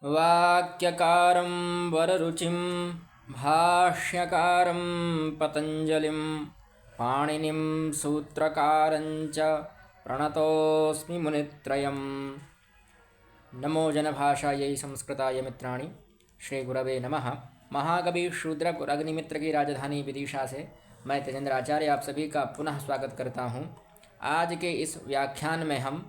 वाक्यकारं वररुचिं भाष्यकारं पतञ्जलिं पाणिनिं सूत्रकारञ्च प्रणतोऽस्मि मुनित्रयम्। नमो जनभाषायै संस्कृताय मित्राणि। श्री गुरवे नमः। महाकवि शूद्र और अग्निमित्र की राजधानी विदिशा से मैं तेजेंद्र आचार्य आप सभी का पुनः स्वागत करता हूँ। आज के इस व्याख्यान में हम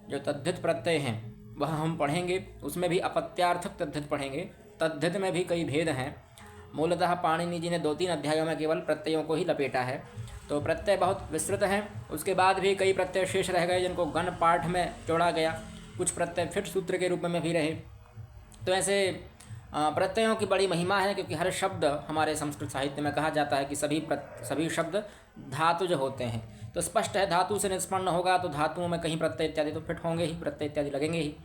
जो तद्धित प्रत्यय हैं वह हम पढ़ेंगे। उसमें भी अपत्यार्थक तद्धित पढ़ेंगे। तद्धित में भी कई भेद हैं। मूलतः पाणिनि जी ने 2-3 अध्यायों में केवल प्रत्ययों को ही लपेटा है, तो प्रत्यय बहुत विस्तृत हैं। उसके बाद भी कई प्रत्यय शेष रह गए जिनको गण पाठ में जोड़ा गया। कुछ प्रत्यय फिट सूत्र के रूप में भी रहे। तो ऐसे प्रत्ययों की बड़ी महिमा है, क्योंकि हर शब्द हमारे संस्कृत साहित्य में कहा जाता है कि सभी शब्द धातुज होते हैं। तो स्पष्ट है, धातु से निष्पन्न होगा तो धातुओं में कहीं प्रत्यय इत्यादि तो फिट होंगे ही, प्रत्यय इत्यादि लगेंगे ही।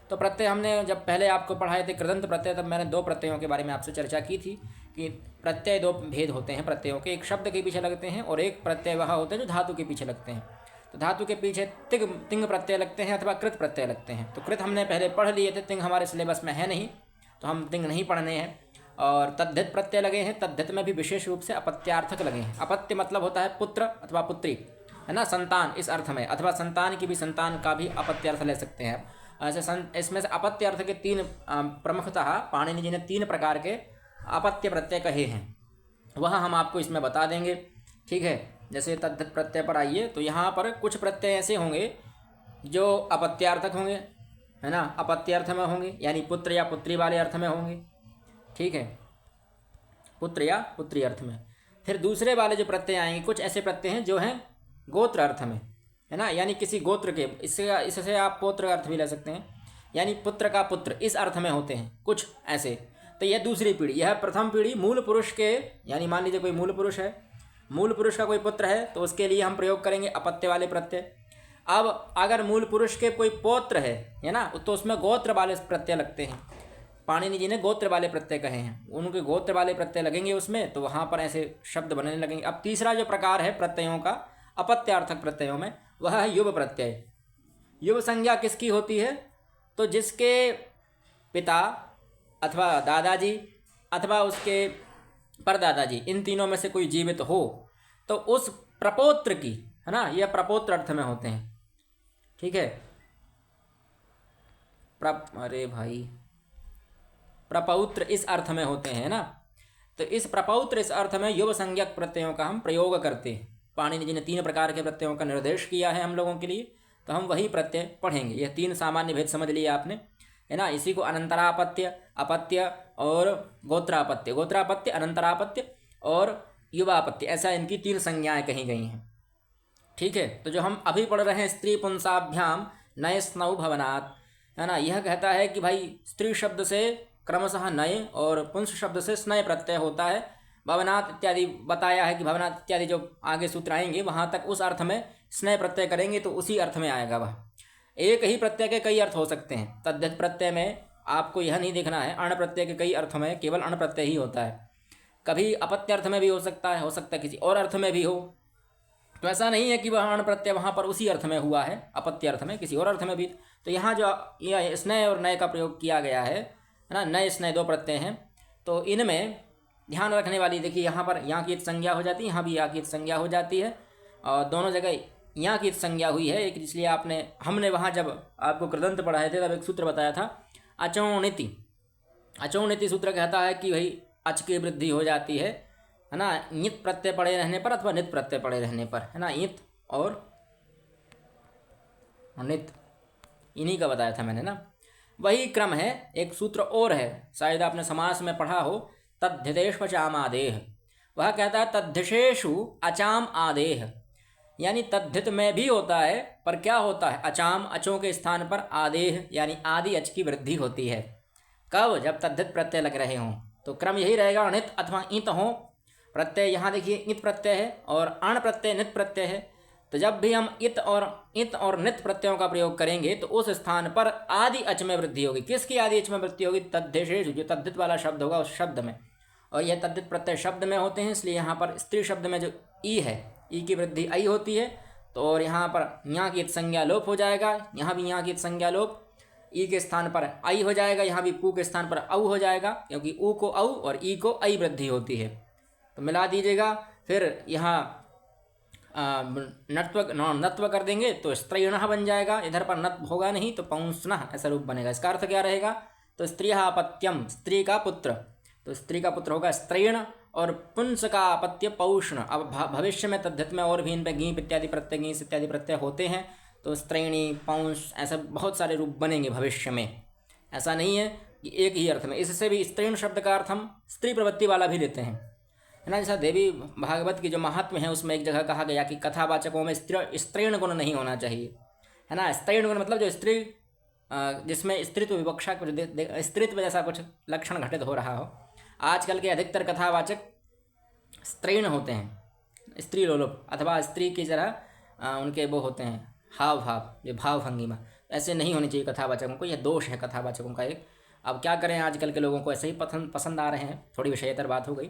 तो प्रत्यय हमने जब पहले आपको पढ़ाए थे कृदंत प्रत्यय, तब मैंने 2 प्रत्ययों के बारे में आपसे चर्चा की थी कि प्रत्यय 2 भेद होते हैं प्रत्ययों के। एक शब्द के पीछे लगते हैं और एक प्रत्यय वह होते हैं जो धातु के पीछे लगते हैं। तो धातु के पीछे तिंग प्रत्यय लगते हैं अथवा कृत प्रत्यय लगते हैं। तो कृत हमने पहले पढ़ लिए थे, तिंग हमारे सिलेबस में है नहीं, तो हम तिंग नहीं पढ़ने हैं। और तद्धित प्रत्यय लगे हैं। तद्धित में भी विशेष रूप से अपत्यार्थक लगे हैं। अपत्य मतलब होता है पुत्र अथवा पुत्री, है ना, संतान इस अर्थ में, अथवा संतान की भी, संतान का भी अपत्यार्थ ले सकते हैं। ऐसे इसमें से अपत्य अर्थ के 3 प्रमुखतः पाणिनि जी ने 3 प्रकार के अपत्य प्रत्यय कहे हैं, वह हम आपको इसमें बता देंगे। ठीक है, जैसे तद्धित प्रत्यय पर आइए, तो यहाँ पर कुछ प्रत्यय ऐसे होंगे जो अपत्यार्थक होंगे, है ना, अपत्य अर्थ में होंगे, यानी पुत्र या पुत्री वाले अर्थ में होंगे। ठीक है, पुत्र या पुत्री अर्थ में। फिर दूसरे वाले जो प्रत्यय आएंगे, कुछ ऐसे प्रत्यय हैं जो हैं गोत्र अर्थ में, है ना, यानी किसी गोत्र के, इससे आप पौत्र अर्थ भी ले सकते हैं, यानी पुत्र का पुत्र इस अर्थ में होते हैं कुछ ऐसे। तो यह दूसरी पीढ़ी। यह प्रथम पीढ़ी मूल पुरुष के, यानी मान लीजिए कोई मूल पुरुष है, मूल पुरुष का कोई पुत्र है, तो उसके लिए हम प्रयोग करेंगे अपत्य वाले प्रत्यय। अब अगर मूल पुरुष के कोई पौत्र है ना, तो उसमें गोत्र वाले प्रत्यय लगते हैं। पाणिनि जी ने गोत्र वाले प्रत्यय कहे हैं, उनके गोत्र वाले प्रत्यय लगेंगे उसमें, तो वहाँ पर ऐसे शब्द बनने लगेंगे। अब तीसरा जो प्रकार है प्रत्ययों का अपत्यार्थक प्रत्ययों में, वह है युव प्रत्यय। युव संज्ञा किसकी होती है? तो जिसके पिता अथवा दादाजी अथवा उसके परदादाजी, इन तीनों में से कोई जीवित हो, तो उस प्रपौत्र की, है ना, यह प्रपौत्र अर्थ में होते हैं। ठीक है, अरे भाई, प्रपौत्र इस अर्थ में होते हैं ना। तो इस प्रपौत्र इस अर्थ में युव संज्ञक प्रत्ययों का हम प्रयोग करते हैं। पाणिनि जी ने 3 प्रकार के प्रत्ययों का निर्देश किया है हम लोगों के लिए, तो हम वही प्रत्यय पढ़ेंगे। यह 3 सामान्य भेद समझ लिए आपने, है ना। इसी को अनंतरापत्य, अपत्य और गोत्रापत्य, गोत्रापत्य, अनंतरापत्य और युवापत्य, ऐसा इनकी 3 संज्ञाएं कही गई हैं। ठीक है, तो जो हम अभी पढ़ रहे हैं स्त्री पुंसाभ्याम नय स्नौ भवनात्, है ना, यह कहता है कि भाई स्त्री शब्द से क्रमशः नय और पुंस शब्द से स्नय प्रत्यय होता है। भवनात् इत्यादि बताया है कि भवनात् इत्यादि जो आगे सूत्र आएंगे वहाँ तक उस अर्थ में स्नय प्रत्यय करेंगे तो उसी अर्थ में आएगा वह। एक ही प्रत्यय के कई अर्थ हो सकते हैं। तद्धित प्रत्यय में आपको यह नहीं देखना है अण प्रत्यय के कई अर्थ में केवल अण प्रत्यय ही होता है। कभी अपत्य अर्थ में भी हो सकता है किसी और अर्थ में भी हो। तो ऐसा नहीं है कि वह अण प्रत्यय वहाँ पर उसी अर्थ में हुआ है, अपत्य अर्थ में, किसी और अर्थ में भी। तो यहाँ जो यह स्नय और नय का प्रयोग किया गया है ना, नय स्नय 2 प्रत्यय हैं। तो इनमें ध्यान रखने वाली, देखिए यहाँ पर यहाँ की संज्ञा हो जाती है, यहाँ भी यहाँ की संज्ञा हो जाती है, और दोनों जगह यहाँ की संज्ञा हुई है एक। इसलिए हमने वहाँ जब आपको कृदंत पढ़ाए थे तब एक सूत्र बताया था अचौणिति। अचौणिति सूत्र कहता है कि भाई अच की वृद्धि हो जाती है ना, नित प्रत्यय पड़े रहने पर अथवा नित प्रत्यय पड़े रहने पर, है ना, ईत और नित, इन्हीं का बताया था मैंने ना। वही क्रम है। एक सूत्र और है, शायद आपने समास में पढ़ा हो, तद्धितेष्व अचाम आदेह। वह कहता है तद्धिशेषु अचाम आदेह, यानी तद्धित में भी होता है, पर क्या होता है, अचाम, अचों के स्थान पर आदेह यानी आदि अच की वृद्धि होती है। कब? जब तद्धित प्रत्यय लग रहे हों। तो क्रम यही रहेगा, अणित अथवा ईत हो प्रत्यय। यहाँ देखिए ईत प्रत्यय है और अण प्रत्यय नित प्रत्यय है। तो जब भी हम इत और नित प्रत्ययों का प्रयोग करेंगे तो उस स्थान पर आदि अच में वृद्धि होगी। किसकी आदि अच में वृद्धि होगी? तद्धिशेष, जो तद्धित वाला शब्द होगा उस शब्द में। और यह तद्धित प्रत्यय शब्द में होते हैं, इसलिए यहाँ पर स्त्री शब्द में जो ई है, ई की वृद्धि आई होती है। तो और यहाँ पर यहाँ की संज्ञा लोप हो जाएगा, यहाँ भी यहाँ की संज्ञा लोप, ई के स्थान पर आई हो जाएगा, यहाँ भी पू के स्थान पर औ हो जाएगा, क्योंकि ऊ को औ और ई को आई वृद्धि होती है। तो मिला दीजिएगा। फिर यहाँ नत्व कर देंगे तो स्त्रैणः बन जाएगा। इधर पर नत्व होगा नहीं तो पौंसनः ऐसा रूप बनेगा। इसका अर्थ क्या रहेगा? तो स्त्रियः अपत्यम, स्त्री का पुत्र, तो स्त्री का पुत्र होगा स्त्रैण, और पुंस का अपत्य पौष्ण। अब भविष्य में तद्धित में और भी इन पर गीप इत्यादि प्रत्यय, गीस इत्यादि प्रत्यय होते हैं, तो स्त्रैणी, पौंस, ऐसे बहुत सारे रूप बनेंगे भविष्य में। ऐसा नहीं है कि एक ही अर्थ में। इससे भी स्त्रीण शब्द का अर्थ हम स्त्री प्रवृत्ति वाला भी लेते हैं, है ना। जैसा देवी भागवत की जो महात्म्य है उसमें एक जगह कहा गया कि कथावाचकों में स्त्रीण गुण नहीं होना चाहिए, है ना। स्त्रीण गुण मतलब जो स्त्री जिसमें स्त्रीत्व विवक्षा, स्त्रीत्व जैसा कुछ लक्षण घटित हो रहा हो। आजकल के अधिकतर कथावाचक स्त्रीण होते हैं, स्त्री लोलुप, अथवा स्त्री की तरह उनके वो होते हैं हाव भाव, जो भाव भंगिमा। ऐसे नहीं होनी चाहिए कथावाचकों को, यह दोष है कथावाचकों का एक। अब क्या करें, आजकल के लोगों को ऐसे ही पसंद आ रहे हैं। थोड़ी विषयतर बात हो गई,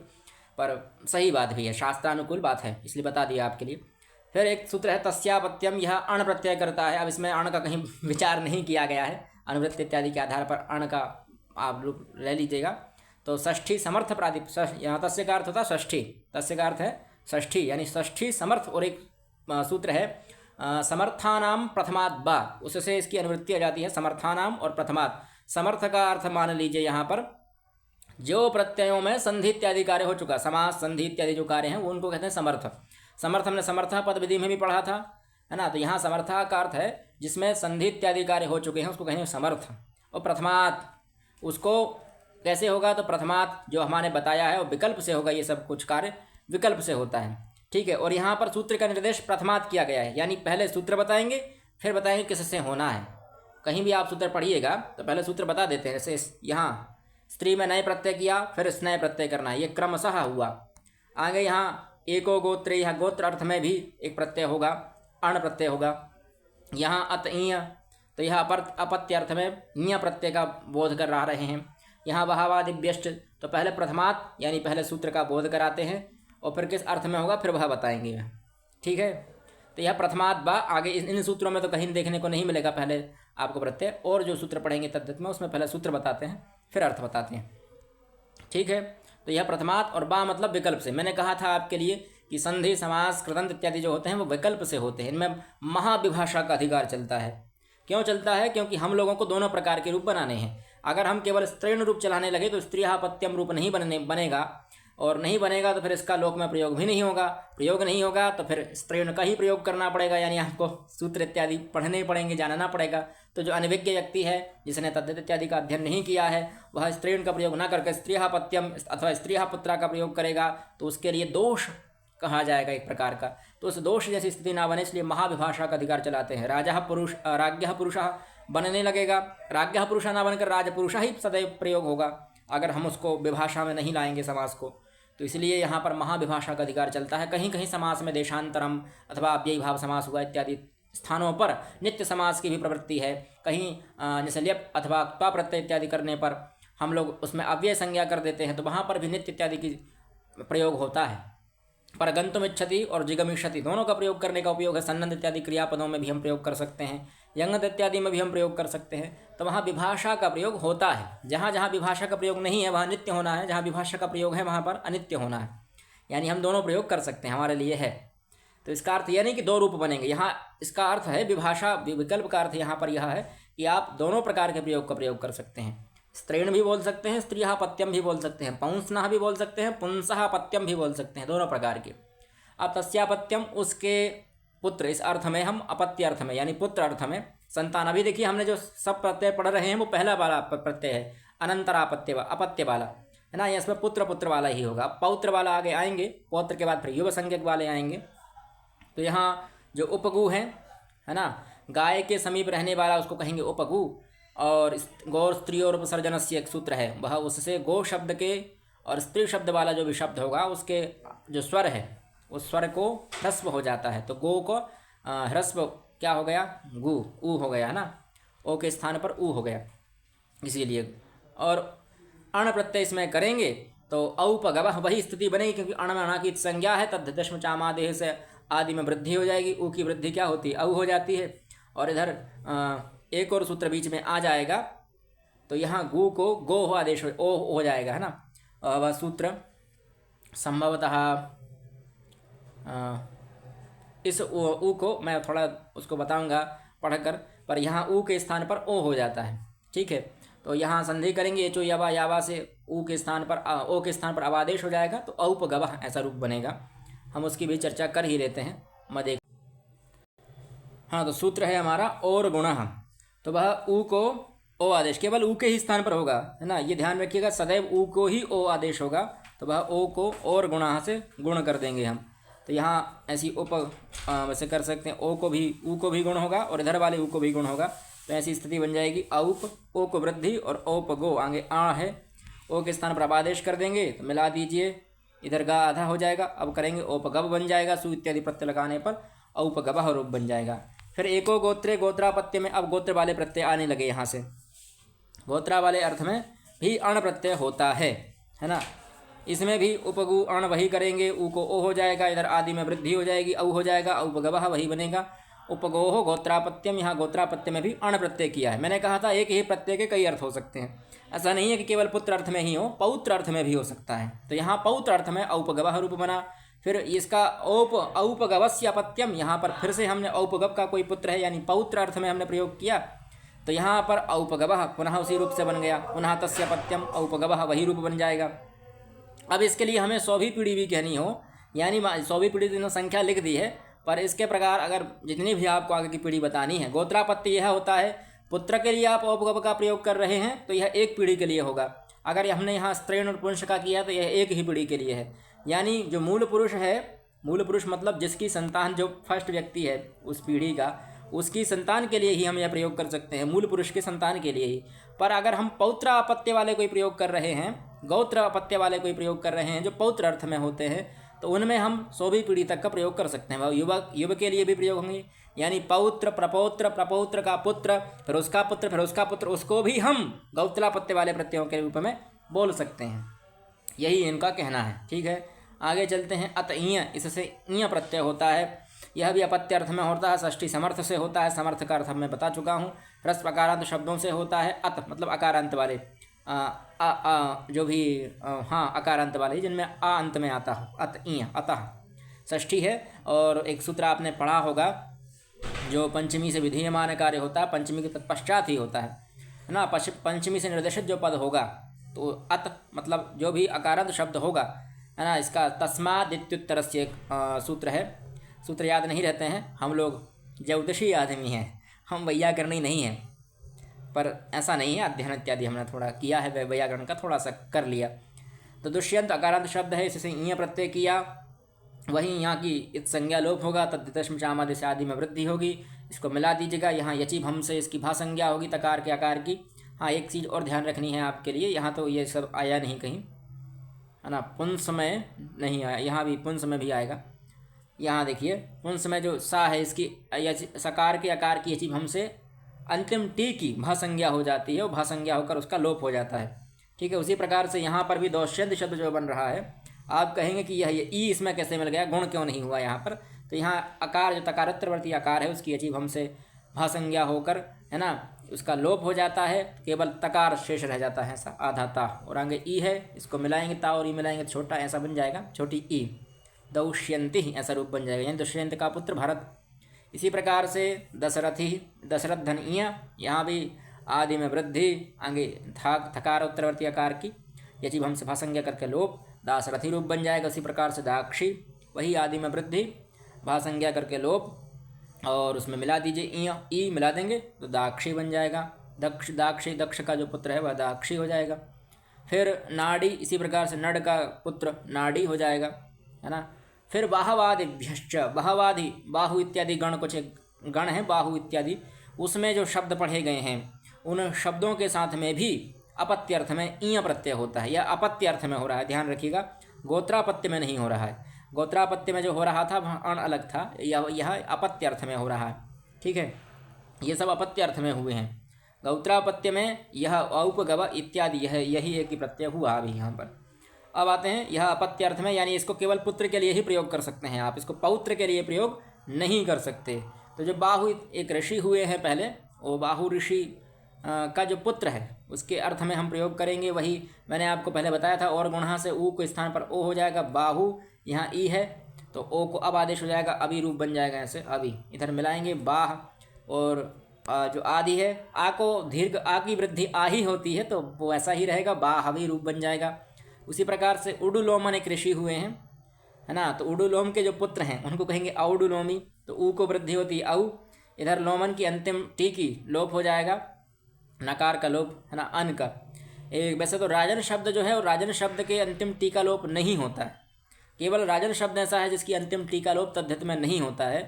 पर सही बात भी है, शास्त्रानुकूल बात है, इसलिए बता दिया आपके लिए। फिर एक सूत्र है तस्यापत्यम, यह अण प्रत्यय करता है। अब इसमें अण का कहीं विचार नहीं किया गया है, अनुवृत्ति इत्यादि के आधार पर अण का आप लोग ले लीजिएगा। तो षष्ठी समर्थ प्रादि, यहाँ तस्य का अर्थ होता है षष्ठी, तस्य का अर्थ है षष्ठी, यानी षष्ठी समर्थ। और एक सूत्र है समर्थानाम प्रथमाद बा, उससे इसकी अनुवृत्ति आ जाती है समर्थानाम और प्रथमाद। समर्थ का अर्थ मान लीजिए यहाँ पर जो प्रत्ययों में संधि इत्यादि कार्य हो चुका, समास संधि इत्यादि जो कार्य हैं वो उनको कहते हैं समर्थ। समर्थ हमने समर्था पद विधि में भी पढ़ा था, है ना। तो यहाँ समर्था का अर्थ है जिसमें संधि इत्यादि कार्य हो चुके हैं, उसको कहेंगे समर्थ। और प्रथमात, उसको कैसे होगा? तो प्रथमात जो हमारे बताया है वो विकल्प से होगा, ये सब कुछ कार्य विकल्प से होता है, ठीक है। और यहाँ पर सूत्र का निर्देश प्रथमात किया गया है, यानी पहले सूत्र बताएंगे फिर बताएंगे किससे होना है। कहीं भी आप सूत्र पढ़िएगा तो पहले सूत्र बता देते हैं। जैसे यहाँ स्त्री में नए प्रत्यय किया, फिर स्नय प्रत्यय करना है, ये क्रमशः हुआ। आगे यहाँ एको गोत्र, यहाँ गोत्र अर्थ में भी एक प्रत्यय होगा, अण प्रत्यय होगा। यहाँ अत ईय, तो यह अपत्य अर्थ में ञ प्रत्यय का बोध कर रहे हैं। यहाँ वहावादिव्यष्ट, तो पहले प्रथमात यानी पहले सूत्र का बोध कराते हैं, और फिर किस अर्थ में होगा फिर वह बताएंगे, ठीक है। तो यह प्रथमात बा, आगे इन सूत्रों में तो कहीं देखने को नहीं मिलेगा पहले आपको प्रत्यय, और जो सूत्र पढ़ेंगे तद्धित में उसमें पहले सूत्र बताते हैं फिर अर्थ बताते हैं, ठीक है। तो यह प्रथमात और बा मतलब विकल्प से। मैंने कहा था आपके लिए कि संधि, समास, कृदंत इत्यादि जो होते हैं वो विकल्प से होते हैं, इनमें महाविभाषा का अधिकार चलता है। क्यों चलता है? क्योंकि हम लोगों को दोनों प्रकार के रूप बनाने हैं। अगर हम केवल स्त्रीण रूप चलाने लगे तो स्त्रीहापत्यम रूप नहीं बनेगा, और नहीं बनेगा तो फिर इसका लोक में प्रयोग भी नहीं होगा। प्रयोग नहीं होगा तो फिर स्त्रीण का ही प्रयोग करना पड़ेगा, यानी आपको सूत्र इत्यादि पढ़ने पड़ेंगे, जानना पड़ेगा। तो जो अनभिज्ञ व्यक्ति है, जिसने तद्धित इत्यादि का अध्ययन नहीं किया है, वह स्त्रीण का प्रयोग ना करके स्त्रीहापत्यम अथवा स्त्रीहापुत्रा का प्रयोग करेगा, तो उसके लिए दोष कहा जाएगा एक प्रकार का। तो उस दोष जैसी स्थिति ना बने, इसलिए महाविभाषा का अधिकार चलाते हैं। राज्ञः पुरुषः बनने लगेगा, राज्ञः पुरुषः ना बनकर राजपुरुषः ही सदैव प्रयोग होगा, अगर हम उसको विभाषा में नहीं लाएंगे समास को। तो इसलिए यहाँ पर महाविभाषा का अधिकार चलता है। कहीं कहीं समास में देशांतरम अथवा अव्ययी भाव समास हुआ इत्यादि स्थानों पर नित्य समास की भी प्रवृत्ति है। कहीं जैसे ल्यप अथवा त्वा प्रत्यय इत्यादि करने पर हम लोग उसमें अव्यय संज्ञा कर देते हैं, तो वहाँ पर भी नित्य इत्यादि की प्रयोग होता है। पर गंतुम इच्छति और जिगमिष्यति दोनों का प्रयोग करने का उपयोग है। सन्नद्ध इत्यादि क्रियापदों में भी हम प्रयोग कर सकते हैं, यंगत इत्यादि में भी हम प्रयोग कर सकते हैं। तो वहाँ विभाषा का प्रयोग होता है। जहाँ जहाँ विभाषा का प्रयोग नहीं है वहाँ नित्य होना है, जहाँ विभाषा का प्रयोग है वहाँ पर अनित्य होना है, यानी हम दोनों प्रयोग कर सकते हैं, हमारे लिए है। तो इसका अर्थ यह नहीं कि दो रूप बनेंगे, यहाँ इसका अर्थ है विभाषा, विकल्प का अर्थ यहाँ पर यह है कि आप दोनों प्रकार के प्रयोग का प्रयोग कर सकते हैं। स्त्रीण भी बोल सकते हैं, स्त्रीहापत्यम भी बोल सकते हैं, पौंसनः भी बोल सकते हैं, पुंसहापत्यम भी बोल सकते हैं, दोनों प्रकार के। अब तस्यापत्यम उसके पुत्र, इस अर्थ में हम अपत्य अर्थ में यानी पुत्र अर्थ में संतान। अभी देखिए हमने जो सब प्रत्यय पढ़ रहे हैं वो पहला वाला प्रत्यय है, अनंतरापत्य अपत्य वाला, है ना। इसमें पुत्र पुत्र वाला ही होगा। पौत्र वाला आगे आएंगे, पौत्र के बाद फिर युव संज्ञक वाले आएंगे। तो यहाँ जो उपगु है ना, गाय के समीप रहने वाला उसको कहेंगे उपगु। और गौर स्त्री और उपसर्जन से एक सूत्र है, वह उससे गो शब्द के और स्त्री शब्द वाला जो भी शब्द होगा उसके जो स्वर है उस स्वर को ह्रस्व हो जाता है। तो गो को ह्रस्व क्या हो गया? गु, ऊ हो गया ना, ओ के स्थान पर ऊ हो गया, इसीलिए। और अण प्रत्यय इसमें करेंगे तो औपगवः वही स्थिति बनेगी, क्योंकि अण में अणा की संज्ञा है। तद् दशम चामादेह से आदि में वृद्धि हो जाएगी। ऊ की वृद्धि क्या होती है? औ हो जाती है। और इधर एक और सूत्र बीच में आ जाएगा तो यहाँ गु को गो हो आदेश हो जाएगा, है ना। वह सूत्र संभवतः इस ऊ को मैं थोड़ा उसको बताऊंगा पढ़कर, पर यहाँ ऊ के स्थान पर ओ हो जाता है, ठीक है। तो यहाँ संधि करेंगे एचो यावा, यावा से ऊ के स्थान पर ओ के स्थान पर अवादेश हो जाएगा, तो औपगवः ऐसा रूप बनेगा। हम उसकी भी चर्चा कर ही लेते हैं, मदेख। हाँ, तो सूत्र है हमारा और गुणः, तो वह ऊ को ओ आदेश केवल ऊ के ही स्थान पर होगा, है ना। ये ध्यान रखिएगा, सदैव ऊ को ही ओ आदेश होगा, तो वह ओ को और गुणः से गुण कर देंगे हम। तो यहाँ ऐसी वैसे कर सकते हैं, ओ को भी ऊ को भी गुण होगा और इधर वाले ऊ को भी गुण होगा, तो ऐसी स्थिति बन जाएगी। औप ओ को वृद्धि और औप गो, आगे आ है, ओ के स्थान पर अपादेश कर देंगे, तो मिला दीजिए, इधर गा आधा हो जाएगा। अब करेंगे औपगव बन जाएगा, सु इत्यादि प्रत्यय लगाने पर औपगवः रूप बन जाएगा। फिर एको गोत्रे, गोत्रापत्य में अब गोत्र वाले प्रत्यय आने लगे। यहाँ से गोत्रा वाले अर्थ में भी अण प्रत्यय होता है ना। इसमें भी उपगु अण वही करेंगे, ऊ को ओ हो जाएगा, इधर आदि में वृद्धि हो जाएगी, औ हो जाएगा, औपगवः वही बनेगा। उपगोह गोत्रापत्यम, यहाँ गोत्रापत्य में भी अण प्रत्यय किया है। मैंने कहा था एक ही प्रत्यय के कई अर्थ हो सकते हैं, ऐसा नहीं है कि केवल पुत्र अर्थ में ही हो, पौत्र अर्थ में भी हो सकता है। तो यहाँ पौत्र अर्थ में औपगवः रूप बना। फिर इसका औपगवस्य अपत्यम, यहाँ पर फिर से हमने औपगव का कोई पुत्र है यानी पौत्र अर्थ में हमने प्रयोग किया, तो यहाँ पर औपगवः पुनः उसी रूप से बन गया, पुनः तस्य अपत्यम औपगवः वही रूप बन जाएगा। अब इसके लिए हमें 100वीं पीढ़ी भी कहनी हो, यानी 100वीं पीढ़ी तो संख्या लिख दी है, पर इसके प्रकार अगर जितनी भी आपको आगे की पीढ़ी बतानी है, गोत्रापत्य यह होता है पुत्र के लिए आप औपगव का प्रयोग कर रहे हैं तो यह एक पीढ़ी के लिए होगा। अगर हमने यहाँ स्त्रीण और पुंस का किया तो यह एक ही पीढ़ी के लिए है। यानी जो मूल पुरुष है, मूल पुरुष मतलब जिसकी संतान, जो फर्स्ट व्यक्ति है उस पीढ़ी का, उसकी संतान के लिए ही हम यह प्रयोग कर सकते हैं, मूल पुरुष की संतान के लिए ही। पर अगर हम पौत्र अपत्य वाले कोई प्रयोग कर रहे हैं, गौत्र अपत्य वाले कोई प्रयोग कर रहे हैं जो पौत्र अर्थ में होते हैं, तो उनमें हम 100वीं पीढ़ी तक का प्रयोग कर सकते हैं। वह युवक युवक के लिए भी प्रयोग होंगे, यानी पौत्र, प्रपौत्र, प्रपौत्र का पुत्र, फिर उसका पुत्र, फिर उसका पुत्र, उसको भी हम गौत्रापत्य वाले प्रत्ययों के रूप में बोल सकते हैं। यही इनका कहना है, ठीक है। आगे चलते हैं। अत इय, इससे इय प्रत्यय होता है, यह भी अपत्य अर्थ में होता है, षष्ठी समर्थ से होता है, समर्थ का अर्थ मैं बता चुका हूँ। ह्रस्व अकारांत शब्दों से होता है। अत मतलब अकारांत वाले, जो भी हाँ अकारांत वाले जिनमें आ अंत में आता हो, अत इय, अतः षष्ठी है। और एक सूत्र आपने पढ़ा होगा जो पंचमी से विधीयमान कार्य होता है, पंचमी के तत्पश्चात ही होता है ना। पंचमी से निर्देशित जो पद होगा, तो अत मतलब जो भी अकारांत शब्द होगा, है ना, इसका तस्माद् इत्युत्तरस्य एक सूत्र है। सूत्र याद नहीं रहते हैं, हम लोग ज्योतिषी आदमी हैं, हम वैयाकरणी नहीं हैं, पर ऐसा नहीं है, अध्ययन इत्यादि हमने थोड़ा किया है, व्याकरण का थोड़ा सा कर लिया। तो दुष्यंत अकारांत शब्द है, इससे इय प्रत्यय किया, वहीं यहाँ की इत संज्ञा लोप होगा, तद्धितश्म चामादि से आदि में वृद्धि होगी, इसको मिला दीजिएगा। यहाँ यची भम से इसकी भा संज्ञा होगी तकार के आकार की। हाँ, एक चीज़ और ध्यान रखनी है आपके लिए, यहाँ तो ये सब आया नहीं कहीं, है ना, पुंस में नहीं आया, यहाँ भी पुंस में भी आएगा। यहाँ देखिए पुंस में जो सा है इसकी सकार के आकार की यची भम से अंतिम टी की भा संज्ञा हो जाती है, और भा संज्ञा होकर उसका लोप हो जाता है, ठीक है। उसी प्रकार से यहाँ पर भी दोष्यंत शब्द जो बन रहा है, आप कहेंगे कि यह ई इसमें कैसे मिल गया, गुण क्यों नहीं हुआ यहाँ पर। तो यहाँ आकार जो तकारोत्तरवर्ती आकार है उसकी यची भम से भा संज्ञा होकर, है ना, उसका लोप हो जाता है, केवल तकार शेष रह जाता है, ऐसा आधा ता, और आगे ई है, इसको मिलाएंगे ता और ई मिलाएंगे तो छोटा ऐसा बन जाएगा, छोटी ई, दौष्यंती ऐसा रूप बन जाएगा, यानी दुष्यंत का पुत्र भरत। इसी प्रकार से दशरथी, दशरथ धन इय, यहाँ भी आदि में वृद्धि, आगे थकार उत्तरवर्ती आकार की यची भम से भासंज्ञा करके लोप, दाशरथी रूप बन जाएगा। उसी प्रकार से दाक्षी, वही आदि में वृद्धि, भासंज्ञा करके लोप, और उसमें मिला दीजिए इय, ई मिला देंगे तो दाक्षी बन जाएगा। दक्ष, दाक्षी, दक्ष का जो पुत्र है वह दाक्षी हो जाएगा। फिर नाड़ी, इसी प्रकार से नड का पुत्र नाड़ी हो जाएगा, है ना। फिर बाहवादिभ्यश्च, बाहवादि, बाहु इत्यादि गण, कुछ गण हैं बाहु इत्यादि, उसमें जो शब्द पढ़े गए हैं उन शब्दों के साथ में भी अपत्य अर्थ में इय प्रत्यय होता है, या अपत्य अर्थ में हो रहा है, ध्यान रखिएगा, गोत्रापत्य में नहीं हो रहा है। गोत्रापत्य में जो हो रहा था वह अण अलग था, यह अपत्य अर्थ में हो रहा है, ठीक है। ये सब अपत्य अर्थ में हुए हैं। गौत्रापत्य में यह औपगव इत्यादि यही एक ही प्रत्यय हुआ अभी यहाँ पर। अब आते हैं यह अपत्य अर्थ में, यानी इसको केवल पुत्र के लिए ही प्रयोग कर सकते हैं आप, इसको पौत्र के लिए प्रयोग नहीं कर सकते। तो जो बाहु एक ऋषि हुए हैं पहले, वो बाहु ऋषि का जो पुत्र है उसके अर्थ में हम प्रयोग करेंगे। वही मैंने आपको पहले बताया था, और गुणा से ऊ के स्थान पर ओ हो जाएगा, बाहु यहाँ ई है तो ओ को अब आदेश हो जाएगा, अभी रूप बन जाएगा ऐसे, अभी इधर मिलाएंगे बाह, और जो आदि है आ को दीर्घ आ की वृद्धि आ ही होती है तो वो ऐसा ही रहेगा, बाहवी रूप बन जाएगा। उसी प्रकार से उडुलोमन एक ऋषि हुए हैं, है ना, तो उडुलोम के जो पुत्र हैं उनको कहेंगे औडुलोमी, तो ऊ को वृद्धि होती है औ, इधर लोमन की अंतिम टी की लोप हो जाएगा, नकार का लोप, है ना, अन का। एक वैसे तो राजन शब्द जो है वो राजन शब्द के अंतिम टी का लोप नहीं होता है, केवल राजन शब्द ऐसा है जिसकी अंतिम टीका लोप तद्धित में नहीं होता है।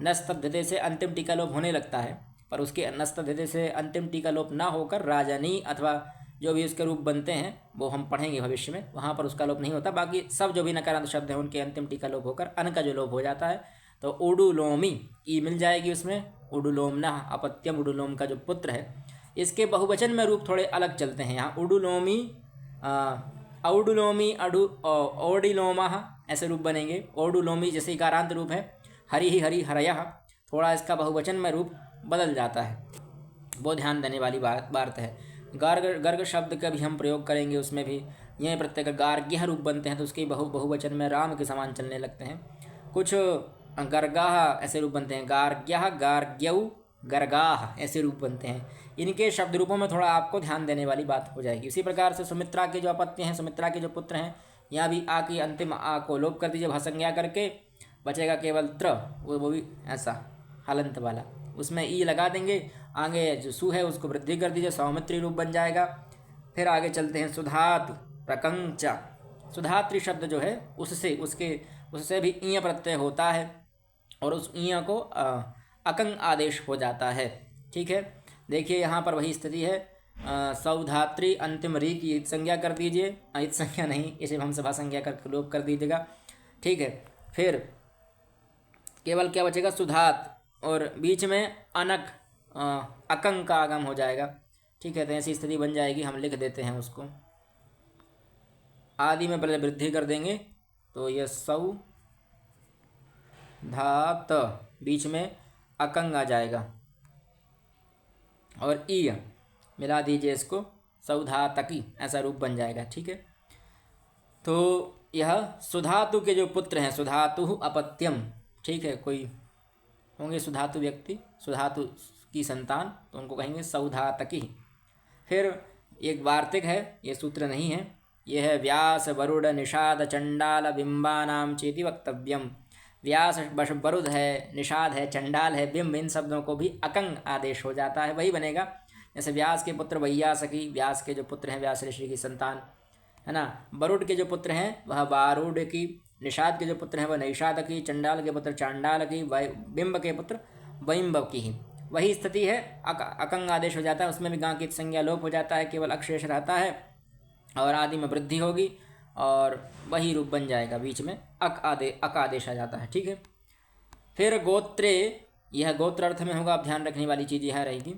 नस तद्धिते से अंतिम टीका लोप होने लगता है, पर उसके नस तद्धिते से अंतिम टीका लोप ना होकर राजनी अथवा जो भी उसके रूप बनते हैं वो हम पढ़ेंगे भविष्य में, वहाँ पर उसका लोप नहीं होता। बाकी सब जो भी नकारांत शब्द हैं उनके अंतिम टीका लोप होकर अन का जो लोप हो जाता है, तो उडुलोमी ई मिल जाएगी उसमें, उडुलोमना अपत्यम उडुलोम का जो पुत्र है। इसके बहुवचन में रूप थोड़े अलग चलते हैं यहाँ, उडुलोमी औडुलोमी ओडिलोमा ऐसे रूप बनेंगे। ओडुलोमी जैसे इकारांत रूप है, हरि ही हरि हरयः, थोड़ा इसका बहुवचन में रूप बदल जाता है, वो ध्यान देने वाली बात है। गर्ग गर्ग शब्द का भी हम प्रयोग करेंगे, उसमें भी यह प्रत्यय गार्ग्यः रूप बनते हैं तो उसके बहुवचन में राम के समान चलने लगते हैं। कुछ गर्गाह ऐसे रूप बनते हैं, गार्ग्यः गार्ग्यौ गर्गाह ऐसे रूप बनते हैं। इनके शब्द रूपों में थोड़ा आपको ध्यान देने वाली बात हो जाएगी। इसी प्रकार से सुमित्रा के जो अपत्य हैं, सुमित्रा के जो पुत्र हैं, यहाँ भी आ की अंतिम आ को लोप कर दीजिए भासंज्ञा करके, बचेगा केवल त्र, वो भी ऐसा हलंत वाला, उसमें ई लगा देंगे, आगे जो सु है उसको वृद्धि कर दीजिए, सौमित्री रूप बन जाएगा। फिर आगे चलते हैं सुधातु प्रकंचा, सुधात्री शब्द जो है उससे भी ईय प्रत्यय होता है और उस ईय को अकंग आदेश हो जाता है। ठीक है, देखिए यहाँ पर वही स्थिति है, सौधात्री अंतिम री की इत संज्ञा कर दीजिए, इत संज्ञा नहीं इसे हम सभा संज्ञा कर लोप कर दीजिएगा। ठीक है, फिर केवल क्या बचेगा, सुधात, और बीच में अनक अकंग का आगम हो जाएगा। ठीक है, तो ऐसी स्थिति बन जाएगी, हम लिख देते हैं उसको, आदि में पहले वृद्धि कर देंगे तो यह सौ धात, बीच में अकंग आ जाएगा और ई मिला दीजिए इसको, सौधातकी ऐसा रूप बन जाएगा। ठीक है, तो यह सुधातु के जो पुत्र हैं, सुधातु अपत्यम, ठीक है, कोई होंगे सुधातु व्यक्ति, सुधातु की संतान, तो उनको कहेंगे सौधातकी। फिर एक वार्तिक है, ये सूत्र नहीं है, यह है व्यास वरुड निषाद चंडाल बिंबानाम चेति वक्तव्यम। व्यास वरुद है, निषाद है, चंडाल है, बिंब, इन शब्दों को भी अकंग आदेश हो जाता है, वही बनेगा। जैसे व्यास के पुत्र वैयासकी, व्यास के जो पुत्र हैं व्यास ऋषि की संतान, है ना, वरुड के जो पुत्र हैं वह वारुड की, निषाद के जो पुत्र हैं वह नैषाद की, चंडाल के पुत्र चांडाल की, बिंब के पुत्र बिंब की ही वही स्थिति है, अकंग आदेश हो जाता है। उसमें भी गां की संज्ञा लोप हो जाता है, केवल अक्षेष रहता है और आदि में वृद्धि होगी और वही रूप बन जाएगा, बीच में अक आदेश आ जाता है। ठीक है, फिर गोत्रे, यह गोत्र अर्थ में होगा, अब ध्यान रखने वाली चीज़ यह रहेगी,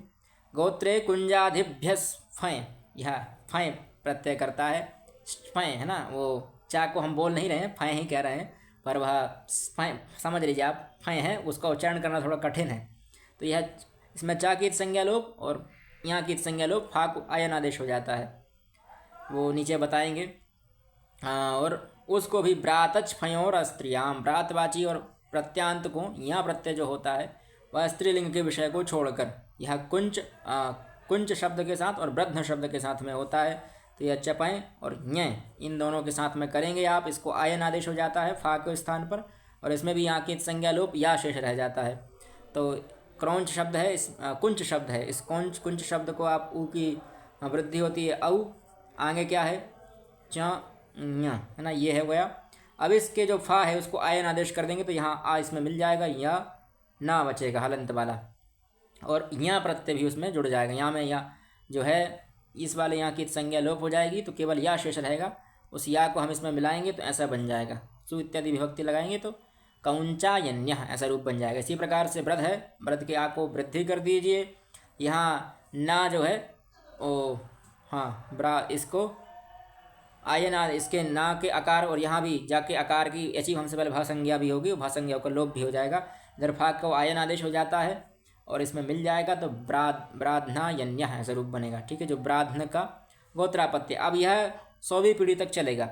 गोत्रे कुंजाधिभ्यस फय, यह फय प्रत्यय करता है, फय है ना, वो चा को हम बोल नहीं रहे हैं, फय ही कह रहे हैं, पर वह फय समझ लीजिए आप, फय है, उसका उच्चारण करना थोड़ा कठिन है। तो यह इसमें चा की संज्ञा लोप और यहाँ की संज्ञा लोप, फा को आयन आदेश हो जाता है, वो नीचे बताएंगे। और उसको भी ब्रातच फयोर स्त्रियाम, ब्रातवाची और प्रत्यांत को यहाँ प्रत्यय जो होता है वह स्त्रीलिंग के विषय को छोड़कर यह कुंच शब्द के साथ और ब्रध्न शब्द के साथ में होता है, तो यह चपय और ञ इन दोनों के साथ में करेंगे आप, इसको आयन आदेश हो जाता है फा के स्थान पर, और इसमें भी यहाँ की संज्ञा लोप या शेष रह जाता है। तो क्रौंच शब्द है, इस कुंच शब्द है, इस कुंच शब्द को आप ऊ की वृद्धि होती है औ, आगे क्या है च ञ, है ना, ये है गया। अब इसके जो फा है उसको आयन आदेश कर देंगे तो यहाँ आ इसमें मिल जाएगा, या ना बचेगा हलंत वाला, और यहाँ प्रत्यय भी उसमें जुड़ जाएगा। यहाँ में या जो है इस वाले यहाँ की संज्ञा लोप हो जाएगी तो केवल या शेष रहेगा, उस या को हम इसमें मिलाएंगे तो ऐसा बन जाएगा, सु इत्यादि विभक्ति लगाएंगे तो कौंचायन्य ऐसा रूप बन जाएगा। इसी प्रकार से व्रत है, व्रत के आ को वृद्धि कर दीजिए, यहाँ ना जो है ओ हाँ ब्रा, इसको आयन इसके ना के आकार, और यहाँ भी जाके आकार की ऐसी हमसे पहले भासंज्ञा भी होगी, भासंज्ञा का लोप भी हो जाएगा। इधर फा को आयन आदेश हो जाता है और इसमें मिल जाएगा तो ब्राध्नायन्य ऐसा रूप बनेगा। ठीक है, जो ब्राध्न का गोत्रापत्य। अब यह 100वीं पीढ़ी तक चलेगा,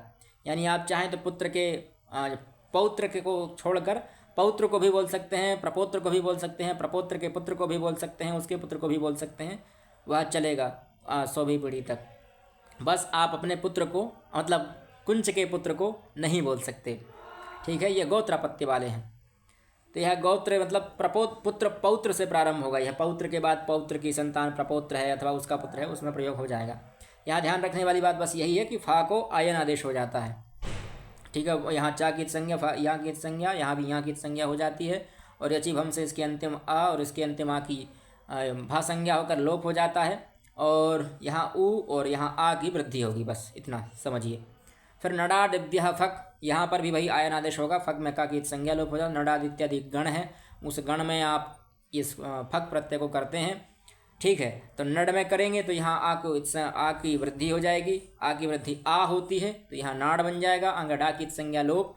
यानी आप चाहें तो पुत्र के पौत्र के को छोड़कर पौत्र को भी बोल सकते हैं, प्रपौत्र को भी बोल सकते हैं, प्रपौत्र के पुत्र को भी बोल सकते हैं, उसके पुत्र को भी बोल सकते हैं, वह चलेगा 100वीं पीढ़ी तक। बस आप अपने पुत्र को मतलब कुंच के पुत्र को नहीं बोल सकते। ठीक है, ये गोत्रापत्य वाले हैं। तो यह गोत्र मतलब पुत्र पौत्र से प्रारंभ होगा। यह पौत्र के बाद पौत्र की संतान प्रपौत्र है अथवा उसका पुत्र है, उसमें प्रयोग हो जाएगा। यहाँ ध्यान रखने वाली बात बस यही है कि फा को आयन आदेश हो जाता है। ठीक है, यहाँ चा की संज्ञा, यहाँ की संज्ञा, यहाँ भी यहाँ की संज्ञा हो जाती है, और यचिभ हम से इसके अंतिम आ और इसके अंतिम आ की भा संज्ञा होकर लोप हो जाता है, और यहाँ उ और यहाँ आ की वृद्धि होगी। बस इतना समझिए। फिर नडादिभ्यः फक, यहाँ पर भी वही आयन आदेश होगा। फक में का की संज्ञा लोप हो जाए। नडाद इत्यादि गण है, उस गण में आप इस फक प्रत्यय को करते हैं। ठीक है, तो नड में करेंगे तो यहाँ आ को आ की वृद्धि हो जाएगी। आ की वृद्धि आ होती है तो यहाँ नाड़ बन जाएगा। अंग डा की संज्ञा लोप,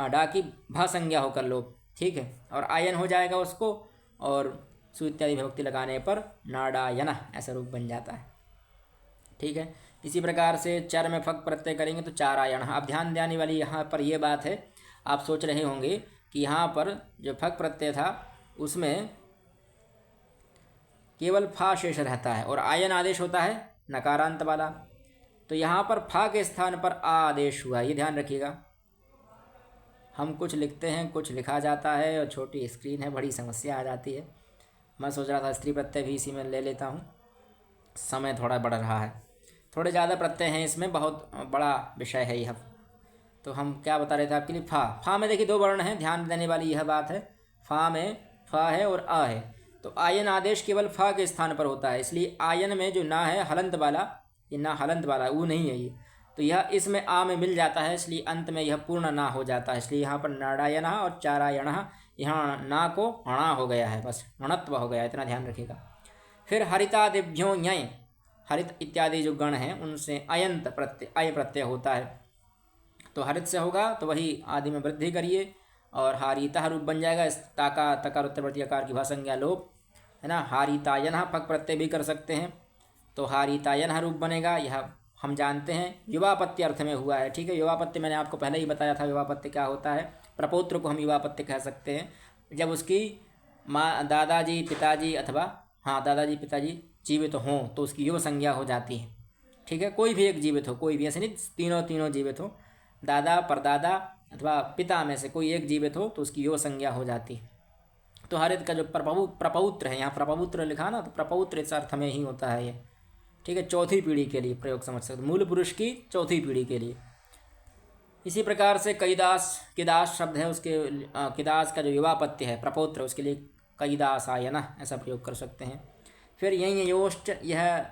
डा की भा संज्ञा होकर लोप। ठीक है, और आयन हो जाएगा उसको, और सु इत्यादि विभक्ति लगाने पर नाडायन ऐसा रूप बन जाता है। ठीक है, इसी प्रकार से चर में फक प्रत्यय करेंगे तो चारायण। अब ध्यान देने वाली यहाँ पर यह बात है, आप सोच रहे होंगे कि यहाँ पर जो फक प्रत्यय था उसमें केवल फा शेष रहता है और आयन आदेश होता है नकारांत वाला। तो यहाँ पर फा के स्थान पर आ आदेश हुआ, ये ध्यान रखिएगा। हम कुछ लिखते हैं, कुछ लिखा जाता है, और छोटी स्क्रीन है, बड़ी समस्या आ जाती है। मैं सोच रहा था स्त्री प्रत्यय भी इसी में ले लेता हूँ। समय थोड़ा बढ़ रहा है, थोड़े ज़्यादा प्रत्यय हैं इसमें, बहुत बड़ा विषय है यह। तो हम क्या बता रहे थे आपके लिए, फा में देखिए 2 वर्ण हैं, ध्यान देने वाली यह बात है। फा में फा है और आ है, तो आयन आदेश केवल फा के स्थान पर होता है, इसलिए आयन में जो ना है हलंत वाला, ये ना हलंत वाला वो नहीं है ये, तो यह इसमें आ में मिल जाता है, इसलिए अंत में यह पूर्ण ना हो जाता है। इसलिए यहाँ पर नारायण और चारायण, यहाँ ना को हणा हो गया है, बस हणत्व हो गया, इतना ध्यान रखिएगा। फिर हरितादिभ्यो ञय, हरित इत्यादि जो गण हैं उनसे अयंत प्रत्यय अय प्रत्यय होता है, तो हरित से होगा तो वही आदि में वृद्धि करिए और हारीता रूप बन जाएगा। इस ताका तकार उत्तरवर्ती आकार की भाषंज्ञा लोप है ना। हारीतायन पक प्रत्यय भी कर सकते हैं, तो हारीतायन रूप बनेगा। यह हम जानते हैं युवापत्य अर्थ में हुआ है। ठीक है, युवापत्य मैंने आपको पहले ही बताया था युवापत्य क्या होता है। प्रपौत्र को हम युवापत्य कह सकते हैं जब उसकी माँ दादाजी पिताजी अथवा दादाजी पिताजी जीवित हों तो उसकी युव संज्ञा हो जाती है। ठीक है, कोई भी एक जीवित हो, कोई भी ऐसे नहीं तीनों जीवित हो, दादा परदादा अथवा पिता में से कोई एक जीवित हो तो उसकी युव संज्ञा हो जाती है। तो हरित का जो प्रपौत्र है, यहाँ प्रपौत्र लिखा ना, तो प्रपौत्र इस अर्थ में ही होता है ये। ठीक है, चौथी पीढ़ी के लिए प्रयोग समझ सकते, मूल पुरुष की चौथी पीढ़ी के लिए। इसी प्रकार से किदास शब्द है, उसके किदास का जो युवापत्य है प्रपौत्र, उसके लिए कैदासायन ऐसा प्रयोग कर सकते हैं। फिर यही योष्ट, यह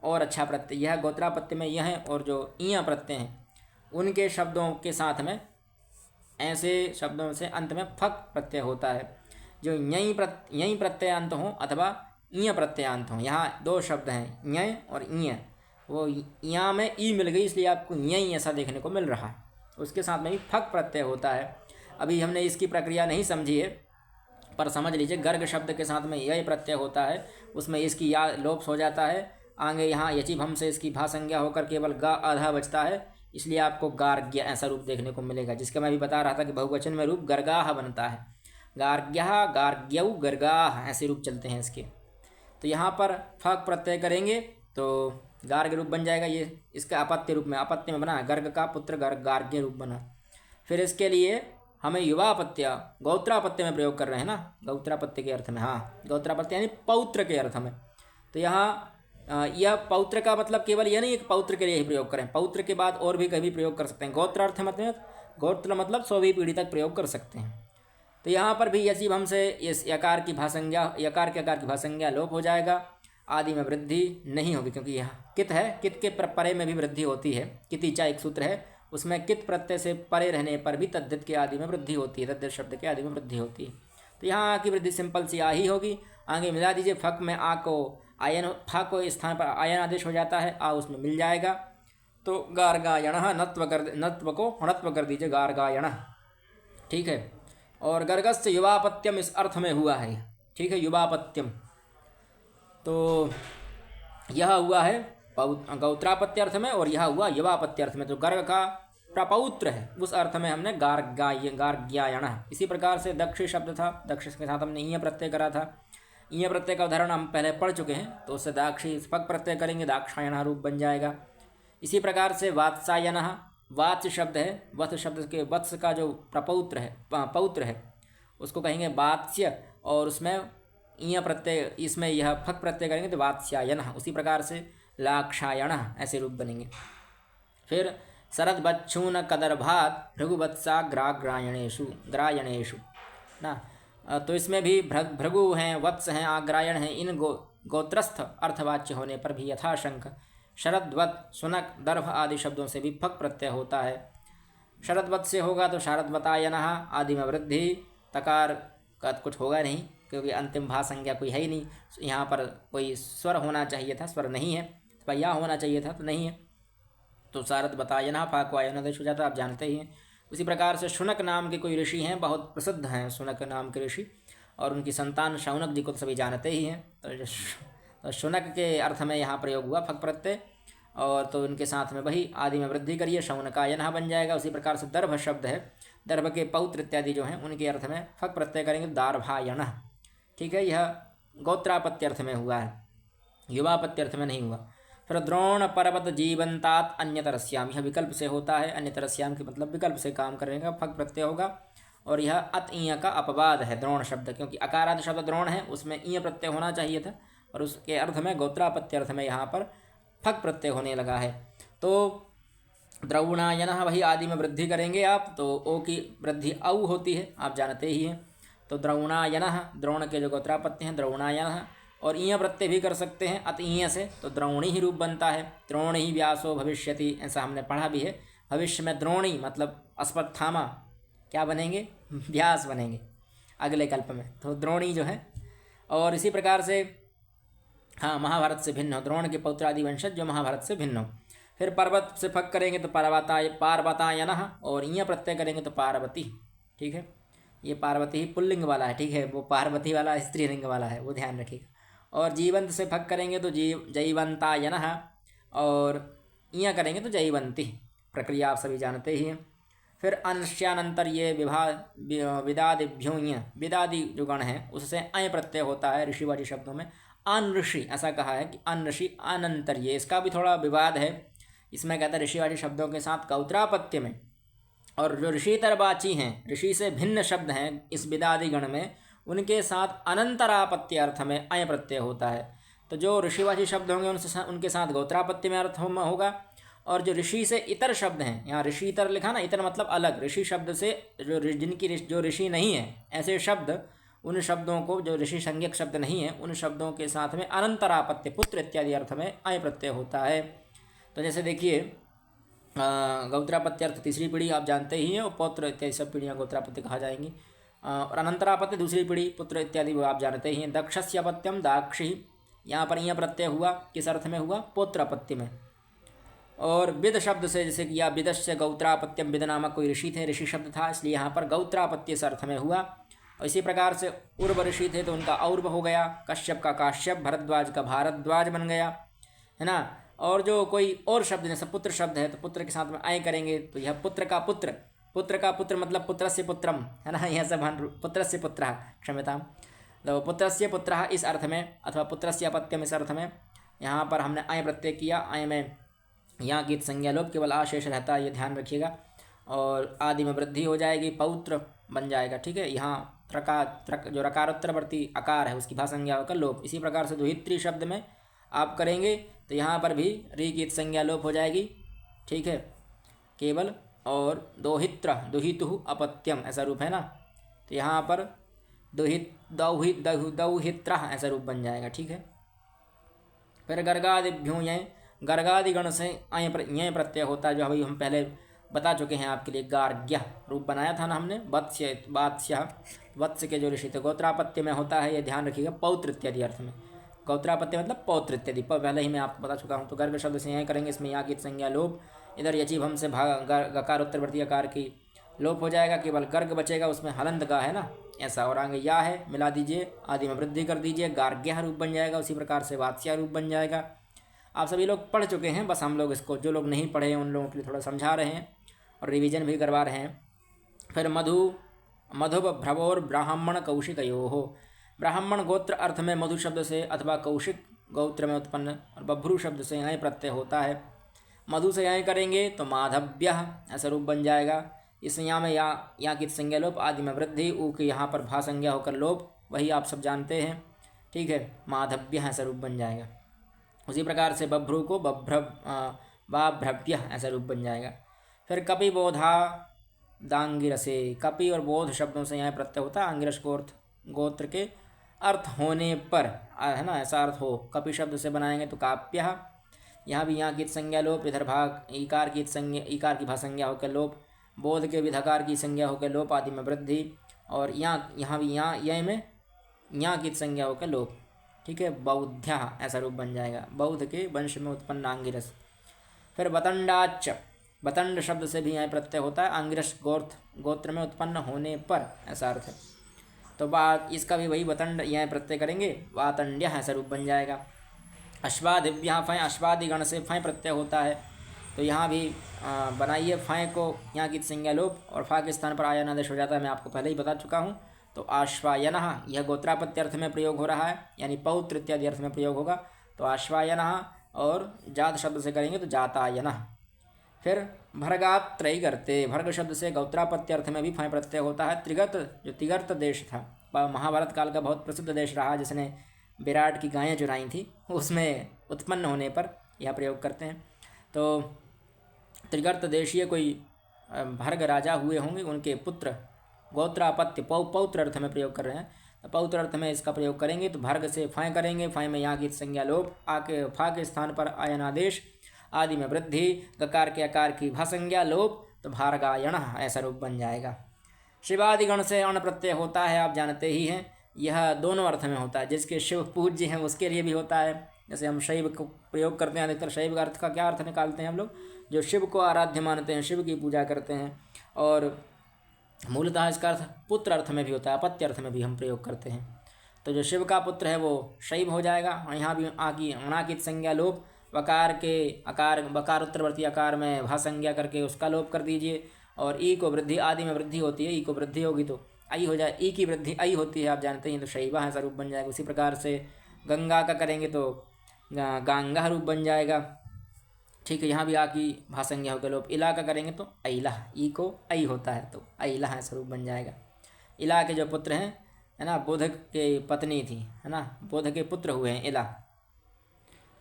और अच्छा प्रत्यय, यह गोत्रापत्य में यह है, और जो इया प्रत्यय हैं उनके शब्दों के साथ में ऐसे शब्दों से अंत में फक प्रत्यय होता है। जो यही प्रत्ययांत हो अथवा इय प्रत्ययांत हो, यहाँ 2 शब्द हैं य और इय, वो यहाँ में ई मिल गई इसलिए आपको यही ऐसा देखने को मिल रहा है, उसके साथ में भी फक प्रत्यय होता है। अभी हमने इसकी प्रक्रिया नहीं समझी है, पर समझ लीजिए गर्ग शब्द के साथ में यही प्रत्यय होता है, उसमें इसकी या लोप हो जाता है। आगे यहाँ यचिभ हम से इसकी भा संज्ञा होकर केवल गा आधा बचता है, इसलिए आपको गार्ग्य ऐसा रूप देखने को मिलेगा, जिसका मैं भी बता रहा था कि बहुवचन में रूप गर्गाह बनता है। गार्ग्यः गार्ग्यौ गर्गाह ऐसे रूप चलते हैं इसके। तो यहाँ पर फक प्रत्यय करेंगे तो गार्ग्य रूप बन जाएगा। ये इसका अपत्य में बना, गर्ग का पुत्र गार्ग्य रूप बना। फिर इसके लिए हमें युवापत्य गौत्रापत्य में प्रयोग कर रहे हैं ना, गौत्रापत्य के अर्थ में, गौत्रापत्य यानी पौत्र के अर्थ में। तो यहाँ यह पौत्र का मतलब केवल यह नहीं एक पौत्र के लिए ही प्रयोग करें, पौत्र के बाद और भी कभी प्रयोग कर सकते हैं। गोत्रार्थ मतलब गोत्र मतलब 100वीं पीढ़ी तक प्रयोग कर सकते हैं। तो यहाँ पर भी यचिभ हम से इस यकार की भाषंज्ञा, यकार के आकार की भाषंज्ञा लोप हो जाएगा, आदि में वृद्धि नहीं होगी, क्योंकि यह कित है, कित के परे में भी वृद्धि होती है। कितिचा एक सूत्र है, उसमें कित प्रत्यय से परे रहने पर भी तद्धित के आदि में वृद्धि होती है, तद्धित शब्द के आदि में वृद्धि होती है। तो यहाँ आ की वृद्धि सिंपल सी आ ही होगी। आगे मिला दीजिए, फक में आ को आयन, फा को स्थान पर आयन आदेश हो जाता है, आ उसमें मिल जाएगा, तो गार्गायण नत्व को हणत्व कर दीजिए, गार्गायण। ठीक है, और गर्गस्य युवापत्यम इस अर्थ में हुआ है, ठीक है, युवापत्यम। तो यह हुआ है गौत्रापत्य में, और यह हुआ युवापत्य में। तो गर्ग का प्रपौत्र है, उस अर्थ में हमने गार्ग्यायण। इसी प्रकार से दक्ष शब्द था, दक्ष के साथ हमने ईय प्रत्यय करा था। ईय प्रत्यय का उदाहरण हम पहले पढ़ चुके हैं, तो उससे दाक्षी पग प्रत्यय करेंगे, दाक्षायण रूप बन जाएगा। इसी प्रकार से वात्सायन, वात्स्य शब्द है, वत्स शब्द के वत्स का जो प्रपौत्र है, पौत्र है, उसको कहेंगे वात्स्य, और उसमें ईय प्रत्यय, इसमें यह फक प्रत्यय करेंगे तो वात्स्यायन। उसी प्रकार से लाक्षायण ऐसे रूप बनेंगे। फिर शरद बच्छून कदर्भात भृगुवत्सा ग्रायणेशु ना। तो इसमें भी भृगु हैं, वत्स हैं, आग्रायण हैं। इन गोत्रस्थ अर्थवाच्य होने पर भी यथाशंक शरदवत, सुनक, दर्भ आदि शब्दों से भी फक प्रत्यय होता है। शरदवत से होगा तो शारदवतायन आदि में वृद्धि, तकार का कुछ होगा नहीं क्योंकि अंतिम भा संज्ञा कोई है ही नहीं। यहाँ पर कोई स्वर होना चाहिए था, स्वर नहीं है, या होना चाहिए था तो नहीं है, तो शारदवतायन फाक्वायन देश हो जाता, आप जानते ही हैं। उसी प्रकार से शुनक नाम के कोई ऋषि हैं, बहुत प्रसिद्ध हैं शुनक नाम के ऋषि, और उनकी संतान शौनक जी को तो सभी जानते ही हैं। तो शुनक के अर्थ में यहाँ प्रयोग हुआ फक प्रत्यय, और तो उनके साथ में वही आदि में वृद्धि करिए, शौनकायन बन जाएगा। उसी प्रकार से दर्भ शब्द है, दर्भ के पौत्र इत्यादि जो हैं उनके अर्थ में फक प्रत्यय करेंगे, दार्भायन। ठीक है, यह गोत्रापत्यर्थ में हुआ है, युवापत्यर्थ में नहीं हुआ। फिर द्रोण पर्वत जीवंतात अन्यतरस्याम, यह विकल्प से होता है, अन्यतरस्याम के मतलब विकल्प से काम करेगा, फक प्रत्यय होगा। और यह अत ईय का अपवाद है द्रोण शब्द, क्योंकि अकारादि शब्द द्रोण है, उसमें ईय प्रत्यय होना चाहिए था, और उसके अर्थ में गोत्रापत्यर्थ में यहाँ पर फक प्रत्यय होने लगा है। तो द्रौणायन वही आदि में वृद्धि करेंगे आप, तो ओ की वृद्धि औ होती है, आप जानते ही हैं। तो द्रौणायन, द्रोण के जो गोत्रापत्य हैं द्रौणायन, और ईय प्रत्यय भी कर सकते हैं अत ईय से, तो द्रोणी ही रूप बनता है। द्रोणी व्यासो भविष्यति, ऐसा हमने पढ़ा भी है। भविष्य में द्रोणी मतलब अस्पत्थामा क्या बनेंगे, व्यास बनेंगे अगले कल्प में, तो द्रोणी जो है। और इसी प्रकार से हाँ, महाभारत से भिन्न हो, द्रोण के पौत्रादि वंशज जो महाभारत से भिन्न हो। फिर पर्वत से फक करेंगे तो पार्वतायन, और ईय प्रत्यय करेंगे तो पार्वती। ठीक है, ये पार्वती ही पुल्लिंग वाला है, ठीक है, वो पार्वती वाला स्त्रीलिंग वाला है, वो ध्यान रखिएगा। और जीवंत से फक करेंगे तो जयवंतायन, और ईय करेंगे तो जयवंती, प्रक्रिया आप सभी जानते ही हैं। फिर अनश्यानंतर ये विदादिभ्यो, विदादि जो गण है उससे अय प्रत्यय होता है ऋषिवादी शब्दों में। अन ऋषि ऐसा कहा है कि अन ऋषि अनंतर, ये इसका भी थोड़ा विवाद है। इसमें कहता है ऋषिवादी शब्दों के साथ गौत्रापत्य में, और जो ऋषितरवाची हैं, ऋषि से भिन्न शब्द हैं इस विदादि गण में, उनके साथ अनंतरापत्य अर्थ में अय प्रत्यय होता है। तो जो ऋषिवाची शब्द होंगे उनके साथ गौत्रापत्य में अर्थ होगा, और जो ऋषि से इतर शब्द हैं, यहाँ ऋषि इतर लिखा ना, इतर मतलब अलग, ऋषि शब्द से जो ऋषि नहीं है ऐसे शब्द, उन शब्दों को जो ऋषि संज्ञक शब्द नहीं है उन शब्दों के साथ में अनंतरापत्य पुत्र इत्यादि अर्थ में अय प्रत्यय होता है। तो जैसे देखिए गौत्रापत्य अर्थ तीसरी पीढ़ी आप जानते ही हैं, और पौत्र इत्यादि सब पीढ़ियाँ गौत्रापत्य कहा जाएंगी, और अनंतरापत्य दूसरी पीढ़ी, पुत्र इत्यादि वो आप जानते ही हैं। दक्षस्यपत्यम दाक्षी, यहाँ पर यह प्रत्यय हुआ किस अर्थ में हुआ, पौत्रापत्य में। और विद शब्द से, जैसे कि या विदस्य गौत्रापत्यम, विद नामक कोई ऋषि थे, ऋषि शब्द था, इसलिए यहाँ पर गौत्रापत्य से अर्थ में हुआ। और इसी प्रकार से उर्व ऋषि थे तो उनका और्व हो गया, कश्यप का काश्यप, भरद्वाज का भारद्वाज बन गया, है ना। और जो कोई और शब्द जैसे पुत्र शब्द है तो पुत्र के साथ में आय करेंगे, तो यह पुत्र का पुत्र, पुत्र का पुत्र मतलब पुत्रस्य पुत्रम, है ना, यह सब पुत्रस्य पुत्रः, क्षम्यतां, तो पुत्रस्य पुत्रः इस अर्थ में, अथवा पुत्रस्य अपत्यम इस अर्थ में यहाँ पर हमने आय प्रत्यय किया। आय में यहाँ गीत संज्ञा लोप, केवल आशेष रहता है, ये ध्यान रखिएगा। और आदि में वृद्धि हो जाएगी, पौत्र बन जाएगा। ठीक है, यहाँ जो रकारोत्तरवर्ती आकार है उसकी भाषंज्ञा का लोप। इसी प्रकार से दुहित्री शब्द में आप करेंगे तो यहाँ पर भी री गीत संज्ञा लोप हो जाएगी। ठीक है, केवल, और दोहित्र, दुहितु अपत्यम ऐसा रूप है ना, तो यहाँ पर दौहित्र ऐसा रूप बन जाएगा। ठीक है, फिर गर्गादिभ्यो यह गर्गादिगण से अय प्रत्यय होता है, जो अभी हम पहले बता चुके हैं आपके लिए, गार्ग्य रूप बनाया था ना हमने। वात्स्य, वत्स के जो ऋषि थे, गोत्रापत्य में होता है, ये ध्यान रखिएगा, पौत्र इत्यादि अर्थ में। गोत्रापत्य मतलब पौत्र इत्यादि, पहले ही मैं आपको बता चुका हूँ। तो गर्ग शब्द से यह करेंगे, इसमें यहाँ की संज्ञा लोप, इधर यचिभम से गकार उत्तरवर्ती आकार की लोप हो जाएगा, केवल गर्ग बचेगा, उसमें हलंत का है ना, ऐसा, और आगे या है मिला दीजिए, आदि में वृद्धि कर दीजिए, गार्ग्य रूप बन जाएगा। उसी प्रकार से वात्स्य रूप बन जाएगा। आप सभी लोग पढ़ चुके हैं, बस हम लोग इसको, जो लोग नहीं पढ़े हैं उन लोगों के लिए थोड़ा समझा रहे हैं और रिवीजन भी करवा रहे हैं। फिर मधुप भ्रवोर ब्राह्मण कौशिकयो हो। ब्राह्मण गोत्र अर्थ में मधु शब्द से अथवा कौशिक गोत्र में उत्पन्न, और बभ्रू शब्द से यहाँ प्रत्यय होता है। मधु से यहाँ करेंगे तो माधव्य ऐसा रूप बन जाएगा। इस यहाँ में या की संज्ञा लोप, आदि में वृद्धि, ऊ की यहाँ पर भा संज्ञा होकर लोप, वही आप सब जानते हैं। ठीक है, माधव्य ऐसा रूप बन जाएगा। उसी प्रकार से बभ्रू को बाभ्रव्य ऐसा रूप बन जाएगा। फिर कपि बोधा दांगिरसे, कपि और बोध शब्दों से यहाँ प्रत्यय होता है। अंगिरस गोत्र के अर्थ होने पर, है ना, ऐसा अर्थ हो। कपि शब्द से बनाएंगे तो काप्य, यहाँ भी यहाँ की संज्ञा लोप, इधर भाग ईकार की संज्ञा, ईकार की भा संज्ञा होकर लोप, बोध के विधकार की संज्ञा होकर लोप, आदि में वृद्धि, और यहाँ भी यहाँ में यहाँ की संज्ञा होकर लोप। ठीक है, बौद्ध्या ऐसा रूप बन जाएगा। बौद्ध के वंश में उत्पन्न आंगिरस। फिर बतंडाच, बतंड शब्द से भी यहाँ प्रत्यय होता है। आंगिरस गोत्र में उत्पन्न होने पर ऐसा अर्थ है। तो इसका भी वही बतंड यहाँ प्रत्यय करेंगे, वातंड्य ऐसा रूप बन जाएगा। अश्वादिव्य फय, अश्वादि गण से फय प्रत्यय होता है। तो यहाँ भी बनाइए फय को, यहाँ की संज्ञा लोप और फा के स्थान पर आयन आदेश हो जाता है। मैं आपको पहले ही बता चुका हूँ। तो आश्वायनः यह गोत्रापत्य अर्थ में प्रयोग हो रहा है, यानी पौत्र इत्यादि अर्थ में प्रयोग होगा। तो आश्वायनः, और जात शब्द से करेंगे तो जातायनः। फिर भर्गात्रय करते, भर्ग शब्द से गोत्रापत्य अर्थ में भी फय प्रत्यय होता है। त्रिगत, जो तिगर्त देश था, महाभारत काल का बहुत प्रसिद्ध देश रहा, जिसने विराट की गायें चुराई थी, उसमें उत्पन्न होने पर यह प्रयोग करते हैं। तो त्रिगर्त देशीय कोई भर्ग राजा हुए होंगे, उनके पुत्र गोत्रापत्य पौत्र अर्थ में प्रयोग कर रहे हैं। तो पौत्र अर्थ में इसका प्रयोग करेंगे तो भर्ग से फय करेंगे, फय में यहाँ की संज्ञा लोप, आके फा के स्थान पर आयनादेश, आदि में वृद्धि, गकार के आकार की भा संज्ञा लोप, तो भार्गायण ऐसा रूप बन जाएगा। शिवादिगण से अण प्रत्यय होता है, आप जानते ही हैं। यह दोनों अर्थ में होता है। जिसके शिव पूज्य हैं उसके लिए भी होता है। जैसे हम शैव को प्रयोग करते हैं, अधिकतर शैव का अर्थ का क्या अर्थ निकालते हैं हम लोग, जो शिव को आराध्य मानते हैं, शिव की पूजा करते हैं। और मूलतः इसका अर्थ पुत्र अर्थ में भी होता है, अपत्य अर्थ में भी हम प्रयोग करते हैं। तो जो शिव का पुत्र है वो शैव हो जाएगा। और यहाँ भी आकी अणाकित संज्ञा लोप, वकार के आकार, वकार उत्तरवर्ती आकार में भा संज्ञा करके उसका लोप कर दीजिए। और ई को वृद्धि, आदि में वृद्धि होती है, ई को वृद्धि होगी तो आई हो जाए, ई की वृद्धि आई होती है, आप जानते हैं। तो शैवा ऐसा रूप बन जाएगा। उसी प्रकार से गंगा का करेंगे तो गांगा रूप बन जाएगा। ठीक है, यहाँ भी आ की भा संज्ञा होकर लोप। इला का करेंगे तो ऐला, ई को ऐ होता है तो ऐला ऐसा रूप बन जाएगा। इला के जो पुत्र हैं, है ना, बुध के पत्नी थी, है ना, बुध के पुत्र हुए हैं इला,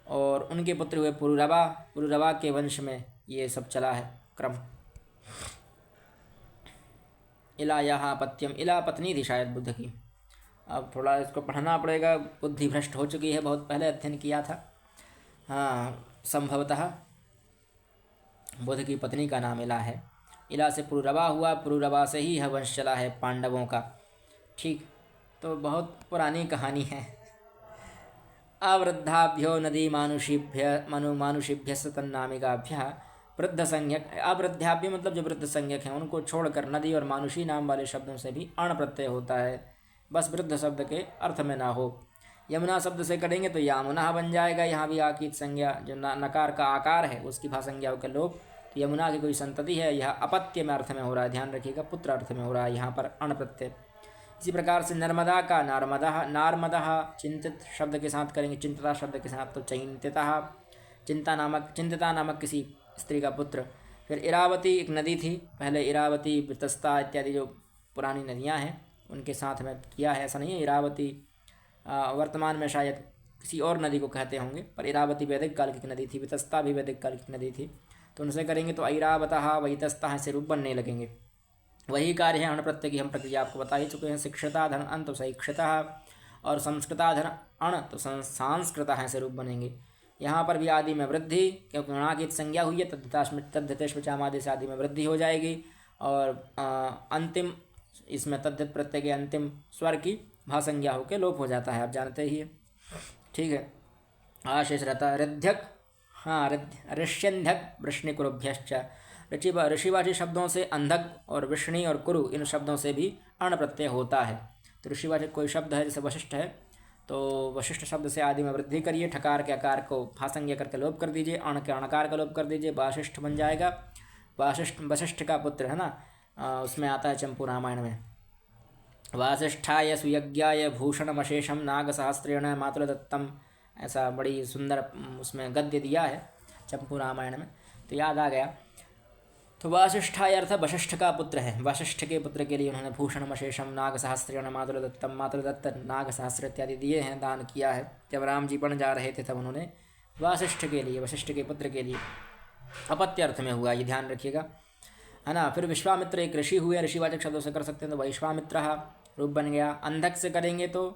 और उनके पुत्र हुए पुरुरवा। पुरुरवा के वंश में ये सब चला है क्रम। इला यहाँ पत्यम, इला पत्नी थी शायद बुद्ध की। अब थोड़ा इसको पढ़ना पड़ेगा, बुद्धि भ्रष्ट हो चुकी है, बहुत पहले अध्ययन किया था। हाँ, संभवतः बुद्ध की पत्नी का नाम इला है। इला से पुरुरवा हुआ, पुरुरवा से ही यह वंश चला है पांडवों का। ठीक, तो बहुत पुरानी कहानी है। अवृद्धाभ्यो नदी मानुषिभ्य तन्नामिकाभ्य वृद्ध संज्ञक। अवृद्धाभ्य मतलब जो वृद्ध संज्ञक हैं उनको छोड़कर नदी और मानुषी नाम वाले शब्दों से भी अण प्रत्यय होता है, बस वृद्ध शब्द के अर्थ में ना हो। यमुना शब्द से करेंगे तो यामुना बन जाएगा। यहाँ भी आकीत संज्ञा, जो नकार का आकार है उसकी भा संज्ञा होकर लोप। तो यमुना की कोई संतति है, यह अपत्य में अर्थ में हो रहा है, ध्यान रखिएगा, पुत्र अर्थ में हो रहा है यहाँ पर अण प्रत्यय। इसी प्रकार से नर्मदा का नार्मदा, नार्मदा चिंतित शब्द के साथ करेंगे, चिंतिता शब्द के साथ तो चिंतिता, चिंतिता नामक किसी स्त्री का पुत्र। फिर इरावती एक नदी थी पहले, इरावती, वितस्ता इत्यादि जो पुरानी नदियाँ हैं उनके साथ में किया है, ऐसा नहीं है। इरावती वर्तमान में शायद किसी और नदी को कहते होंगे, पर इरावती वैदिक काल की नदी थी, वितस्ता भी वैदिक काल की नदी थी। तो उनसे करेंगे तो ऐरावतः वैतस्ता से रूप बनने लगेंगे। वही कार्य है अण प्रत्यय की, हम प्रक्रिया आपको बता ही चुके हैं। शिक्षता धन अन तो सैक्षता, और संस्कृता धन अण तो सांस्कृता से रूप बनेंगे। यहाँ पर भी आदि में वृद्धि, क्योंकि अणाकित संज्ञा हुई है, तद्धितेष्वचामादि से आदि में वृद्धि हो जाएगी। और अंतिम इसमें तद्धित प्रत्यय के अंतिम स्वर की भा संज्ञा होकर लोप हो जाता है, आप जानते ही है। ठीक है, आशेष रहता है ऋध्यक, हाँ ऋष्यन्ध्यक वृष्णिकुरुभ्यश्च ऋषिवाची शब्दों से अंधक और विष्णी और कुरु इन शब्दों से भी अण प्रत्यय होता है। तो ऋषिवाचक कोई शब्द है, जैसे वशिष्ठ है, तो वशिष्ठ शब्द से आदि में वृद्धि करिए, ठकार के आकार को भासंज्ञ करके लोप कर दीजिए, अण के अणकार का लोप कर दीजिए, वाशिष्ठ बन जाएगा। वशिष्ठ का पुत्र है ना, उसमें आता है चंपू रामायण में, वासिष्ठाय सुयज्ञाय भूषणमशेषम नागसहस्रेण मातुलदत्तम, ऐसा बड़ी सुंदर उसमें गद्य दिया है चंपू रामायण में, तो याद आ गया। तो वासिष्ठाय अर्थ वशिष्ठ का पुत्र है, वशिष्ठ के पुत्र के लिए उन्होंने भूषणमशेषम नागसहस्रेण मातुलदत्तम, मातुलदत्त नागसहस्र इत्यादि दिए हैं, दान किया है। जब राम जी बन जा रहे थे तब उन्होंने वासिष्ठ के लिए, वशिष्ठ के पुत्र के लिए, अपत्य अर्थ में हुआ, ये ध्यान रखिएगा, है ना। फिर विश्वामित्र एक ऋषि हुए, ऋषिवाचक शब्दों से कर सकते हैं, तो वैश्वामित्र रूप बन गया। अंधक से करेंगे तो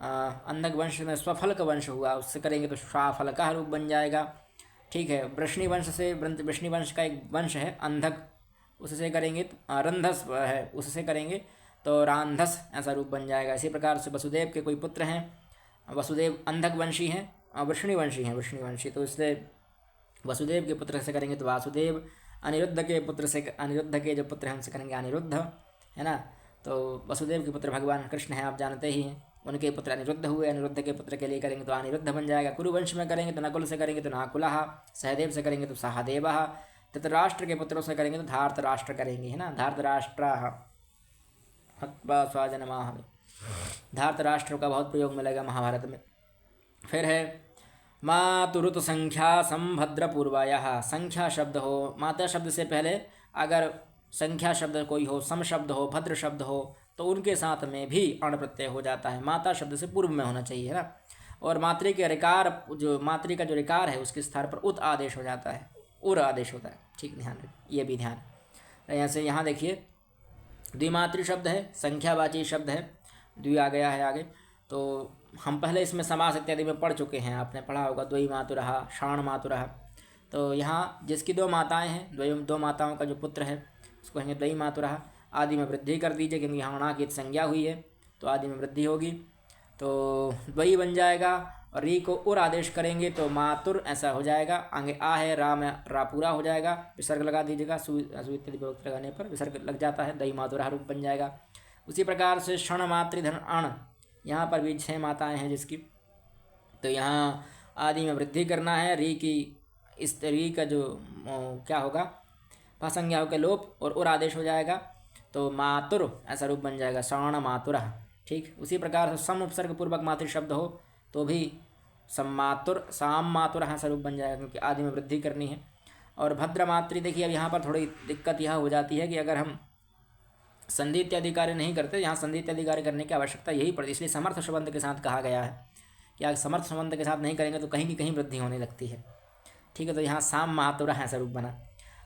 अंधक वंश में स्वफल का वंश हुआ, उससे करेंगे तो श्वाफल का रूप बन जाएगा, ठीक है। वृष्णि वंश से, वृष्णि वंश का एक वंश है अंधक, उससे करेंगे तो रंधस है, उससे करेंगे तो रांधस, ऐसा रूप बन जाएगा। इसी प्रकार से वसुदेव के कोई पुत्र हैं, वसुदेव अंधक वंशी हैं, वृष्णि वंशी हैं, वृष्णि वंशी, तो इसलिए वसुदेव के पुत्र से करेंगे तो वासुदेव। अनिरुद्ध के पुत्र से, अनिरुद्ध के जो पुत्र हैं उनसे करेंगे अनिरुद्ध, है ना। तो वसुदेव के पुत्र भगवान कृष्ण हैं, आप जानते ही हैं, उनके पुत्र अनिरुद्ध हुए, अनिरुद्ध के पुत्र के लिए करेंगे तो अनिरुद्ध बन जाएगा। कुरुवंश में करेंगे तो नकुल से करेंगे तो नाकुलः, सहदेव से करेंगे तो सहदेवः, धृतराष्ट्र के पुत्रों से करेंगे तो धार्तराष्ट्र करेंगे, है ना, धार्तराष्ट्रः हत्वा स्वाजनमाह में, धार्तराष्ट्र का बहुत प्रयोग मिलेगा महाभारत में। फिर है मातुरुत संख्या संभद्र पूर्वाया, संख्या शब्द हो, माता शब्द से पहले अगर संख्या शब्द कोई हो, सम शब्द हो, भद्र शब्द हो, तो उनके साथ में भी अण प्रत्यय हो जाता है। माता शब्द से पूर्व में होना चाहिए, है ना। और मातृ के ऋकार, जो मातृ का जो ऋकार है उसके स्थान पर उत आदेश हो जाता है, उर आदेश होता है, ठीक, ध्यान रखिए, ये भी ध्यान। ऐसे यहाँ देखिए द्विमातृ शब्द है, संख्यावाची शब्द है, द्वि आ गया है आगे। तो हम पहले इसमें समास इत्यादि में पढ़ चुके हैं, आपने पढ़ा होगा, द्वयी मातुरः, शाण मातुरः। तो यहाँ जिसकी दो माताएं हैं, दो माताओं का जो पुत्र है उसको कहेंगे द्वयी मातुरः। आदि में वृद्धि कर दीजिए, क्योंकि यहाँ णा की संज्ञा हुई है तो आदि में वृद्धि होगी, तो द्वयी बन जाएगा। और री को उर आदेश करेंगे तो मातुर ऐसा हो जाएगा। आगे आ है, रा में रा पूरा हो जाएगा, विसर्ग लगा दीजिएगा, सु इत्यादि प्रयुक्त लगाने पर विसर्ग लग जाता है, दही मातुरः रूप बन जाएगा। उसी प्रकार से क्षण मातृधन अण, यहाँ पर भी 6 माताएं हैं जिसकी, तो यहाँ आदि में वृद्धि करना है। री की, इस री का जो क्या होगा, भासंज्ञा होकर लोप और उर आदेश हो जाएगा, तो मातुर ऐसा रूप बन जाएगा, शाण मातुरः, ठीक। उसी प्रकार से सम उपसर्ग पूर्वक मातृ शब्द हो तो भी सम्मातुर, साम मातुरः ऐसा रूप बन जाएगा, क्योंकि आदि में वृद्धि करनी है। और भद्र मातृ, देखिए अब यहाँ पर थोड़ी दिक्कत यह हो जाती है कि अगर हम संधि इत्यादि कार्य नहीं करते, यहाँ संधि इत्यादि कार्य करने की आवश्यकता यही पड़ती है, इसलिए समर्थ संबंध के साथ कहा गया है कि अगर समर्थ संबंध के साथ नहीं करेंगे तो कहीं की कहीं वृद्धि होने लगती है, ठीक है। तो यहाँ साम मातुरः ऐसा रूप बना।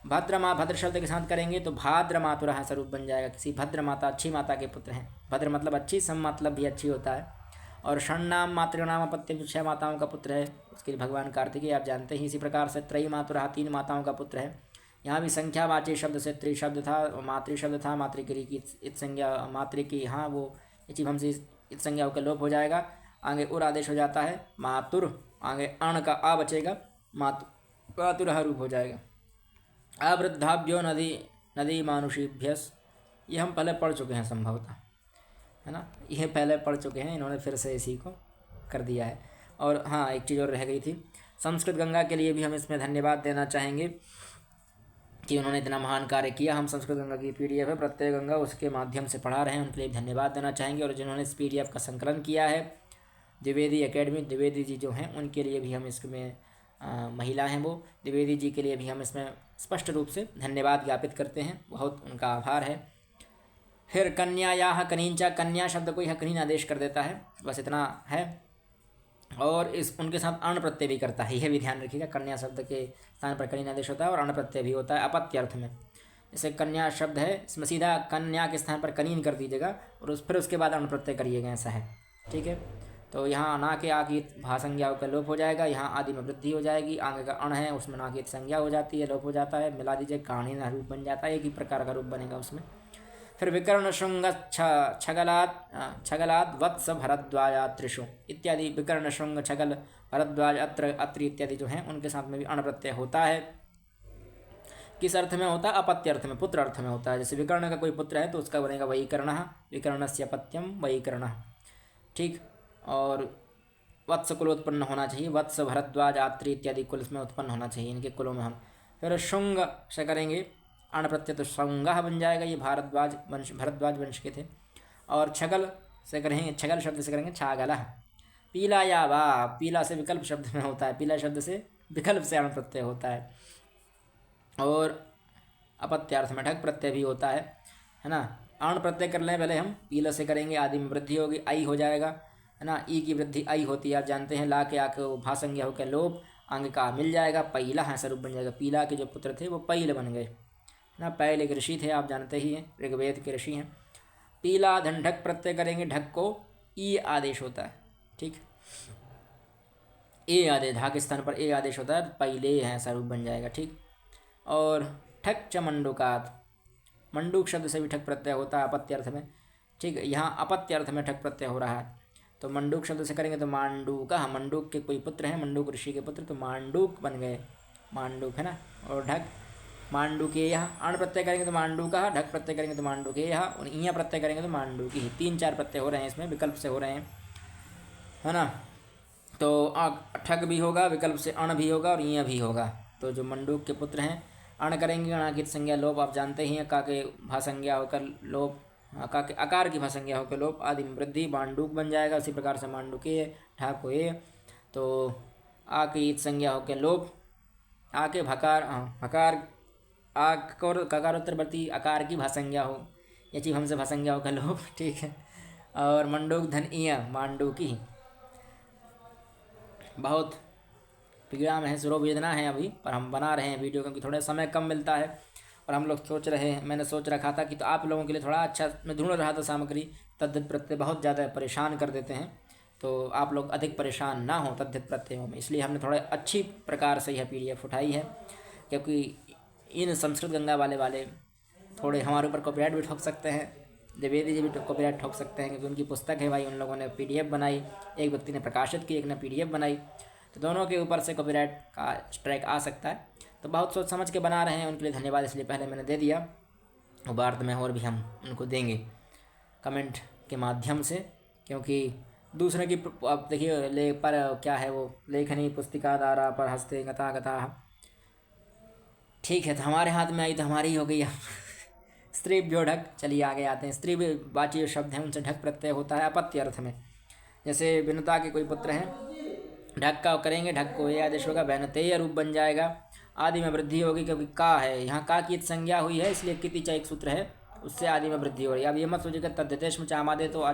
भद्र शब्द के साथ करेंगे तो भाद्र मातुरः ऐसा रूप बन जाएगा, किसी भद्र माता, अच्छी माता के पुत्र हैं। भद्र मतलब अच्छी, सम मतलब भी अच्छी होता है। और षण्णाम मातृनाम अपत्यम, 6 माताओं का पुत्र है, उसके लिए भगवान कार्तिकेय आप जानते ही। इसी प्रकार से त्रयी मातुरः, 3 माताओं का पुत्र है। यहाँ भी संख्यावाची शब्द से त्रि शब्द था, मातृ शब्द था, मातृगिरी की इत संज्ञा, मातृ की, हाँ वो इचिभम से इत संज्ञा होकर लोप हो जाएगा। आगे उर आदेश हो जाता है, मातुर, आगे अण का आ बचेगा, मातुरः रूप हो जाएगा। अवृद्धाभ्यो नदी मानुषीभ्यस, ये हम पहले पढ़ चुके हैं संभवतः, है ना, ये पहले पढ़ चुके हैं, इन्होंने फिर से इसी को कर दिया है। और हाँ, एक चीज़ और रह गई थी, संस्कृत गंगा के लिए भी हम इसमें धन्यवाद देना चाहेंगे कि उन्होंने इतना महान कार्य किया। हम संस्कृत गंगा की PDF है, प्रत्यय गंगा, उसके माध्यम से पढ़ा रहे हैं, उनके लिए धन्यवाद देना चाहेंगे। और जिन्होंने इस PDF का संकलन किया है, द्विवेदी एकेडमी, द्विवेदी जी जो हैं, उनके लिए भी हम इसमें महिला हैं वो, द्विवेदी जी के लिए भी हम इसमें स्पष्ट रूप से धन्यवाद ज्ञापित करते हैं, बहुत उनका आभार है। फिर कन्या या कनींचा, कन्या शब्द को यह कनीन आदेश कर देता है, बस इतना है। और इस उनके साथ अण प्रत्यय भी करता है, यह भी ध्यान रखिएगा, कन्या शब्द के स्थान पर कनीन आदेश होता है और अण प्रत्यय भी होता है अपत्य अर्थ में। जैसे कन्या शब्द है, इसमें सीधा कन्या के स्थान पर कनीन कर दीजिएगा और फिर उसके बाद अण प्रत्यय करिएगा, ऐसा है, ठीक है। तो यहाँ ना के आ की भासंज्ञा का लोप हो जाएगा, यहाँ आदि में वृद्धि हो जाएगी, आगे का अण है उसमें ना की संज्ञा हो जाती है, लोप हो जाता है, मिला दीजिए, कहानी ना रूप बन जाता है, एक ही प्रकार का रूप बनेगा उसमें। फिर विकर्ण श्रृंग छगलाद वत्स भरद्वाजात्रिषु इत्यादि, विकर्ण श्रृंग छगल भरद्वाज अत्र इत्यादि जो हैं उनके साथ में भी अण प्रत्यय होता है। किस अर्थ में होता है? अपत्य अर्थ में, पुत्र अर्थ में होता है। जैसे विकर्ण का कोई पुत्र है तो उसका बनेगा वैकर्णः, विकर्णस्य अपत्यम वैकर्णः। ठीक। और वत्स कुल उत्पन्न होना चाहिए, वत्स भरद्वाज आत्री इत्यादि कुल में उत्पन्न होना चाहिए, इनके कुलों में हम। फिर शुंग से करेंगे अण प्रत्यय तो शुंगः बन जाएगा, ये भरद्वाज वंश के थे। और छगल से करेंगे, छगल शब्द से करेंगे छागलः। पीला या वा, पीला से विकल्प शब्द में होता है, पीला शब्द से विकल्प से अण प्रत्यय होता है। और अपत्यार्थ में ढक प्रत्यय भी होता है ना। अण प्रत्यय कर लें पहले हम, पीला से करेंगे, आदि में वृद्धि होगी, आई हो जाएगा, है ना। ई की वृद्धि आई होती है, आप जानते हैं। ला के आके भासंज्ञा होकर लोप, अंग का मिल जाएगा, पैला है स्वरूप बन जाएगा। पीला के जो पुत्र थे वो पैल बन गए, है ना। पैल एक ऋषि थे, आप जानते ही हैं, ऋग्वेद के ऋषि हैं। पीला धन ढक प्रत्यय करेंगे, ढक को ई आदेश होता है। ठीक। ए आदेश, ढा के स्थान पर ए आदेश होता है, पहले है स्वरूप बन जाएगा। ठीक। और ठक च मंडूकात, मंडूक शब्द से भी ठक प्रत्यय होता है अपत्य अर्थ में। ठीक। यहाँ अपत्य अर्थ में ठक प्रत्यय हो रहा है, तो मंडूक शब्द से करेंगे तो मांडूक, मंडूक के कोई पुत्र हैं, मंडूक ऋषि के पुत्र, तो मांडूक बन गए, मांडूक, है ना। और ढक मांडूके, यहाँ अण प्रत्यय करेंगे तो मांडूका, ढक प्रत्यय करेंगे तो मांडूके, यहाँ और इया प्रत्यय करेंगे तो मांडूकी। 3-4 प्रत्यय हो रहे हैं इसमें, विकल्प से हो रहे हैं, है ना। तो ठग भी होगा, विकल्प से अण भी होगा और इया भी होगा। तो जो मंडूक के पुत्र हैं, अण करेंगे अणाकित संज्ञा लोप, आप जानते ही हैं, का के भासंज्ञा होकर लोप, का के आकार की भासंज्ञा होकर लोप, आदि में वृद्धि, मांडूक बन जाएगा। उसी प्रकार से मांडूके, ठाको ए, तो आ की ईत संज्ञा होकर लोप, आ के भकार, भकार आकर ककारोत्तरवर्ती आकार की भासंज्ञा हो, ये चीज़ हमसे भासंज्ञा होकर लोप। ठीक है। और मंडूक धन इया, मांडूकी। बहुत पीड़ा में है, सुरो वेदना है अभी, पर हम बना रहे हैं वीडियो क्योंकि थोड़ा समय कम मिलता है। और हम लोग सोच रहे हैं, मैंने सोच रखा था कि तो आप लोगों के लिए थोड़ा अच्छा मैं ढूंढ रहा था सामग्री, तद्धित प्रत्यय बहुत ज़्यादा परेशान कर देते हैं, तो आप लोग अधिक परेशान ना हो तद्धित प्रत्ययों में, इसलिए हमने थोड़ा अच्छी प्रकार से यह PDF उठाई है। क्योंकि इन संस्कृत गंगा वाले थोड़े हमारे ऊपर कॉपीराइट भी ठोक सकते हैं, द्विवेदी जी भी कॉपीराइट ठोक सकते हैं, क्योंकि उनकी पुस्तक है भाई, उन लोगों ने PDF बनाई, एक व्यक्ति ने प्रकाशित की, एक ने PDF बनाई, तो दोनों के ऊपर से कॉपीराइट का स्ट्राइक आ सकता है। तो बहुत सोच समझ के बना रहे हैं, उनके लिए धन्यवाद, इसलिए पहले मैंने दे दिया, और बाद में और भी हम उनको देंगे कमेंट के माध्यम से। क्योंकि दूसरे की, आप देखिए, ले पर क्या है वो, लेखनी पुस्तिका दारा पर हंसते गता गता। ठीक है, तो हमारे हाथ में आई तो हमारी ही हो गई। स्त्री जो ढक, चलिए आगे आते हैं। स्त्री वाची जो शब्द हैं उनसे ढक प्रत्यय होता है अपत्य अर्थ में। जैसे विनुता के कोई पुत्र हैं, ढक का करेंगे, ढक को ये आदेश होगा, वैनतेय रूप बन जाएगा, आदि में वृद्धि होगी, क्योंकि का है, यहाँ का की संज्ञा हुई है, इसलिए कितिचा एक सूत्र है, उससे आदि में वृद्धि हो रही है। अब ये मत सोचिएगा तद्धितेश में चामादे तो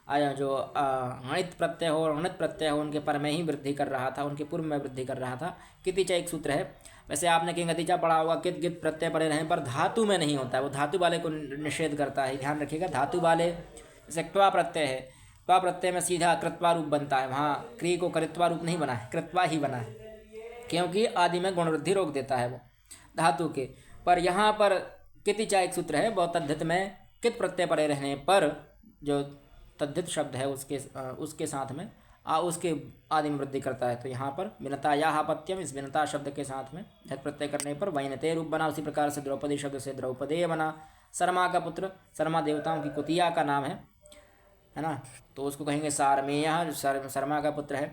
जो अणित प्रत्यय हो और अणित प्रत्यय हो उनके पर में ही वृद्धि कर रहा था, उनके पूर्व में वृद्धि कर रहा था। कितिचा एक सूत्र है। वैसे आपने किंग गतिचा पढ़ा होगा, कित गित प्रत्यय पड़े रहें पर धातु में नहीं होता है, वो धातु वाले को निषेध करता है, ध्यान रखिएगा। धातु वाले, जैसे क्वा प्रत्यय है, क्वा प्रत्यय में सीधा कृत्वा रूप बनता है, वहाँ क्री को कृत्वा रूप नहीं बना है, कृत्वा ही बना है, क्योंकि आदि में गुण वृद्धि रोक देता है वो धातु के। पर यहाँ पर कितिचा एक सूत्र है, बहुत तद्धित में कित प्रत्यय पड़े रहने पर जो तद्धित शब्द है उसके साथ में उसके आदि में वृद्धि करता है। तो यहाँ पर विनता या अपत्यम, इस विनता शब्द के साथ में झट प्रत्यय करने पर वैनते रूप बना। उसी प्रकार से द्रौपदी शब्द से द्रौपदेय बना। शर्मा का पुत्र, शर्मा देवताओं की कुतिया का नाम है ना, तो उसको कहेंगे सारमेय, जो शर्मा का पुत्र है।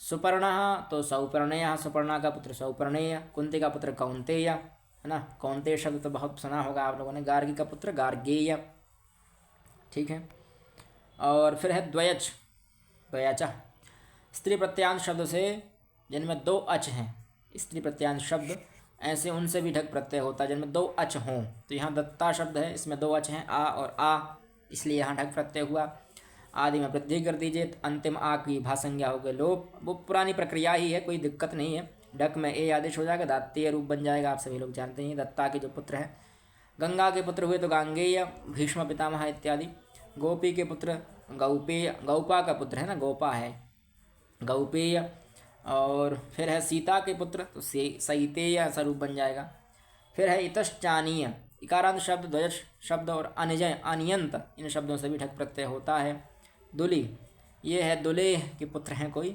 सुपर्णा तो सौपर्णेय, सुपर्णा का पुत्र सौपर्णेय। कुंती का पुत्र कौंतेय, है ना, कौंतेय शब्द तो बहुत सुना होगा आप लोगों ने। गार्गी का पुत्र गार्गेय। ठीक है। और फिर है द्वयच, द्वयाचा। स्त्री प्रत्यांश शब्द से जिनमें 2 अच हैं, स्त्री प्रत्यांश शब्द ऐसे उनसे भी ढक प्रत्यय होता है जिनमें 2 अच हों। तो यहाँ दत्ता शब्द है, इसमें 2 अच हैं, आ और आ, इसलिए यहाँ ढक प्रत्यय हुआ। आदि में वृद्धि कर दीजिए, अंतिम आ की भासंज्ञा हो गई लोप। वो पुरानी प्रक्रिया ही है, कोई दिक्कत नहीं है। ढक में ए आदेश हो जाएगा, दात्तीय रूप बन जाएगा, आप सभी लोग जानते हैं। दत्ता के जो पुत्र हैं, गंगा के पुत्र हुए तो गांगेय, भीष्म पितामह इत्यादि। गोपी के पुत्र गौपेय, गौपा का पुत्र है ना, गोपा है, गौपेय। और फिर है सीता के पुत्र तो सईतेय स्वरूप बन जाएगा। फिर है इतश्चानीय, इकारांत शब्द, द्वयच शब्द और अनिजय अनियंत, इन शब्दों से भी ढक प्रत्यय होता है। दुली, ये है दुले के पुत्र हैं कोई,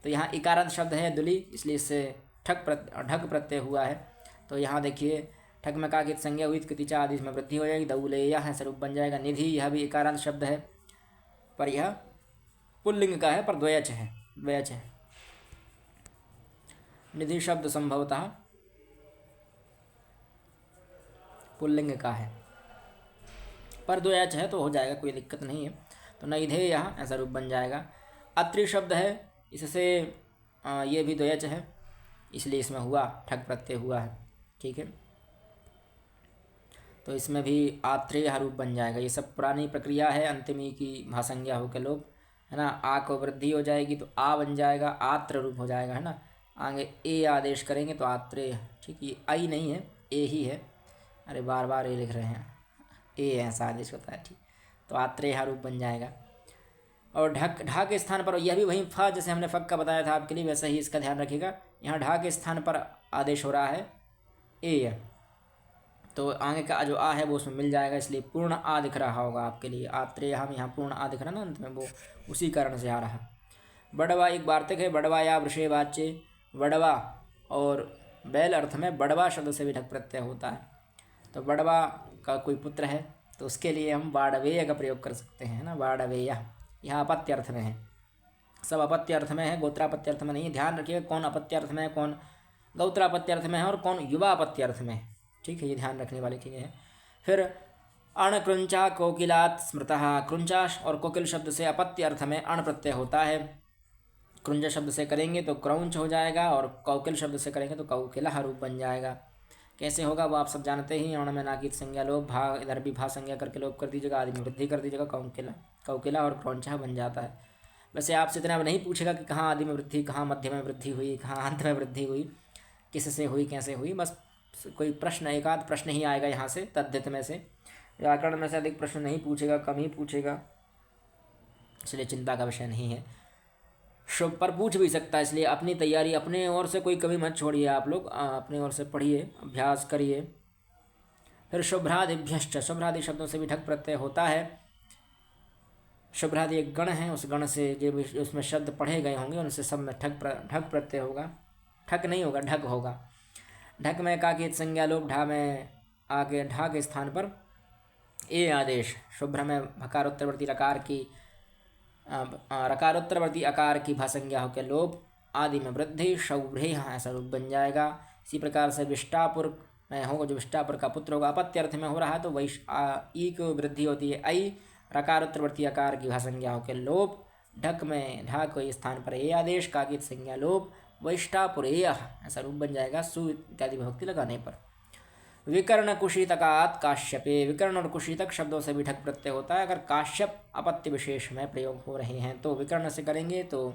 तो यहाँ इकारांत शब्द है दुली, इसलिए इससे ढक प्रत्यय हुआ है। तो यहाँ देखिए ठक में का की संज्ञा हुई कृतिचा आदि में वृद्धि हो जाएगी, दौलेया ऐसा रूप बन जाएगा। निधि यह भी एकारांत शब्द है पर यह पुल्लिंग का है पर द्वयच है, द्वयच है। निधि शब्द संभवतः पुल्लिंग का है पर द्वयच है तो हो जाएगा, कोई दिक्कत नहीं है। तो नैधे यहाँ ऐसा रूप बन जाएगा। अत्रि शब्द है, इससे ये भी द्वयच है इसलिए इसमें हुआ ठक प्रत्यय हुआ है, ठीक है। तो इसमें भी आत्रेय रूप बन जाएगा। ये सब पुरानी प्रक्रिया है, अंतिमी की भासंज्ञा होकर लोग, है ना, आ को वृद्धि हो जाएगी तो आ बन जाएगा, आत्र रूप हो जाएगा, है ना। आगे ए आदेश करेंगे तो आत्रेय, ठीक, ये आई नहीं है ए ही है, अरे बार बार ए लिख रहे हैं, ए ऐसा आदेश होता है, ठीक। तो आत्रेय रूप बन जाएगा। और ढक, ढा के स्थान पर यह भी वहीं फा, जैसे हमने फक का बताया था आपके लिए, वैसा ही इसका ध्यान रखिएगा। यहाँ ढा के स्थान पर आदेश हो रहा है ए, तो आगे का जो आ है वो उसमें मिल जाएगा, इसलिए पूर्ण आ दिख रहा होगा आपके लिए। आत्रेय हम यहाँ पूर्ण आ दिख रहा ना अंत में, वो उसी कारण से आ रहा। बड़वा एक वार्तिक है, बड़वा या वृषे वाच्य। बड़वा और बैल अर्थ में बड़वा शब्द से भी ढक प्रत्यय होता है। तो बड़वा का कोई पुत्र है तो उसके लिए हम बाड़वेय का प्रयोग कर सकते हैं, ना, बाड़वेय। यहाँ अपत्य अर्थ में है, सब अपत्य अर्थ में है, गोत्रापत्य अर्थ में नहीं है। ध्यान रखिएगा कौन अपत्य अर्थ में है, कौन गौत्रापत्य अर्थ में है और कौन युवा अपत्य अर्थ में है, ठीक है, ये ध्यान रखने वाली चीज़ें हैं। फिर अण कृंचा कोकिलात स्मृतः, कृंचा और कोकिल शब्द से अपत्य अर्थ में अण प्रत्यय होता है। कृंज शब्द से करेंगे तो क्रौंच हो जाएगा और कौकिल शब्द से करेंगे तो कौकिला रूप बन जाएगा। कैसे होगा वो आप सब जानते ही। अण में नाकित संज्ञा लोप, भा इधर भी भा संज्ञा करके लोप कर दीजिएगा, आदि में वृद्धि कर दीजिएगा, कौकिला, कौकिला और क्रौंचा बन जाता है। वैसे आपसे इतना नहीं पूछेगा कि कहाँ आदि में वृद्धि, कहाँ मध्य में वृद्धि हुई, कहाँ अंत में वृद्धि हुई, किससे हुई, कैसे हुई, बस कोई प्रश्न, एक आध प्रश्न ही आएगा यहाँ से, तद्धित में से। व्याकरण में से अधिक प्रश्न नहीं पूछेगा, कम ही पूछेगा, इसलिए चिंता का विषय नहीं है। शुभ पर पूछ भी सकता है, इसलिए अपनी तैयारी अपने ओर से कोई कमी मत छोड़िए, आप लोग अपने ओर से पढ़िए, अभ्यास करिए। फिर शुभ्रादिभ्यश्च, शुभ्रादि शब्दों से भी ढक प्रत्यय होता है। शुभ्रादि एक गण है, उस गण से जो भी उसमें शब्द पढ़े गए होंगे उनसे सब में ढक प्रत्यय होगा, ठक नहीं होगा, ढक होगा। ढक में काकित संज्ञा लोप, ढा में आगे ढा के स्थान पर ए आदेश। शुभ्र में भकारोत्तरवर्ती रकार की रकारोत्तरवर्ती आकार की भासंज्ञा होकर लोप, आदि में वृद्धि, शौभ्रे ऐसा रूप बन जाएगा। इसी प्रकार से विष्टापुर में होगा, जो विष्टापुर का पुत्र होगा, अपत्य अर्थ में हो रहा है तो ई को वृद्धि होती है, आई रकारोत्तरवर्ती आकार की भासंज्ञा होकर लोप। ढक में ढा को स्थान पर ए आदेश, काकित संज्ञा लोप, वैष्टापुरेय ऐसा रूप बन जाएगा सु इत्यादि विभक्ति लगाने पर। विकर्ण कुशीतकात काश्यपे, विकर्ण और कुशीतक शब्दों से भी ढक प्रत्यय होता है। अगर काश्यप अपत्य विशेष में प्रयोग हो रहे हैं तो विकर्ण से करेंगे तो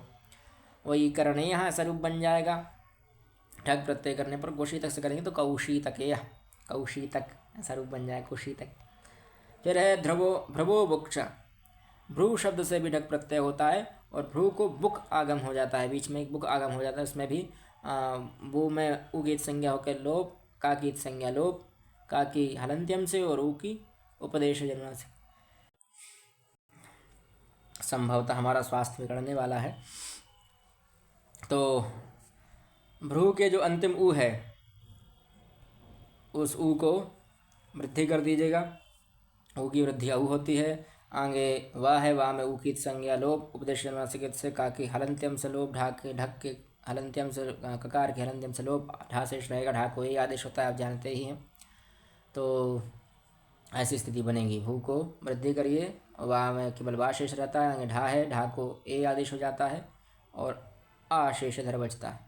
वही करणेय ऐसा रूप बन जाएगा ढक प्रत्यय करने पर। कुशीतक से करेंगे तो कौशीतकेय, कौशीतक ऐसा रूप बन जाएगा, कुशीतक। फिर है ध्रुवो, भ्रुवो बुक्ष, भ्रू शब्द से भी ढक प्रत्यय होता है और भ्रू को बुक आगम हो जाता है, बीच में एक बुक आगम हो जाता है, उसमें भी वो में उगीत संज्ञा होकर लोप, का की संज्ञा लोप, का की हलंत्यम से और ऊ की उपदेश जन्म से। संभवतः हमारा स्वास्थ्य बिगड़ने वाला है, तो भ्रू के जो अंतिम ऊ है उस ऊ को वृद्धि कर दीजिएगा, ऊ की वृद्धि ऊ होती है। आगे वाह है, वाह में ऊ की संज्ञा लोप, उपदेश जन्म से का की हलंत्यम से लोप, ढक के हलंत्यम से, ककार के हलंत्यम से लोप, ढा शेष रहेगा, ढा को यही आदेश होता है, आप जानते ही हैं। तो ऐसी स्थिति बनेगी, भू को वृद्धि करिए, वाह में केवल वाह शेष रहता है, आगे ढा है, ढा को ए आदेश हो जाता है और आ शेष इधर बचता है,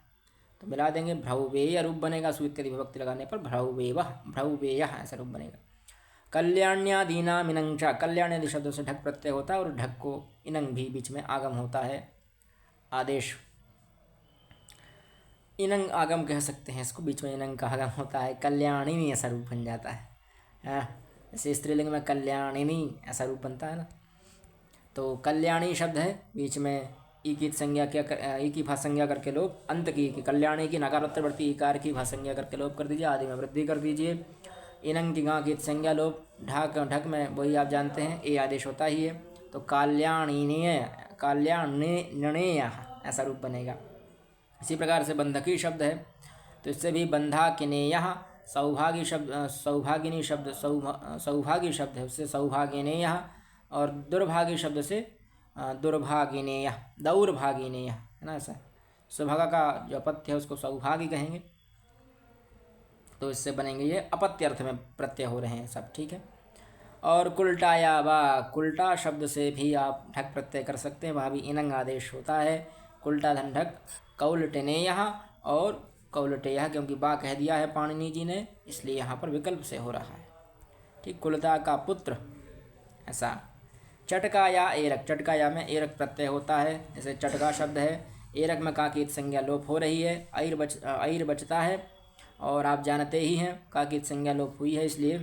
तो मिला देंगे, भ्रौवेय रूप बनेगा, सु इत्यादि विभक्ति लगाने पर भ्रौवेव, भ्रौवेय ऐसा रूप बनेगा। कल्याण्यादीना मिनंचा, कल्याण आदि शब्दों से ढक प्रत्यय होता है और ढक को इनंग भी बीच में आगम होता है, आदेश इनंग आगम कह सकते हैं इसको, बीच में इनंग का आगम होता है, कल्याणिनी ऐसा रूप बन जाता है। जैसे स्त्रीलिंग में कल्याणिनी ऐसा रूप बनता है ना, तो कल्याणी शब्द है, बीच में ई की संज्ञा क्या, ई की भासंज्ञा करके लोप, अंत की कल्याणी की नकारोत्तरवर्ती इकार की भासंज्ञा करके लोप कर दीजिए, आदि में वृद्धि कर दीजिए। इनंग की गाँ की संज्ञा लोप, ढक में वही आप जानते हैं ए आदेश होता ही है, तो काल्याणीय, काल्याण्य ऐसा रूप बनेगा। इसी प्रकार से बंधकी शब्द है, तो इससे भी बंधा किनेय सौभागिनी शब्द सौभागी शब्द है, उससे सौभागिनेय, और दुर्भागी शब्द से दुर्भागिनेय, दौर्भागिनेय, है ना। ऐसा सुभगा का जो अपत्य है उसको सौभागी कहेंगे, तो इससे बनेंगे ये अपत्य अर्थ में प्रत्यय हो रहे हैं सब, ठीक है। और कुल्टाया वा, कुल्टा शब्द से भी आप ढक प्रत्यय कर सकते हैं, वहाँ भी इनंग आदेश होता है। कुल्टा धन ढक कौलटेनेय और कौलटेय, क्योंकि बा कह दिया है पाणिनि जी ने, इसलिए यहाँ पर विकल्प से हो रहा है, ठीक। कुलता का पुत्र, ऐसा। चटका या एरक, चटका या में एरक प्रत्यय होता है, जैसे चटका शब्द है, एरक में का की संज्ञा लोप हो रही है, ऐर बचता है, और आप जानते ही हैं का की संज्ञा लोप हुई है, इसलिए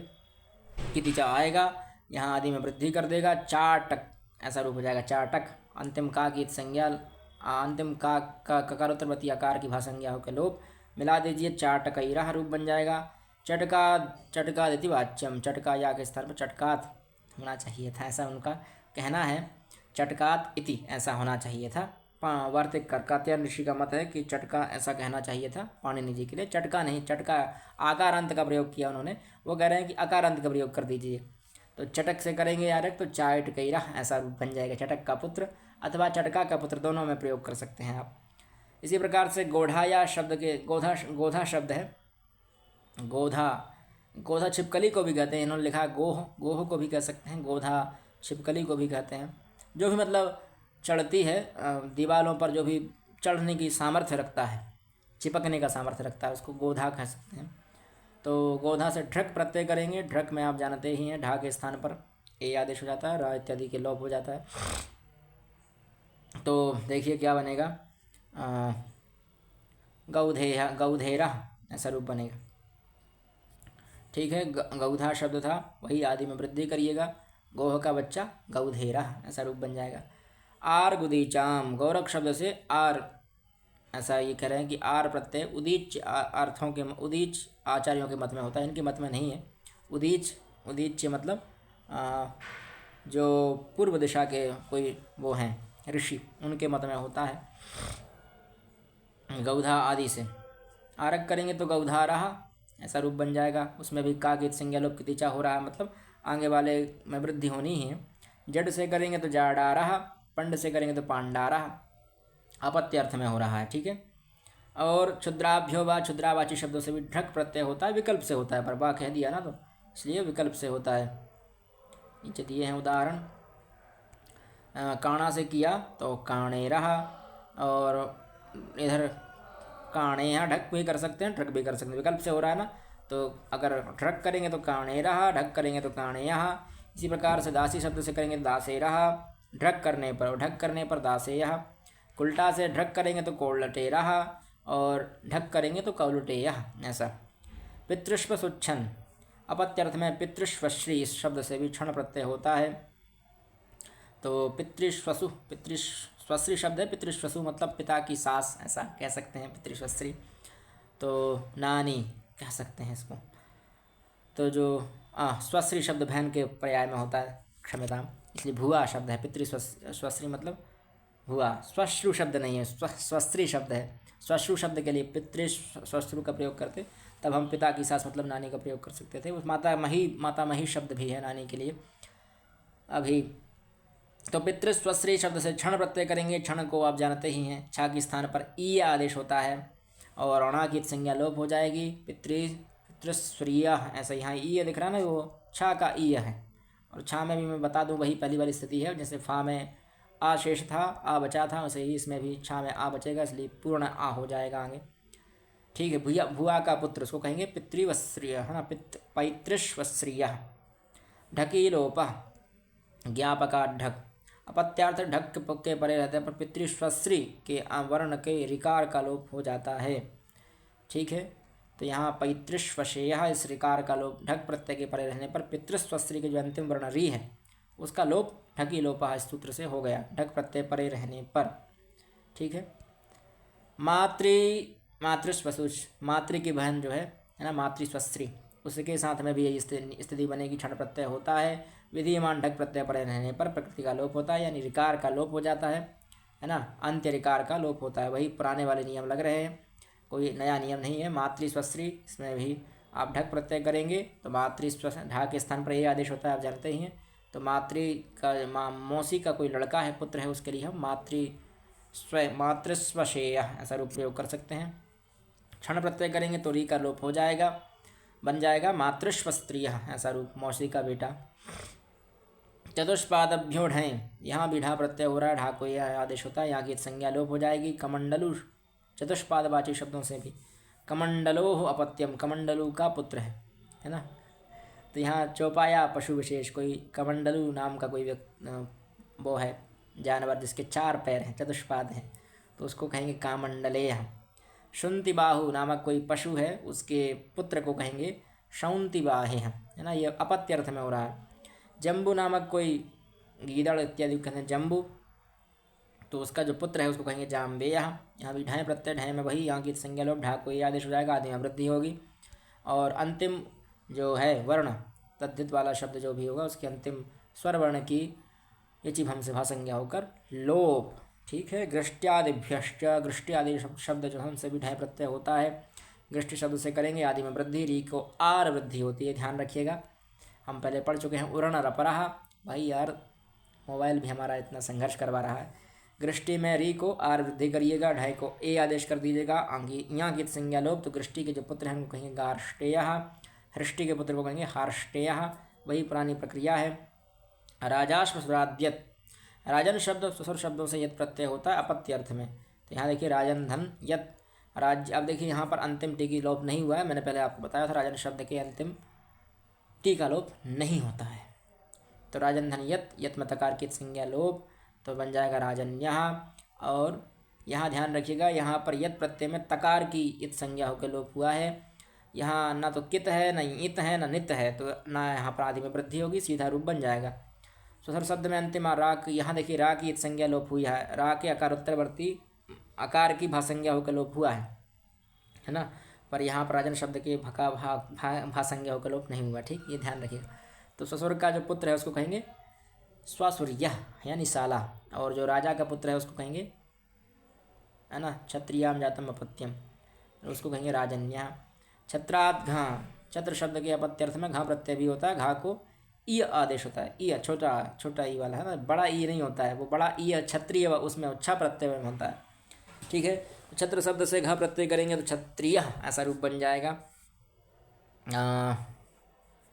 कितिचा आएगा, यहाँ आदि में वृद्धि कर देगा, चाटक ऐसा रूप हो जाएगा, चाटक। अंतिम का की संज्ञा, अंतिम का ककारोत्तरवती आकार की भाषंज्ञा होकर लोप, मिला दीजिए, चाटकैरा रूप बन जाएगा। चटका, चटका देती वाच्यम, चटका या के स्थान पर चटकात होना चाहिए था, ऐसा उनका कहना है, चटकात इति ऐसा होना चाहिए था। वार्तिक कात्यायन ऋषि का मत है कि चटका ऐसा कहना चाहिए था पाणिनि जी के लिए, चटका नहीं, चटका आकारांत का प्रयोग किया उन्होंने, वो कह रहे हैं कि आकारांत का प्रयोग कर दीजिए, तो चटक से करेंगे यार तो चाट कैरा ऐसा रूप बन जाएगा, चटक का पुत्र अथवा चटका का पुत्र, दोनों में प्रयोग कर सकते हैं आप। इसी प्रकार से गोढ़ाया शब्द के, गोधा शब्द है, गोधा छिपकली को भी कहते हैं, इन्होंने लिखा गोह को भी कह सकते हैं, गोधा छिपकली को भी कहते हैं, जो भी मतलब चढ़ती है दीवारों पर, जो भी चढ़ने की सामर्थ्य रखता है, चिपकने का सामर्थ्य रखता है, उसको गोधा कह सकते हैं। तो गोधा से ढक प्रत्यय करेंगे, ढक में आप जानते ही हैं ढा के स्थान पर ए आदेश हो जाता है, रा इत्यादि के लोप हो जाता है। तो देखिए क्या बनेगा, गौधेरा ऐसा रूप बनेगा, ठीक है। गौधा शब्द था, वही आदि में वृद्धि करिएगा, गोह का बच्चा गौधेरा ऐसा रूप बन जाएगा। आर गुदीचाम, गौरख शब्द से आर, ऐसा ये कह रहे हैं कि आर प्रत्यय उदीच अर्थों के, उदीच आचार्यों के मत में होता है, इनके मत में नहीं है। उदीच मतलब जो पूर्व दिशा के कोई वो हैं ऋषि, उनके मत में होता है, गौधा आदि से। आरक करेंगे तो गौधारा ऐसा रूप बन जाएगा, उसमें भी का गीत संज्ञा लोप कितिचा हो रहा है, मतलब आगे वाले में वृद्धि होनी ही है। जड़ से करेंगे तो जाडारा, पंड से करेंगे तो पांडारा, अपत्य अर्थ में हो रहा है, ठीक है। और क्षुद्राभ्यो व क्षुद्रावाची शब्दों से भी ढक प्रत्यय होता है, विकल्प से होता है, पर बा कह दिया ना तो इसलिए विकल्प से होता है। नीचे दिए हैं उदाहरण, काणा से किया तो काणे रहा, और इधर काणे यहाँ ढक भी कर सकते हैं, ढक भी कर सकते हैं, विकल्प से हो रहा है ना, तो अगर ढक करेंगे तो काणे रहा, ढक करेंगे तो काणे यहाँ। इसी प्रकार से दासी शब्द से करेंगे तो दासे रहा, ढक करने पर दासे यह। कुल्टा से ढक करेंगे तो कोलटे रहा, और ढक करेंगे तो कौलटे यह, ऐसा। पितृष्व सुच्छन, अपत्यर्थ में पितृष्वश्री इस शब्द से भी क्षण प्रत्यय होता है, तो पितृष्वश्री शब्द है, पितृष्वसु मतलब पिता की सास, ऐसा कह सकते हैं पितृष्वश्री, तो नानी कह सकते हैं इसको। तो जो स्वश्री शब्द बहन के पर्याय में होता है, क्षम्यता, इसलिए भुआ शब्द है, पितृस्वश्री मतलब भुआ, स्वश्रु शब्द नहीं है, स्वश्री शब्द है। स्वश्रु शब्द के लिए पितृस्वश्रु का प्रयोग करते, तब हम पिता की सास मतलब नानी का प्रयोग कर सकते थे। उस माता मही शब्द भी है नानी के लिए अभी। तो पितृस्वश्री शब्द से क्षण प्रत्यय करेंगे, क्षण को आप जानते ही हैं, छा के स्थान पर ई आदेश होता है, और अणा की संज्ञा लोप हो जाएगी, पितृस्वरीय, ऐसा यहाँ ई दिख रहा है ना, वो छा का ई है, और छा में भी मैं बता दूं वही पहली वाली स्थिति है, जैसे फा में आ शेष था, आ बचा था, वैसे ही इसमें भी छा में आ बचेगा, इसलिए पूर्ण आ हो जाएगा आगे, ठीक है। भुआ का पुत्र, उसको कहेंगे पितृवश्रीय, है ना, पैतृश्वश्रीय। ढकी लोप, ज्ञापका ढक, अपत्यार्थ ढक के परे रहते हैं, पर पितृश्वश्री के वर्ण के रिकार का लोप हो जाता है, ठीक है। तो यहाँ पैतृश्वशेय, इस रिकार का लोप ढक प्रत्यय के परे रहने पर पितृस्वश्री के जो अंतिम वर्ण री है उसका लोप ढकी लोपा इस सूत्र से हो गया, ढक प्रत्यय परे रहने पर, ठीक है। मातृस्वसु, मातृ की बहन जो है ना, मातृस्वश्री, उसके साथ में भी यही स्थिति बनेगी, क्षण प्रत्यय होता है, विधिमान ढक प्रत्यय पड़े रहने पर प्रकृति का लोप होता है, यानी रिकार का लोप हो जाता है ना, अंत्य रिकार का लोप होता है। वही पुराने वाले नियम लग रहे हैं, कोई नया नियम नहीं है। मातृस्वश्री, इसमें भी आप ढक प्रत्यय करेंगे तो मातृस्व ढा के स्थान पर ये आदेश होता है, आप जानते ही हैं। तो मौसी का कोई लड़का है, पुत्र है, उसके लिए हम मातृस्वशेय ऐसा रूप प्रयोग कर सकते हैं। क्षण प्रत्यय करेंगे तो री का लोप हो जाएगा, बन जाएगा मातृस्व स्त्रिय ऐसा रूप, मौसी का बेटा। चतुष्पादभ्यो ढय, यहाँ भी ढा प्रत्यय हो रहा है, ढा को यह आदेश होता है, यहाँ की संज्ञा लोप हो जाएगी। कमंडलु, चतुष्पादवाची शब्दों से भी कमंडलो अपत्यम, कमंडलु का पुत्र है ना। तो यहाँ चौपाया पशु विशेष, कोई कमंडलु नाम का कोई वो है जानवर जिसके 4 पैर हैं, चतुष्पाद हैं, तो उसको कहेंगे कामंडलेय। शुंति बाहु नामक कोई पशु है, उसके पुत्र को कहेंगे शौंति बाहे, है ना, ये अपत्य अर्थ में हो रहा है। जम्बू नामक कोई गीदड़ इत्यादि कहते हैं जम्बू, तो उसका जो पुत्र है उसको कहेंगे जाम्बेय। यहाँ भी ढाई प्रत्यय, ढाई में वही यहाँ की संज्ञा लोप, ढा को ये आदेश हो जाएगा, आदि में वृद्धि होगी। और अंतिम जो है वर्ण तद्धित वाला शब्द जो भी होगा उसके अंतिम स्वर वर्ण की यचि भम से भासंज्ञा होकर लोप। ठीक है। गृष्ट्यादिभ्यश्च, गृष्टि आदि शब्द जो है उनसे भी ढाई प्रत्यय होता है। गृष्टि शब्द से करेंगे आदि में वृद्धि, री को आर वृद्धि होती है, ध्यान रखिएगा। हम पहले पढ़ चुके हैं उरण रपरहा। भाई यार मोबाइल भी हमारा इतना संघर्ष करवा रहा है। गृष्टि में री को आर वृद्धि करिएगा, ढाई को ए आदेश कर दीजिएगा। यहाँ की संज्ञा लोप, तो गृष्टि के जो पुत्र हैं उनको कहेंगे गार्ष्टेय, हृष्टि के पुत्र को कहेंगे हार्ष्टेय, वही पुरानी प्रक्रिया है। राजाश्वराद्यत, राजन शब्द ससुर शब्दों से यत प्रत्यय होता है अपत्य अर्थ में। तो यहाँ देखिए राजन धन यत राज्य। अब देखिए यहाँ पर अंतिम टी की लोप नहीं हुआ है, मैंने पहले आपको बताया था राजन शब्द के अंतिम टी का लोप नहीं होता है। तो राजन धन यत, यत में तकार की संज्ञा लोप, तो बन जाएगा राजन्य। और यहाँ ध्यान रखिएगा, यहाँ पर यत प्रत्यय में तकार की इत संज्ञा होकर लोप हुआ है। यहाँ ना तो कित है, ना इत है, ना नित है, तो ना यहाँ पर आदि में वृद्धि होगी, सीधा रूप बन जाएगा। ससुर शब्द में अंतिम राक, यहाँ देखिए रा की इत संज्ञा लोप हुई है, रा के अकार उत्तरवर्ती आकार की भासंज्ञा होकर लोप हुआ है ना। पर यहाँ पर राजन शब्द के भका भासंज्ञा होकर लोप नहीं हुआ। ठीक, ये ध्यान रखिएगा। तो ससुर का जो पुत्र है उसको कहेंगे स्वासुर्य यानी साला, और जो राजा का पुत्र है उसको कहेंगे, है ना, क्षत्रियाम जातम अपत्यम, उसको कहेंगे राजन्या। छत्रात् घा, छत्र शब्द के अपत्य अर्थ में घा प्रत्यय भी होता है, घा को ई आदेश होता है। ई छोटा छोटा ई वाला है ना, बड़ा ई नहीं होता है, वो बड़ा ई क्षत्रिय उसमें अच्छा प्रत्यय में होता है। ठीक है। तो छत्र शब्द से घा प्रत्यय करेंगे तो क्षत्रिय ऐसा रूप बन जाएगा।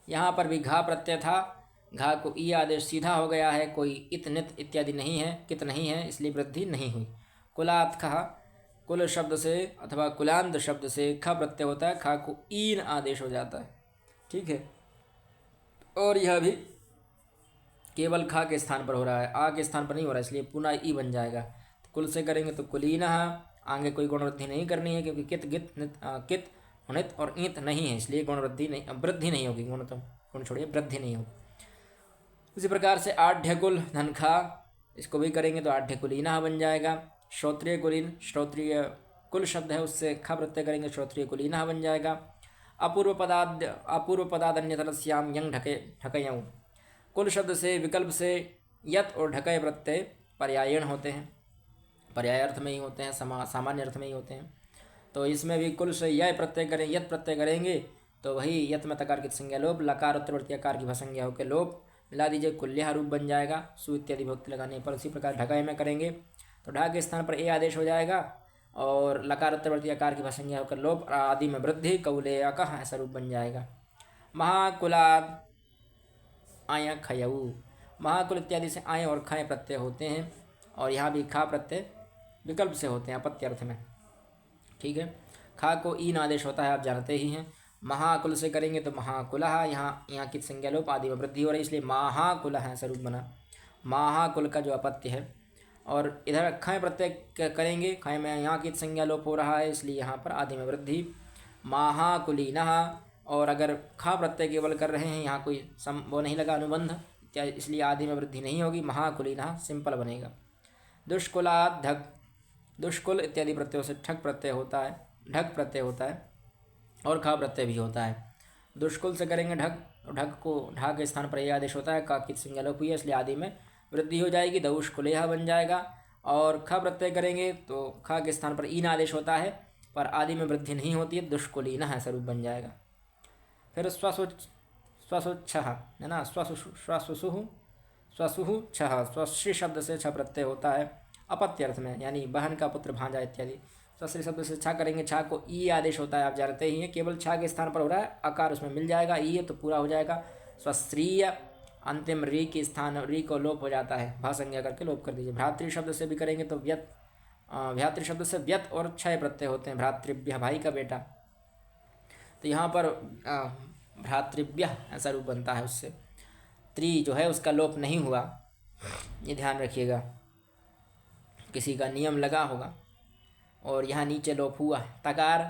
यहाँ पर भी घा प्रत्यय था, घा को ई आदेश सीधा हो गया है, कोई इत नित इत्यादि नहीं है, कित नहीं है, इसलिए वृद्धि नहीं हुई। कुलात् खा, कुल शब्द से अथवा कुलांत शब्द से ख प्रत्यय होता है, खा को ईन आदेश हो जाता है। ठीक है। और यह भी केवल खा के स्थान पर हो रहा है, आ के स्थान पर नहीं हो रहा है, इसलिए पुनः ई बन जाएगा। तो कुल से करेंगे तो कुलीन, आगे कोई गुण वृद्धि नहीं करनी है, क्योंकि कित गित कित नित और ईत नहीं है, इसलिए गुण वृद्धि नहीं होगी, गुण तो गुण छोड़िए, वृद्धि नहीं होगी। उसी प्रकार से आढ़्य कुल धनखा, इसको भी करेंगे तो आढ़्य कुलीना बन जाएगा। श्रोत्रिय कुलीन, श्रोत्रिय कुल शब्द है उससे खा प्रत्यय करेंगे, श्रोत्रिय कुलीना बन जाएगा। अपूर्व पदादन्यतरस्याम यंग ढकयऊ, कुल शब्द से विकल्प से यत और ढकय प्रत्यय पर्यायण होते हैं, पर्याय अर्थ में ही होते हैं, सामान्य अर्थ में ही होते हैं। तो इसमें भी कुल से यह प्रत्यय करें, यत प्रत्यय करेंगे तो वही यत में तकार की संज्ञा लोप, लकार उत्तरवर्ती आकार की भसंज्ञा होकर लोप, मिला दीजिए कुल्यह रूप बन जाएगा सु इत्यादि भक्ति लगाने पर। उसी प्रकार ढकाय में करेंगे तो ढा के स्थान पर ए आदेश हो जाएगा, और लकार उत्तरवर्ती आकार की भसंज्ञा होकर लोप, आदि में वृद्धि, कौलेय कह ऐसा रूप बन जाएगा। महाकुलाद आय खयऊ, महाकुल इत्यादि से आय और खय प्रत्यय होते हैं, और यहाँ भी खा प्रत्यय विकल्प से होते हैं अपत्य अर्थ में। ठीक है। खा को ईन आदेश होता है, आप जानते ही हैं। महाकुल से करेंगे तो महाकुलः, यहाँ की संज्ञा लोप, आदि में वृद्धि हो रही, इसलिए महाकुलः ऐसा रूप बना, महाकुल का जो अपत्य है। और इधर खय प्रत्यय करेंगे, खय में यहाँ की संज्ञा लोप हो रहा है, इसलिए यहाँ पर आदि में वृद्धि, महाकुलीनः। और अगर खा प्रत्यय केवल कर रहे हैं, यहाँ कोई वो नहीं लगा अनुबंध, इसलिए आदि में वृद्धि नहीं होगी, महाकुलीनः सिंपल बनेगा। दुष्कुलात् ढक, दुष्कुल इत्यादि प्रत्ययों से ठक प्रत्यय होता है, ढक प्रत्यय होता है, और खा प्रत्यय भी होता है। दुष्कुल से करेंगे ढक, ढक को ढा के स्थान पर यह आदेश होता है, का की संज्ञा लोप हुई है, इसलिए आदि में वृद्धि हो जाएगी, दउष्कुलेह बन जाएगा। और ख प्रत्यय करेंगे तो ख के स्थान पर ईन आदेश होता है, पर आदि में वृद्धि नहीं होती है, दुष्कुलीन ऐसा रूप बन जाएगा। फिर स्वसुच्छः है ना, स्वसुसुः स्वसुः छः, स्वश्री शब्द से छ प्रत्यय होता है अपत्य अर्थ में, यानी बहन का पुत्र भांजा इत्यादि। स्वश्री शब्द से छा करेंगे, छा को ई आदेश होता है, आप जानते ही हैं, केवल छा के स्थान पर हो रहा है, आकार उसमें मिल जाएगा, ई है तो पूरा हो जाएगा। स्वश्रीय अंतिम री के स्थान री को लोप हो जाता है, भा संज्ञा करके लोप कर दीजिए। भ्रातृ शब्द से भी करेंगे तो व्यत, भ्रातृ शब्द से व्यत और क्षय प्रत्यय होते हैं, भ्रातृभ्य भाई का बेटा, तो यहाँ पर भ्रातृभ्य ऐसा रूप बनता है, उससे त्रि जो है उसका लोप नहीं हुआ, ये ध्यान रखिएगा, किसी का नियम लगा होगा। और यहाँ नीचे लोप हुआ, तकार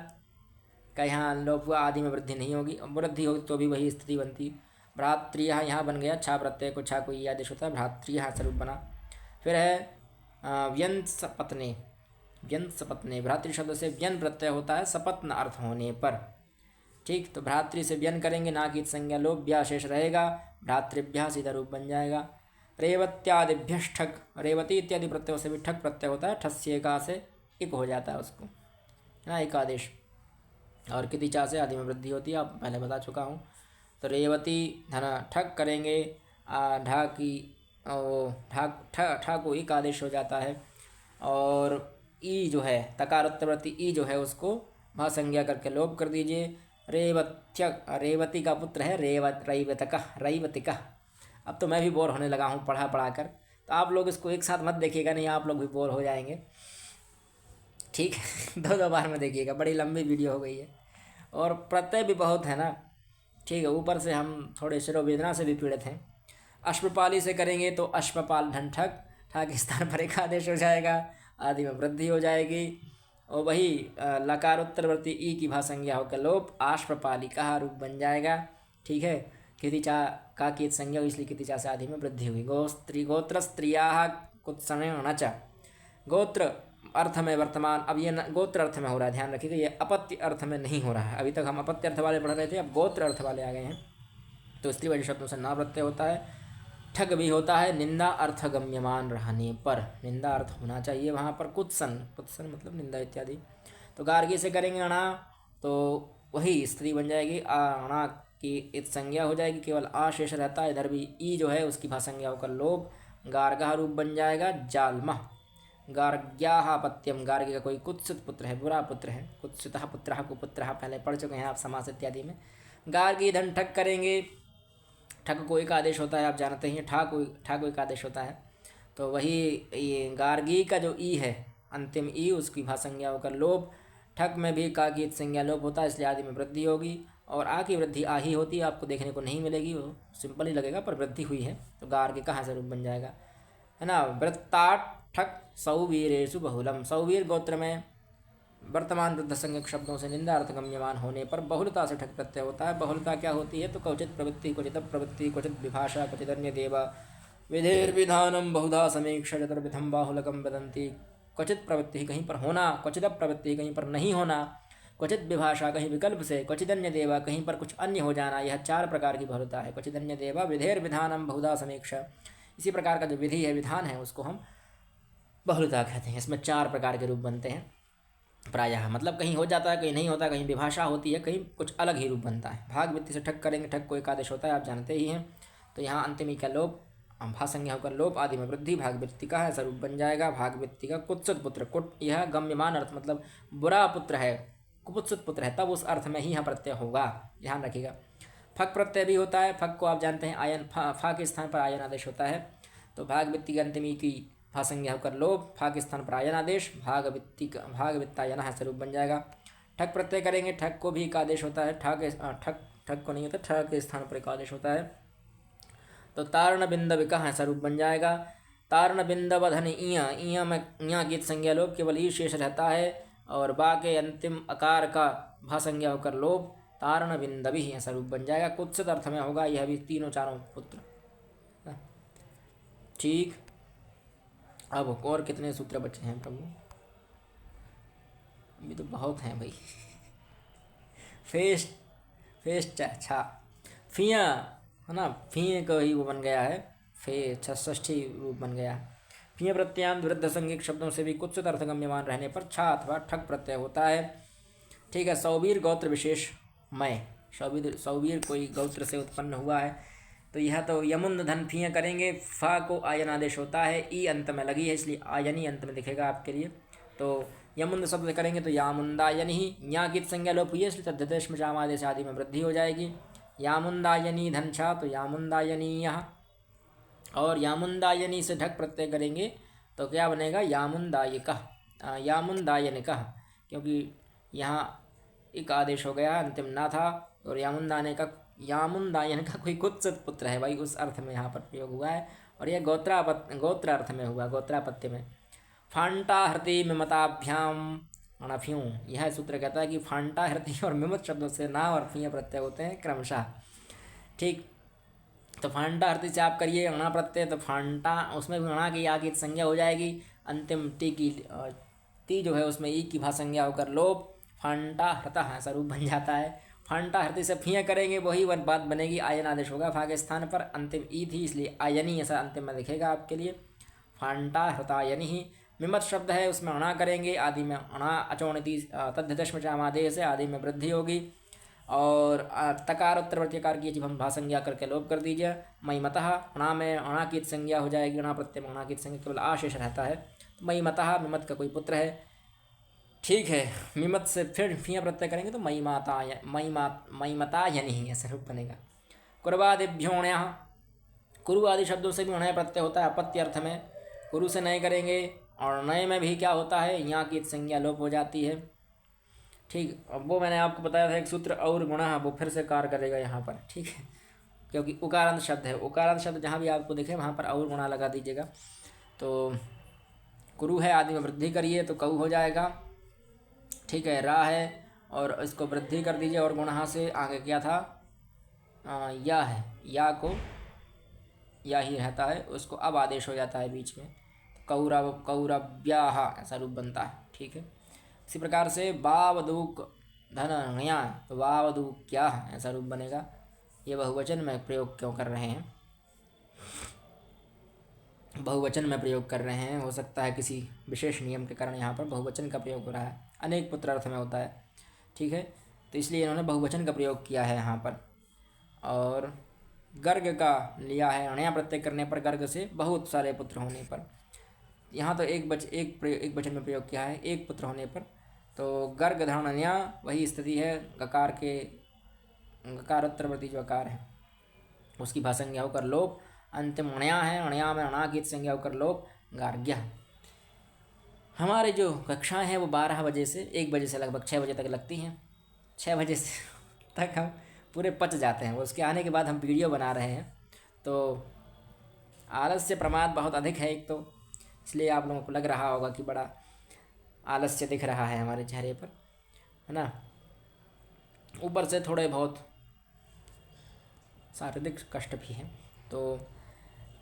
का यहाँ लोप हुआ, आदि में वृद्धि नहीं होगी, वृद्धि होगी तो भी वही स्थिति बनती। भ्रातृ यहाँ बन गया, छा प्रत्यय को छा को ये आदेश होता है, भ्रातृ स्वरूप बना। फिर है व्यंत सपत्ने, व्यंत सपत्ने, भ्रातृ शब्द से व्यन प्रत्यय होता है सपत्न अर्थ होने पर, ठीक। तो भ्रातृ से व्यन करेंगे, ना की संज्ञा लोप, ब्या शेष रहेगा, भ्रातृभ्या सीधा रूप बन जाएगा। रेवत्यादिभ्य ठक, रेवती इत्यादि प्रत्ययों से भी ठक प्रत्यय होता है, ठस्य का से इक हो जाता है उसको, ना एक आदेश। और कितिचा से आदि में वृद्धि होती है, आप पहले बता चुका हूँ। तो रेवती धना ठक करेंगे, ढा की ठा को एक आदेश हो जाता है। और ई जो है तकार उत्तरवर्ती ई जो है उसको भा संज्ञा करके लोप कर दीजिए। रेवत्य, रेवती का पुत्र है रैवतिका। अब तो मैं भी बोर होने लगा हूँ पढ़ा पढ़ा कर, तो आप लोग इसको एक साथ मत देखिएगा, नहीं आप लोग भी बोर हो जाएंगे, ठीक है। दो बार में देखिएगा, बड़ी लंबी वीडियो हो गई है और प्रत्यय भी बहुत है ना, ठीक है। ऊपर से हम थोड़े शिरोवेदना से भी पीड़ित हैं। अश्वपाली से करेंगे तो अश्वपाल ढन ठक, ठा के स्थान पर एक आदेश हो जाएगा, आदि में वृद्धि हो जाएगी। और वही लकार उत्तरवर्ती ई की भा संज्ञा होकर लोप, आश्वपाली का रूप बन जाएगा, ठीक है। कितिचा का की संज्ञा, इसलिए कितिचा से आदि में वृद्धि हुई। गोत्र स्त्रिया कुत्सण च, गोत्र अर्थ में वर्तमान, अब ये गोत्र अर्थ में हो रहा है, ध्यान रखिएगा, ये अपत्य अर्थ में नहीं हो रहा है। अभी तक हम अपत्य अर्थ वाले पढ़ रहे थे, अब गोत्र अर्थ वाले आ गए हैं। तो स्त्रीवाची शब्दों से ना प्रत्यय होता है, ठग भी होता है निंदा अर्थ गम्यमान रहने पर, निंदा अर्थ होना चाहिए वहाँ पर। कुत्सन, कुत्सन मतलब निंदा इत्यादि। तो गार्गी से करेंगे अणा, तो वही स्त्री बन जाएगी, अणा की इत संज्ञा हो जाएगी, केवल आ शेष रहता है। इधर भी ई जो है उसकी भा संज्ञा होकर लोप, गार्गा रूप बन जाएगा, जालमा। गार्ग्यापत्यम, गार्गी का कोई कुत्सित पुत्र है, बुरा पुत्र है, कुत्सितः पुत्रः कुपुत्रः पहले पढ़ चुके हैं आप समास इत्यादि में। गार्गी धन ठग करेंगे, ठग को एक आदेश होता है, आप जानते ही हैं, ठा को एक आदेश होता है। तो वही ये गार्गी का जो ई है अंतिम ई, उसकी भा संज्ञा होकर लोप। ठग में भी का की संज्ञा लोप होता है, इसलिए आदि में वृद्धि होगी। और आ की वृद्धि आ ही होती है, आपको देखने को नहीं मिलेगी, वो सिंपल ही लगेगा, पर वृद्धि हुई है तो गार्गी कहाँ से रूप बन जाएगा, है ना। वृत्ताट ठक सौवीरेषु बहुलम, सौवीर गोत्र में वर्तमान वृद्ध संज्ञक शब्दों से निंदा अर्थ गम्यमान होने पर बहुलता से ठक प्रत्यय होता है। बहुलता क्या होती है, तो क्वचित प्रवृत्ति, क्वचित प्रवृत्ति, क्वचित विभाषा, क्वचित अन्य देव, विधिर्विधानम बहुधा समीक्षा चतुर्विधम बाहुलकम वदंती। क्वचित प्रवृत्ति कहीं पर होना, क्वचित प्रवृत्ति कहीं पर नहीं होना, क्वचित विभाषा कहीं विकल्प से, क्वचित अन्य देवा कहीं पर कुछ अन्य हो जाना, यह चार प्रकार की बहुलता है। क्वचित अन्य देवा, विधिर्विधानम बहुधा समीक्षा, इसी प्रकार का जो विधि है, विधान है, उसको हम बहुलता कहते हैं। इसमें चार प्रकार के रूप बनते हैं प्रायः, मतलब कहीं हो जाता है, कहीं नहीं होता, कहीं विभाषा होती है, कहीं कुछ अलग ही रूप बनता है। भाग वित्ति से ठग करेंगे, ठग को एक आदेश होता है, आप जानते ही हैं। तो यहाँ अंतिमी का लोप, भा संज्ञा होकर लोप, आदि में वृद्धि, भाग वित्ति का ऐसा रूप बन जाएगा। भाग वित्ति का कुत्सित पुत्र, कुट यह गम्यमान अर्थ मतलब बुरा पुत्र है, कुत्सित पुत्र है, तब उस अर्थ में ही यहाँ प्रत्यय होगा, ध्यान रखिएगा। फक प्रत्यय भी होता है, फक को आप जानते हैं आयन, फा के स्थान पर आयन आदेश होता है। तो भाग वित्ति का अंतिमी की भा संज्ञा होकर लोप, फा के स्थान पर आयन आदेश, भाग वित्तायन स्वरूप बन जाएगा। ठक प्रत्यय करेंगे, ठक को भी एक आदेश होता है, ठक को नहीं होता, ठक के स्थान पर एक आदेश होता है। तो तारण बिंद विका स्वरूप बन जाएगा। तारण बिंद वधन इया में इया गीत संज्ञा लोप, केवल ई शेष रहता है, और बा के अंतिम अकार का भा संज्ञा होकर लोप, तारण बिंद भी स्वरूप बन जाएगा। कुत्सित अर्थ में होगा यह भी, तीनों चारों पुत्र, ठीक। अब और कितने सूत्र बचे हैं प्रभु, अभी तो बहुत हैं भाई। फेस्ट अच्छा, फिया है ना, फिए का ही वो बन गया है, फे षष्ठी रूप बन गया। फिय प्रत्यांत वृद्ध संज्ञक शब्दों से भी कुत्सित अर्थ गम्यमान रहने पर छा अथवा ठक प्रत्यय होता है, ठीक है। सौवीर गोत्र विशेष मय, सौवीर कोई गौत्र से उत्पन्न हुआ है। तो यह तो यमुंद धन फिय करेंगे, फा को आयन आदेश होता है, ई अंत में लगी है इसलिए आयनी अंत में दिखेगा आपके लिए। तो यमुंद शब्द करेंगे तो यामुंदायनी ही, यहाँ की संज्ञा लोप हुई है इसलिए तद्धितेश में आदेश आदि में वृद्धि हो जाएगी। यामुंदायनी धन छा तो यामुंदायनी यहाँ, और यामुंदायनी से ढक प्रत्यय करेंगे तो क्या बनेगा यामुंदायिका, यामुंदायनिका, क्योंकि यहाँ एक आदेश हो गया अंतिम ना था। और यामुंदायन का कोई कुत्सित पुत्र है भाई, उस अर्थ में यहाँ पर प्रयोग हुआ है। और यह गोत्र अर्थ में हुआ, गोत्रापत्य में। फांटा हृति मिमताभ्याम अणफ्यूं, यह सूत्र कहता है कि फांटा हृति और मिमत शब्दों से ना और फिय प्रत्यय होते हैं क्रमशः। ठीक, तो फांटा हृति से आप करिए अणा प्रत्यय, तो फांटा उसमें भी अणा की आगे संज्ञा हो जाएगी, अंतिम टी जो है उसमें ई की भा संज्ञा होकर लोप, फांटा हृता ऐसा रूप बन जाता है। फांटा हृति से फिय करेंगे वही बात बनेगी, आयन आदेश होगा फा के स्थान पर, अंतिम ई थी इसलिए आयनी ऐसा अंतिम में दिखेगा आपके लिए। फांटा हृतायनी ही। मिमत शब्द है उसमें अणा करेंगे, आदि में अणा अचोणति तद्धितश्मचामादेश से आदि में वृद्धि होगी। और तकार उत्तरवर्तीकार की हम भा संज्ञा करके लोप कर दीजिए। मई मतः, अणा में अणा की संज्ञा हो जाएगी, अणा प्रत्यय में अणा की संज्ञा केवल आशेष रहता है। मई मतः, मिमत का कोई पुत्र है। ठीक है, मिमत से फिर फिया प्रत्यय करेंगे तो मई मता यानी ऐसा रूप बनेगा। कुर्वादिभ्योण्य, कुरु आदि शब्दों से भी अणय प्रत्यय होता है अपत्य अर्थ में, कुरु से नए करेंगे। और नए में भी क्या होता है, यहाँ की संज्ञा लोप हो जाती है। ठीक, अब वो मैंने आपको बताया था एक सूत्र और गुणा, वो फिर से कार्य करेगा यहाँ पर। ठीक है, क्योंकि उकारांत शब्द है, उकारांत शब्द जहाँ भी आपको दिखे वहाँ पर और गुणा लगा दीजिएगा। तो कुरु है, आदि में वृद्धि करिए तो कऊ हो जाएगा। ठीक है, रा है और इसको वृद्धि कर दीजिए, और गुणा से आगे क्या था, या है, या को या ही रहता है, उसको अब आदेश हो जाता है बीच में, कौरव्याह ऐसा रूप बनता है। ठीक है, इसी प्रकार से वावदूक धनया, तो वावदूक्या ऐसा रूप बनेगा। ये बहुवचन में प्रयोग क्यों कर रहे हैं, बहुवचन में प्रयोग कर रहे हैं, हो सकता है किसी विशेष नियम के कारण यहाँ पर बहुवचन का प्रयोग हो रहा है, अनेक पुत्र अर्थ में होता है। ठीक है, तो इसलिए इन्होंने बहुवचन का प्रयोग किया है यहाँ पर। और गर्ग का लिया है अणया प्रत्यय करने पर, गर्ग से बहुत सारे पुत्र होने पर। यहाँ तो एक वचन में प्रयोग किया है एक पुत्र होने पर। तो गर्ग धरणन्या वही स्थिति है, गकार के गकारोत्तरवर्ती जो अकार है उसकी भा संज्ञा होकर लोप, अंतिम अणया है, अणया में अणा की संज्ञा होकर लोप, गार्ग्य। हमारे जो कक्षाएं हैं वो 12 बजे से 1 बजे से लगभग 6 बजे तक लगती हैं। 6 बजे से तक हम पूरे पच जाते हैं। उसके आने के बाद हम वीडियो बना रहे हैं, तो आलस्य प्रमाद बहुत अधिक है एक, तो इसलिए आप लोगों को लग रहा होगा कि बड़ा आलस्य दिख रहा है हमारे चेहरे पर, है ना। ऊपर से थोड़े बहुत शारीरिक कष्ट भी हैं, तो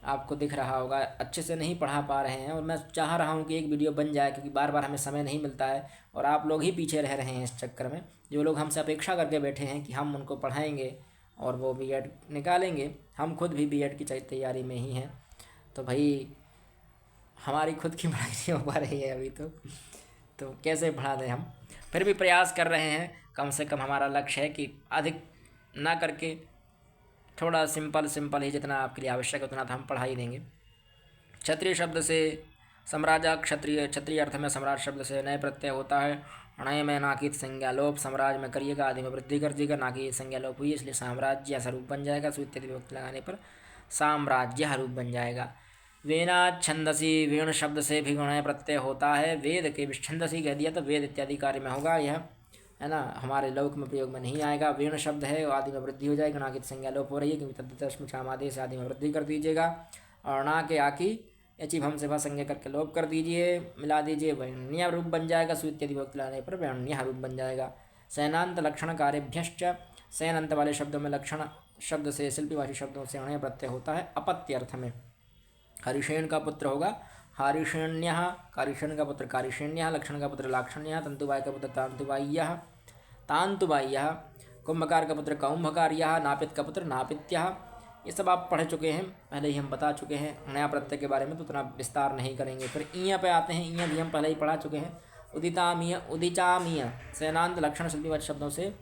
आपको दिख रहा होगा अच्छे से नहीं पढ़ा पा रहे हैं। और मैं चाह रहा हूँ कि एक वीडियो बन जाए, क्योंकि बार बार हमें समय नहीं मिलता है और आप लोग ही पीछे रह रहे हैं इस चक्कर में। जो लोग हमसे अपेक्षा करके बैठे हैं कि हम उनको पढ़ाएंगे और वो बीएड निकालेंगे, हम खुद भी बीएड की तैयारी में ही हैं, तो भाई हमारी खुद की पढ़ाई नहीं हो पा रही है अभी तो कैसे पढ़ा दें हम। फिर भी प्रयास कर रहे हैं, कम से कम हमारा लक्ष्य है कि अधिक ना करके थोड़ा सिंपल ही जितना आपके लिए आवश्यक है उतना तो हम पढ़ा ही देंगे। क्षत्रिय शब्द से सम्राजा, क्षत्रिय अर्थ में सम्राट शब्द से नए प्रत्यय होता है। अणय में नाकित संज्ञा लोप, सम्राज में करिएगा, आदि में वृद्धि कर दीजिएगा, नाकित संज्ञा लोप हुई इसलिए साम्राज्य ऐसा रूप बन जाएगा, सु इत्यादि विभक्ति लगाने पर साम्राज्य रूप बन जाएगा। वेना छंदसी, वेण शब्द से भी गणय प्रत्यय होता है, वेद के छंदसी कह दिया तो वेद इत्यादि कार्य में होगा, यह है ना, हमारे लौक में प्रयोग में नहीं आएगा। वेण शब्द है, आदि में वृद्धि हो जाएगी, नाकित संज्ञा लोप हो रही है क्योंकि तद्दशमचामादेश आदि में वृद्धि कर दीजिएगा। और ना के आकी एची भम से भा संज्ञा करके लोप कर दीजिए, मिला दीजिए, वण्य रूप बन जाएगा, सु इत्यादि विभक्ति लाने पर वण्य रूप बन जाएगा। सैनांत लक्षण कार्यभ्यश्च, सैन अंत वाले शब्दों में लक्षण शब्द से शिल्पीवाची शब्दों से अणय प्रत्यय होता है अपत्य अर्थ में। हरिषेण का पुत्र होगा हारिषेण्य, कारिषेण का पुत्र कारिषेण्य, लक्षण का पुत्र लाक्षण्य, तंतुबाई का पुत्र तांतुबाह्य, कुंभकार का पुत्र कौंभकार्य, नापित का पुत्र नापित्य। ये सब आप पढ़ चुके हैं, पहले ही हम बता चुके हैं नया प्रत्यय के बारे में, तो उतना विस्तार नहीं करेंगे। फिर ईय पे आते हैं, ईय भी हम पहले ही पढ़ा चुके हैं। उदितामीय, उदिचामीय, सैनांत लक्षण शिल्पीवाची शब्दों से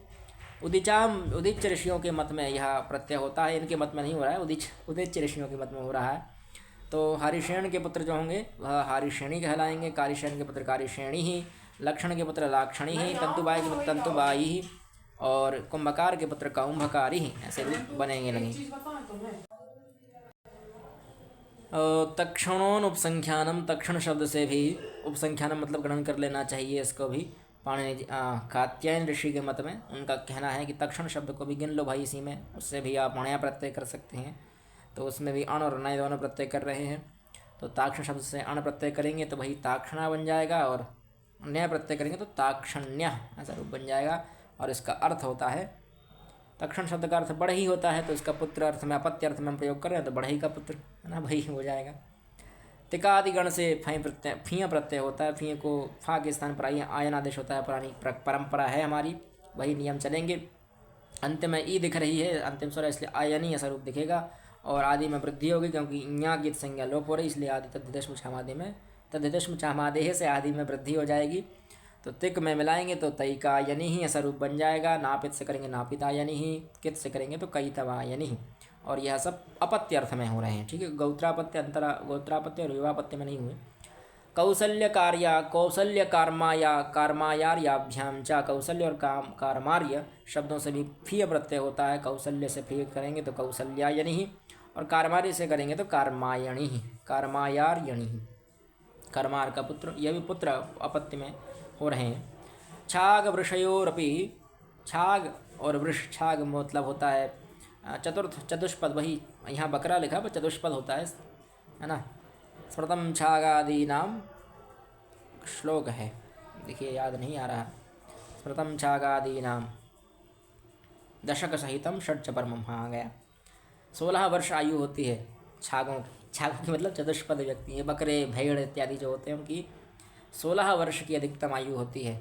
उदीच ऋषियों के मत में यह प्रत्यय होता है, इनके मत में नहीं हो रहा है, उदीच ऋषियों के मत में हो रहा है। तो हरिशेण के पुत्र जो होंगे वह हरिशेणी कहलाएंगे, कारिशेण के पुत्र कारिशेणी ही, लक्षण के पुत्र लाक्षणी ही, तंतुबाई के पुत्र तंतुबाई ही, और कुंभकार के पुत्र कुंभकारी ही, ऐसे रूप बनेंगे नहीं। तक्षणोन उपसंख्यानम, तक्षण शब्द से भी उपसंख्यानम मतलब ग्रहण कर लेना चाहिए इसको भी। पाणिनि कात्यायन ऋषि के मत में उनका कहना है कि तक्षण शब्द को भी गिन लो भाई, इसी में उससे भी आप अणया प्रत्यय कर सकते हैं। तो उसमें भी अण और नय दोनों प्रत्यय कर रहे हैं, तो ताक्षण शब्द से अण प्रत्यय करेंगे तो वही ताक्षणा बन जाएगा, और न्याय प्रत्यय करेंगे तो ताक्षण्य ऐसा रूप बन जाएगा। और इसका अर्थ होता है, तक्षण शब्द का अर्थ बढ़ई होता है, तो इसका पुत्र अर्थ में अपत्य अर्थ में हम प्रयोग कर रहे हैं तो बढ़ई का पुत्र है ना, वही हो जाएगा। तिकादि गण से फीय प्रत्यय होता है, फीय को फा के स्थान पर आयन आदेश होता है, पुरानी परंपरा है हमारी, वही नियम चलेंगे। अंत में ई दिख रही है अंतिम स्वर, इसलिए आयनी ऐसा रूप दिखेगा, और आदि में वृद्धि होगी क्योंकि यहाँ की संज्ञा लोप हो रही, इसलिए आदि तद्धिदेश मुछामादे में तद्धिदेश मुछामादेह से आदि में वृद्धि हो जाएगी। तो तिक में मिलाएंगे तो तई का यानी ही ऐसा रूप बन जाएगा। नापित से करेंगे नापिता यानी ही, कित से करेंगे तो कई तवा यानी ही, और यह सब अपत्य अर्थ में हो रहे हैं। ठीक है, गौत्रापत्य गोत्रापत्य और विवापत्य में नहीं हुए। कौशल्य कार्या कौशल्य कार्माया कार्मायार्याभ्याम चा, कौशल्य और कार्मार्य शब्दों से भी फीय प्रत्यय होता है। कौशल्य से फीय करेंगे तो कौशल्यायनी ही, और कार्मार्य से करेंगे तो कार्मायणी ही, कार्मायार्यणी ही। कर्मार का पुत्र, यह भी पुत्र अपत्य में हो रहे हैं। छाग वृषयोरपि, छाग और वृष, छाग मतलब होता है चतुष्पद, वही यहाँ बकरा लिखा पर चतुष्पद होता है ना। स्मृतम छागादि नाम श्लोक है, देखिए याद नहीं आ रहा। स्मृतम छागादि नाम दशक सहितम षट् परमम, हाँ आ गया। 16 वर्ष आयु होती है छागों की मतलब चतुष्पद व्यक्ति, ये बकरे भेड़ इत्यादि जो होते हैं उनकी 16 वर्ष की अधिकतम आयु होती है।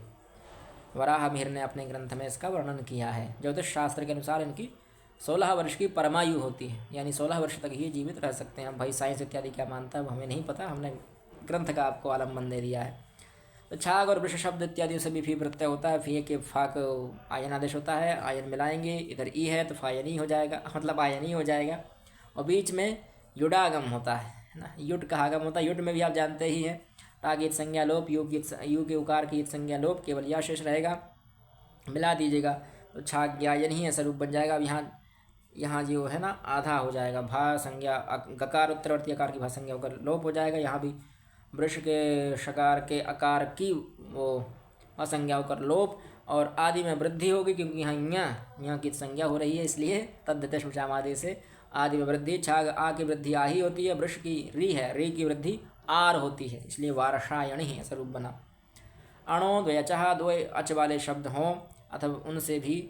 वराह मिहिर ने अपने ग्रंथ में इसका वर्णन किया है। ज्योतिष शास्त्र के अनुसार इनकी 16 वर्ष की परमायु होती है, यानी 16 वर्ष तक ही जीवित रह सकते हैं। भाई साइंस इत्यादि क्या मानता है वो हमें नहीं पता, हमने ग्रंथ का आपको आलम्बन दे दिया है। तो छाग और वृष शब्द इत्यादि से भी फी प्रत्यय होता है। फी के फा को आयन आदेश होता है, आयन मिलाएंगे, इधर ई है तो फायनी हो जाएगा, मतलब आयनी हो जाएगा। और बीच में युडागम होता है ना, युट का आगम होता है। युट में भी आप जानते ही हैं, टा की संज्ञा लोप, यू के उकार की संज्ञा लोप, केवल या शेष रहेगा, मिला दीजिएगा तो छाग्यायन ही ऐसा रूप बन जाएगा। अब यहाँ जो है ना आधा हो जाएगा, भा संज्ञा गकार उत्तरवर्ती आकार की भा संज्ञा होकर लोप हो जाएगा। यहाँ भी वृष के शकार के आकार की वो असंज्ञा होकर लोप, और आदि में वृद्धि होगी क्योंकि यहाँ की संज्ञा हो रही है, इसलिए तद्धित शुचामादि से आदि में वृद्धि। छाग आ की वृद्धि आ ही होती है, वृष की री है, री की वृद्धि आर होती है, इसलिए वारसायणी ही ऐसा रूप बना। अणो द्वयचः, दो अच वाले शब्द हों अथवा उनसे भी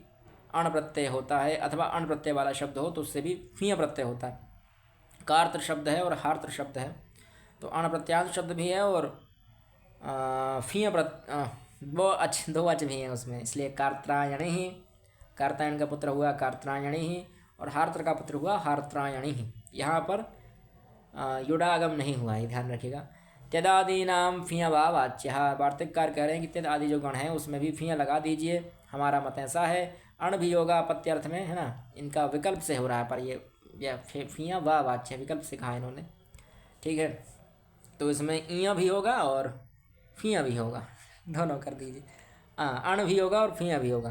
अण प्रत्यय होता है, अथवा अण प्रत्यय वाला शब्द हो तो उससे भी फीय प्रत्यय होता है। कार्त्र शब्द है और हार्त्र शब्द है, तो अण प्रत्यांत शब्द भी है और फीय दो अच भी हैं उसमें, इसलिए कार्त्रायणी ही, कार्तायन का पुत्र हुआ कार्त्रायणी ही, और हार्त्र का पुत्र हुआ हार्त्रायणी ही। यहाँ पर युडागम नहीं हुआ है, ध्यान रखिएगा। त्यदादि नाम फीय वा वाच्य, वार्तिककार कह रहे हैं कि त्यद आदि जो गण हैं उसमें भी फीय लगा दीजिए, हमारा मत ऐसा है। अण भी होगा अपत्यर्थ में, है ना, इनका विकल्प से हो रहा है, पर ये फीय वा वाच्य विकल्प से कहा इन्होंने, ठीक है। तो इसमें ईय भी होगा और फीय भी होगा, दोनों कर दीजिए। अण भी होगा और फीय भी होगा।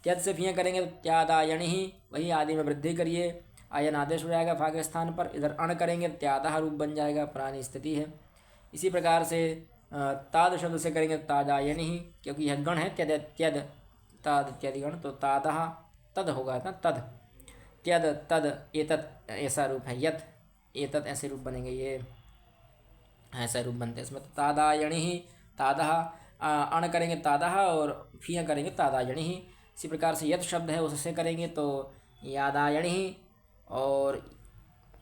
त्यद से फीय करेंगे तो त्यादायणी ही, वही आदि में वृद्धि करिए, आयन आदेश हो जाएगा फा के स्थान पर। इधर अण करेंगे त्यादह रूप बन जाएगा, पुरानी स्थिति है। इसी प्रकार से ताद शब्द से करेंगे तादायनी ही, क्योंकि यह गण है त्यद ताद इत्यादि गण, तो तादह तद होगा ना, तद त्यद तद एतत् ऐसा रूप है, यत एतत् ऐसे रूप बनेंगे, ये ऐसा रूप बनते हैं इसमें। तो तादायणी ही, तादह, अण करेंगे तादह और फीय करेंगे तादायणी ही। इसी प्रकार से यत शब्द है उससे करेंगे तो यादायणी ही, और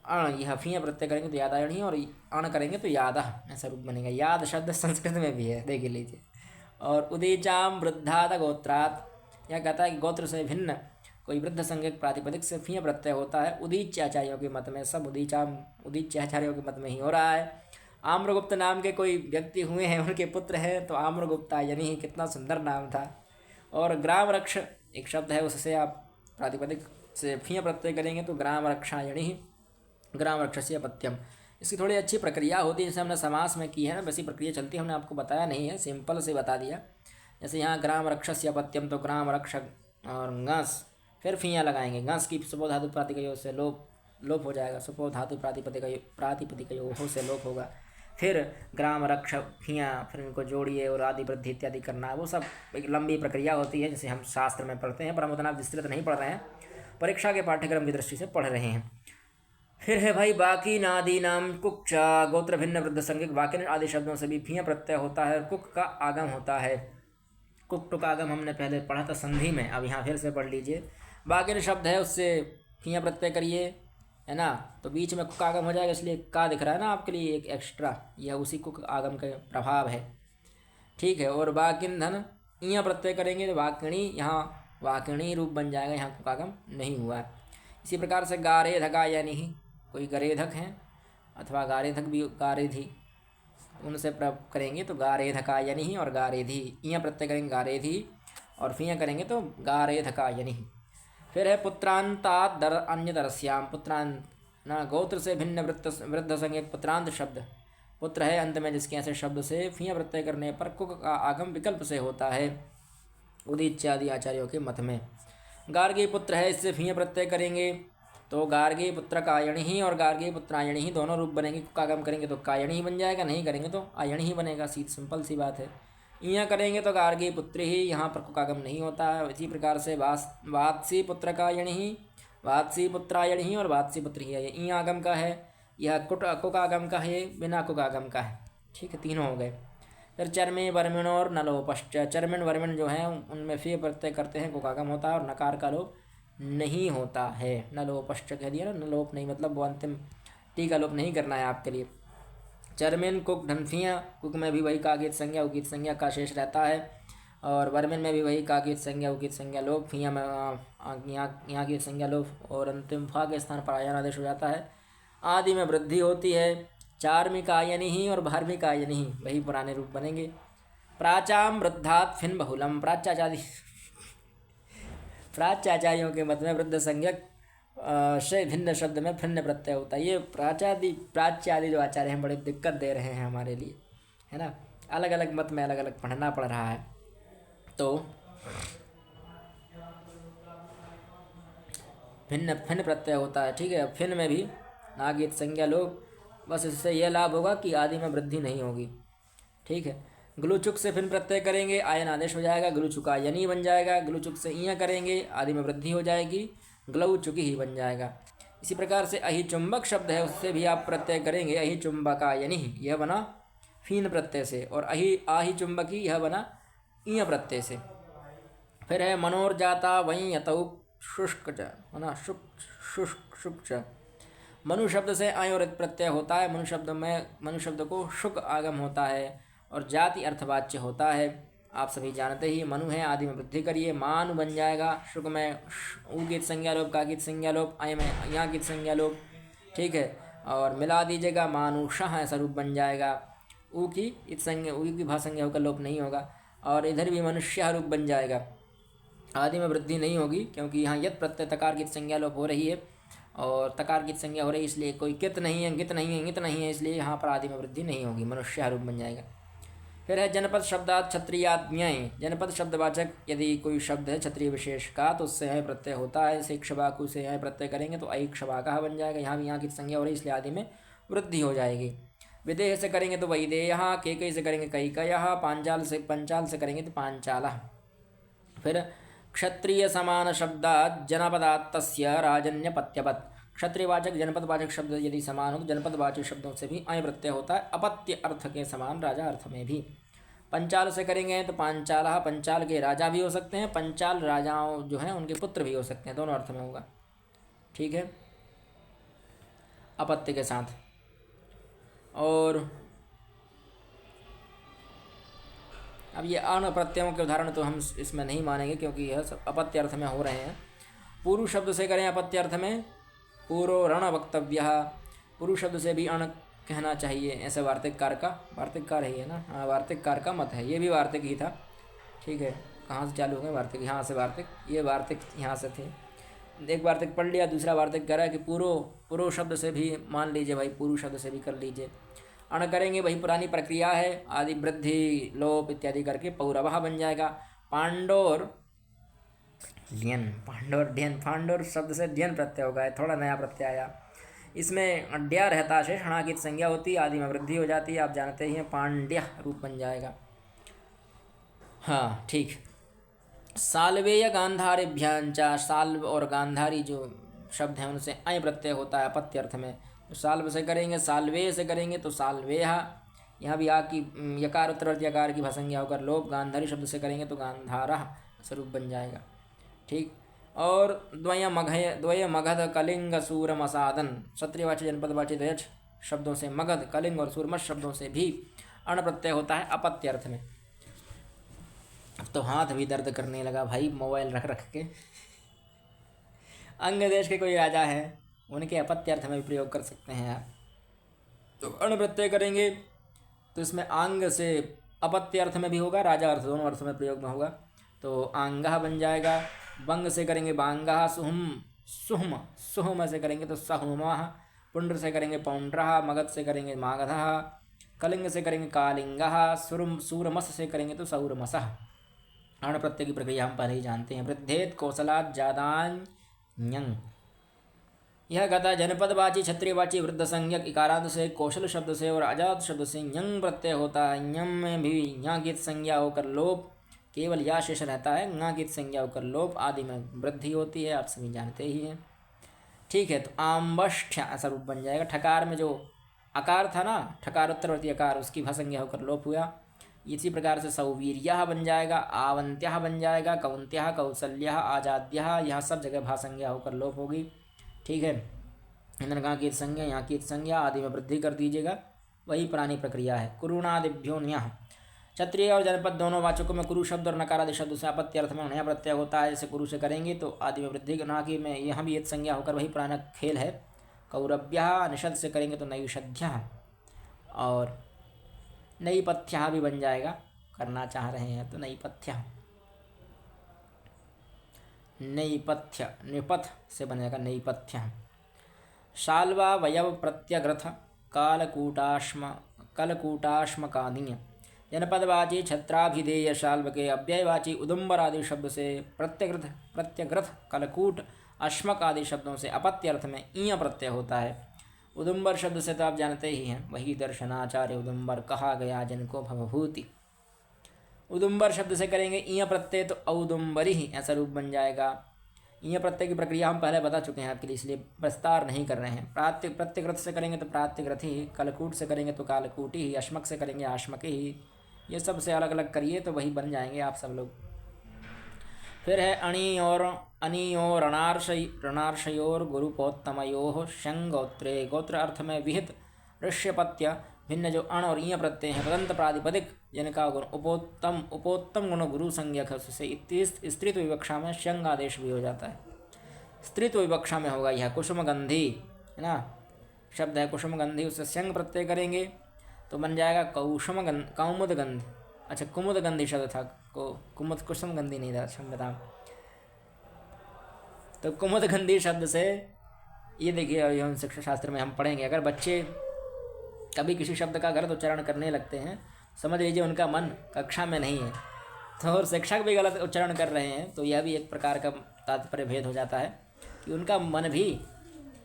अण यह फीय प्रत्यय करेंगे तो यादायणी, और अण करेंगे तो यादह ऐसा रूप बनेगा। याद शब्द संस्कृत में भी है, देख लीजिए। और उदीचाम वृद्धात गोत्रात, यह कहता है कि गोत्र से भिन्न कोई वृद्ध संज्ञक प्रातिपदिक से फीय प्रत्यय होता है। उदीच्याचार्यों के मत में, सब उदीच्याचार्यों के मत में ही हो रहा है। आम्रगुप्त नाम के कोई व्यक्ति हुए हैं, उनके पुत्र हैं, तो आम्रगुप्ता यानी ही, कितना सुंदर नाम था। और ग्राम रक्ष एक शब्द है उससे आप प्रातिपदिक से फिय प्रत्यय करेंगे तो ग्राम रक्षायणी, ग्राम रक्षस्य अपत्यम। इसकी थोड़ी अच्छी प्रक्रिया होती है, जैसे हमने समास में की है ना, वैसी प्रक्रिया चलती है, हमने आपको बताया नहीं है, सिंपल से बता दिया। जैसे यहाँ ग्राम रक्षस्य अपत्यम तो ग्राम रक्षक और घास, फिर फिया लगाएंगे, घास की सुपो धातु प्रातिपदिक से लोप हो जाएगा, सुपो धातु प्रातिपदिक हो से लोप होगा। फिर ग्राम रक्ष फिया, फिर इनको जोड़िए और आदि वृद्धि इत्यादि करना है, वो सब एक लंबी प्रक्रिया होती है जिसे हम शास्त्र में पढ़ते हैं, पर हम उतना विस्तृत नहीं पढ़ रहे हैं, परीक्षा के पाठ्यक्रम की दृष्टि से पढ़ रहे हैं। फिर है भाई बाकी नादि नाम कुक्ष गोत्र भिन्न वृद्ध संज्ञक, बाकी आदि शब्दों से भी फिया प्रत्यय होता है, कुक का आगम होता है। कुक टुक आगम हमने पहले पढ़ा था संधि में, अब यहाँ फिर से पढ़ लीजिए। बाकी शब्द है उससे फिया प्रत्यय करिए, है ना, तो बीच में कुक आगम हो जाएगा, इसलिए का दिख रहा है ना आपके लिए एक एक्स्ट्रा, यह उसी कुक आगम का प्रभाव है। ठीक है, और बाकिन धन इया प्रत्यय करेंगे तो वाकिणी, यहाँ वाकिणी रूप बन जाएगा, यहाँ कुक आगम नहीं हुआ है। इसी प्रकार से गारेधका यानी ही कोई गरेधक हैं अथवा गारेधक भी गारेधी, उनसे प्रयोग करेंगे तो गारेधका यानी ही और गारेधी, इया प्रत्यय करेंगे गारेधी और फिया करेंगे तो गारेधका यानी ही। फिर है पुत्रांतात दर अन्य दरस्याम, पुत्रांत ना गोत्र से भिन्न वृद्ध संज्ञक पुत्रांत शब्द, पुत्र है अंत में जिसके ऐसे शब्द से फिया प्रत्यय करने पर कुक का आगम विकल्प से होता है, उदित आदि आचार्यों के मत में। गार्गी पुत्र है, इससे फिया प्रत्यय करेंगे तो गार्गी पुत्र कायणी ही और गार्गी पुत्रायणी ही दोनों रूप बनेंगे, कागम करेंगे तो कायणी ही बन जाएगा, नहीं करेंगे तो आयणी ही बनेगा, सिंपल सी बात है। इया करेंगे तो गार्गी पुत्री ही, यहाँ पर कुकागम नहीं होता है। इसी प्रकार से वात्सी पुत्र कायणी ही, वात्सी पुत्रायणी ही और वात्सी पुत्री ही है, इया आगम का है, यह कुकागम का है, बिना कुकागम का है। ठीक है, तीनों हो गए। फिर चरमे वर्मिण और नलोपश्च, चरमिन वर्मिण जो हैं उनमें फिर प्रत्यय करते हैं, कुकागम होता है और नकार का लोप नहीं होता है। नलोपश्च कह दिया ना, नलोप नहीं मतलब वो अंतिम टी का लोप नहीं करना है आपके लिए। चरमिन कुक ढनफिया, कुक में भी वही कागित संज्ञा उकित संज्ञा का शेष रहता है, और वर्मिन में भी वही कागित संज्ञा उकित संज्ञा लोप, फिया में यहाँ की संज्ञा लोप और अंतिम फा के स्थान पर आयन आदेश हो जाता है। आदि में वृद्धि होती है, चार्मिक आयनी ही और भार्मिक आयनी ही वही पुराने रूप बनेंगे। प्राचाम वृद्धात फिन बहुलम, प्राच्याचार्यों के मत में वृद्ध संज्ञक से भिन्न शब्द में भिन्न प्रत्यय होता है। ये प्राच्यादि जो आचार्य हैं बड़ी दिक्कत दे रहे हैं हमारे लिए, है ना, अलग अलग मत में अलग अलग पढ़ना पड़ रहा है। तो भिन्न भिन्न प्रत्यय होता है। ठीक है, फिन में भी नागित संज्ञा लोग, बस इससे यह लाभ होगा कि आदि में वृद्धि नहीं होगी। ठीक है, ग्लूचुक से फिन प्रत्यय करेंगे, आयन आदेश हो जाएगा, ग्लूचुका यनी बन जाएगा। ग्लूचुक से इया करेंगे, आदि में वृद्धि हो जाएगी, ग्लौचुकी ही बन जाएगा। इसी प्रकार से अहि चुंबक शब्द है, उससे भी आप प्रत्यय करेंगे, अहि चुंबका यानी यह बना फीन प्रत्यय से, और आहि चुंबकी यह बना इया प्रत्यय से। फिर है मनोर जाता वहीं यतौ शुष्क च, है ना, शुष्क च। मनु शब्द से आय और प्रत्यय होता है, मनु शब्द को शुक आगम होता है और जाति अर्थवाच्य होता है। आप सभी जानते ही मनु है, आदि में वृद्धि करिए, मानु बन जाएगा, शुक में ऊ गीत संज्ञा लोप, का गीत संज्ञा लोप, आय में यहाँ गीत संज्ञा लोप। ठीक है, और मिला दीजिएगा, मानुषः ऐसा रूप बन जाएगा, ऊ की इत संज्ञा, ऊ की भा संज्ञा होकर लोप नहीं होगा, और इधर भी मनुष्य रूप बन जाएगा, आदि में वृद्धि नहीं होगी, क्योंकि यहाँ यत प्रत्यय तकार गीत संज्ञा लोप हो रही है और तकार गीत संज्ञा हो रही है, इसलिए कोई कित नहीं है, गित नहीं है, गित नहीं है, इसलिए यहाँ पर आदि में वृद्धि नहीं होगी, मनुष्य रूप बन जाएगा। फिर है जनपद शब्दात क्षत्रियाज्ञाएँ, जनपद शब्दवाचक यदि कोई शब्द है क्षत्रिय विशेष का तो उससे है प्रत्यय होता है, जैसे क्षबाकु से है प्रत्यय करेंगे तो आई क्षबाका बन जाएगा, यहाँ भी यहाँ की संज्ञा हो रही है इसलिए आदि में वृद्धि हो जाएगी। विदेह से करेंगे तो वैदेह, कई से करेंगे कैकयः, पंचाल से करेंगे तो पांचाल। फिर क्षत्रिय समान शब्दात जनपदात तस्य राजन्यपत्यपत, क्षत्रियवाचक जनपदवाचक शब्द यदि समान हो तो जनपदवाचक शब्दों से भी अय प्रत्यय होता है, अपत्य अर्थ के समान राजा अर्थ में भी। पंचाल से करेंगे तो पांचाल, पंचाल के राजा भी हो सकते हैं, पंचाल राजाओं जो हैं उनके पुत्र भी हो सकते हैं, दोनों अर्थ में होगा। ठीक है, अपत्य के साथ। और अब ये अण प्रत्ययों के उदाहरण तो हम इसमें नहीं मानेंगे क्योंकि यह सब अपत्य अर्थ में हो रहे हैं। पूर्व शब्द से करें अपत्य अर्थ में, पूर्व रण वक्तव्य, पूर्व शब्द से भी अण कहना चाहिए, ऐसे वार्तिककार ही है ना, हाँ वार्तिककार का मत है, ये भी वार्तिक ही था। ठीक है, कहाँ से चालू हो गए वार्तिक? यहाँ से वार्तिक, ये वार्तिक यहाँ से थे। एक वार्तिक पढ़ लिया, दूसरा वार्तिक कह रहा है कि पूर्व शब्द से भी मान लीजिए भाई, पूर्व शब्द से भी कर लीजिए। अण करेंगे वही पुरानी प्रक्रिया है, आदि वृद्धि लोप इत्यादि करके पौरवः बन जाएगा। पांडोर ढ्यन, पांडोर ढ्यन, पांडोर शब्द से ढ्यन प्रत्यय होगा, थोड़ा नया प्रत्यय आया। इसमें अड्या रहता शेष, षणाकित संज्ञा होती है, आदि में वृद्धि हो जाती है, आप जानते ही हैं, पांड्या रूप बन जाएगा। हाँ ठीक। साल्वेय गांधारेभ्यांचा, साल्व और गांधारी जो शब्द हैं उनसे अय प्रत्यय होता है अपत्य अर्थ में। तो साल्व से करेंगे, साल्वेय से करेंगे तो साल्वेहा, यहाँ भी आ की यकार उत्तरवर्ती यकार की भसंज्ञा होकर लोप। गांधारी शब्द से करेंगे तो गांधारः स्वरूप बन जाएगा। ठीक। और द्वय मगध कलिंग सूरमसादन, क्षत्रियवाची जनपदवाची द्वयच शब्दों से मगध, कलिंग और सूरमस शब्दों से भी अण प्रत्यय होता है अपत्य अर्थ में। अब तो हाथ भी दर्द करने लगा भाई मोबाइल रख रख के। अंग देश के कोई राजा है, उनके अपत्य अर्थ में भी प्रयोग कर सकते हैं आप। तो अण प्रत्यय करेंगे तो इसमें आंग से अपत्य अर्थ में भी होगा, राजा अर्थ दोनों अर्थ में प्रयोग में होगा, तो आंगः बन जाएगा। बंग से करेंगे बांगः, सुहम सुहम से करेंगे तो सहुमः, पुंड्र से करेंगे पौंड्रः, मगध से करेंगे मागधः, कलिंग से करेंगे कालिंगः, सूरमस से करेंगे तो सौरमसः। अण प्रत्यय की प्रक्रिया हम पहले ही जानते हैं। वृद्धेत कौशलात् जादान्यं, यह गता जनपदवाची क्षत्रियवाची वृद्ध संज्ञक इकारांत से, कौशल शब्द से और अजात शब्द से यंग प्रत्यय होता है। यम में भी ज्ञाकित संज्ञा होकर लोप, केवल या शेष रहता है, ज्ञाकित संज्ञा होकर लोप, आदि में वृद्धि होती है, आप सभी जानते ही हैं। ठीक है, तो आम्बष्ठ्य ऐसा रूप बन जाएगा। ठकार में जो अकार था ना, ठकार उत्तरवर्ती अकार, उसकी भसंज्ञा होकर लोप हुआ। इसी प्रकार से सौवीर्यः बन जाएगा, आवंत्यः बन जाएगा, कौंत्यः, कौसल्यः, आजाद्यः, यह सब जगह भासंज्ञा होकर लोप होगी। ठीक है, इनका कीत संज्ञा, यहाँ कीत संज्ञा, आदि में वृद्धि कर दीजिएगा, वही पुरानी प्रक्रिया है। कुरुणादिभ्यो न्यः, क्षत्रिय और जनपद दोनों वाचकों में कुरु शब्द और नकारादि शब्द से अपत्य अर्थ में नया प्रत्यय होता है। जैसे कुरु से करेंगे तो आदि में वृद्धि, ना कि में यहाँ भी एक संज्ञा होकर वही पुराना खेल है। कौरव्यः, निषद से करेंगे तो नैषध्यः, और नैपथ्यः भी बन जाएगा, करना चाह रहे हैं तो नैपथ्यः, नैपथ्य, निपथ से बनेगा नैपथ्यः। शाल्वा वयव प्रत्यग्रथ, कलकूटाश्मकादीय, जनपदवाची छत्राभिधेय शाल्व के अव्ययवाची उदुम्बर आदि शब्द से प्रत्यग्रथ, कलकूट, अश्मक आदि शब्दों से अपत्य अर्थ में ईय प्रत्यय होता है। उदुम्बर शब्द से तो आप जानते ही हैं, वही दर्शनाचार्य उदुम्बर कहा गया जिनको भवभूति। उदुम्बर शब्द से करेंगे ईय प्रत्यय तो औदुम्बरी ही ऐसा रूप बन जाएगा। ईय प्रत्यय की प्रक्रिया हम पहले बता चुके हैं आपके लिए, इसलिए विस्तार नहीं कर रहे हैं। प्रत्यग्रथ से करेंगे तो प्रात्यग्रथ ही, कलकूट से करेंगे तो कालकूटी ही, अश्मक से करेंगे आश्मक ही, ये सब से अलग अलग करिए तो वही बन जाएंगे आप सब लोग। फिर है अणी और रणार्षयोर गुरुपोत्तमयोः शं गोत्रे, गोत्र अर्थ में विहित ऋष्यपत्य भिन्न जो अण और ईय प्रत्यय हैं, तदंत प्रातिपदिक जिनका गुण उपोत्तम गुण गुरु संज्ञक से स्त्रीत्व विवक्षा में शंग आदेश भी हो जाता है। स्त्रीत्व विवक्षा में होगा यह कुसुमगंधी है ना, शब्द है कुसुमगंधी, उससे शंग प्रत्यय करेंगे तो बन जाएगा कौमुदगंध। अच्छा, कुमुदगंधी शब्द था, कुसुमगंधी नहीं था, क्षम्यता। तो कुमुदगंधी शब्द से ये देखिए, हम शिक्षा शास्त्र में हम पढ़ेंगे, अगर बच्चे कभी किसी शब्द का गलत उच्चारण करने लगते हैं, समझ लीजिए उनका मन कक्षा में नहीं है, तो और शिक्षक भी गलत उच्चारण कर रहे हैं, तो यह भी एक प्रकार का तात्पर्य भेद हो जाता है कि उनका मन भी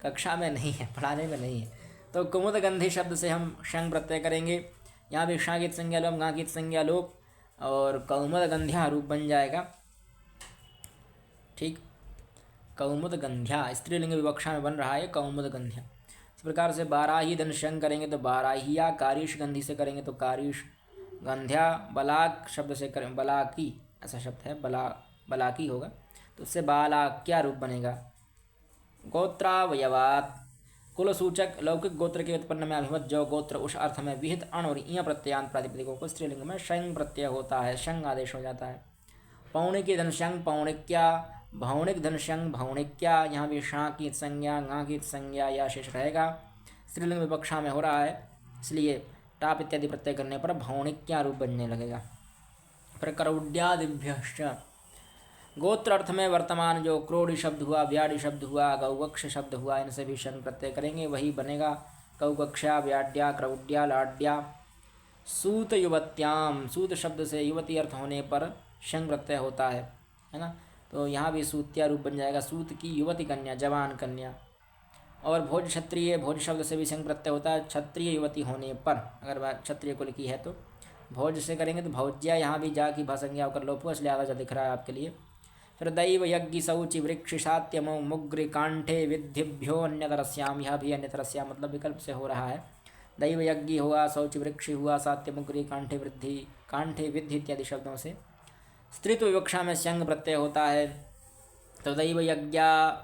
कक्षा में नहीं है, पढ़ाने में नहीं है। तो कुमुदगंधी शब्द से हम शंग प्रत्यय करेंगे, यहाँ भी शागित संज्ञा लोप, गांकित संज्ञा लोप, और कौमुदगंध्या रूप बन जाएगा। ठीक, कौमुदगंध्या स्त्रीलिंग विवक्षा में बन रहा है कौमुदगंध्या। इस प्रकार से बाराही धन शंग करेंगे तो बाराहिया, कारीश गंधी से करेंगे तो कारीश गंध्या, बलाक शब्द से करें, बलाकी ऐसा शब्द है, बलाकी होगा तो उससे बालाक्या रूप बनेगा। गोत्रावयवात, कुल सूचक लौकिक गोत्र के उत्पन्न में अभिमत जो गोत्र उस अर्थ में विहित अण और ईय प्रत्ययांत प्रातिपदिकों को स्त्रीलिंग में शंग प्रत्यय होता है, शंग आदेश हो जाता है। पौणिकी धन शंग पौणिक्या, भौणिक धन शंग भौणिक्या, यहाँ भी शां की संज्ञा, गा की संज्ञा या शेष रहेगा। स्त्रीलिंग विवक्षा में हो रहा है, इसलिए टाप इत्यादि प्रत्यय करने पर भौणिक्या रूप बनने लगेगा। फिर करौड्यादिभ्यश्च। गोत्र अर्थ में वर्तमान जो क्रोड़ी शब्द हुआ, व्याड़ी शब्द हुआ, गौवक्ष शब्द हुआ, इनसे भी शन प्रत्यय करेंगे, वही बनेगा गौवक्षा, व्याड्या, क्रौड्या, लाड्या। सूत युवत्याम, सूत शब्द से युवती अर्थ होने पर शंग प्रत्यय होता है ना। तो यहाँ भी सूत्या रूप बन जाएगा, सूत की युवती कन्या, जवान कन्या। और भोज क्षत्रिय, भोज शब्द से भी शंग प्रत्यय होता है क्षत्रिय युवती होने पर, अगर बात क्षत्रिय कुल की है तो। भोज से करेंगे तो भौज्या, यहाँ भी जा की भाषंज्ञा होकर लोप हुआ, इसलिए आधा दिख रहा है आपके लिए। फिर दैव यज्ञ शौचि वृक्ष सात्यमो मुग्र कांठे विद्धिभ्यो अन्यतरस्याम, यह भी अन्यतरस्याम मतलब विकल्प से हो रहा है। दैव यज्ञ हुआ, शौच वृक्ष हुआ, सात्य मुग्री, कांठे वृद्धि, कांठे विद्धि इत्यादि शब्दों से स्त्रीत्व विवक्षा में संग प्रत्यय होता है। तो दैव यज्ञ है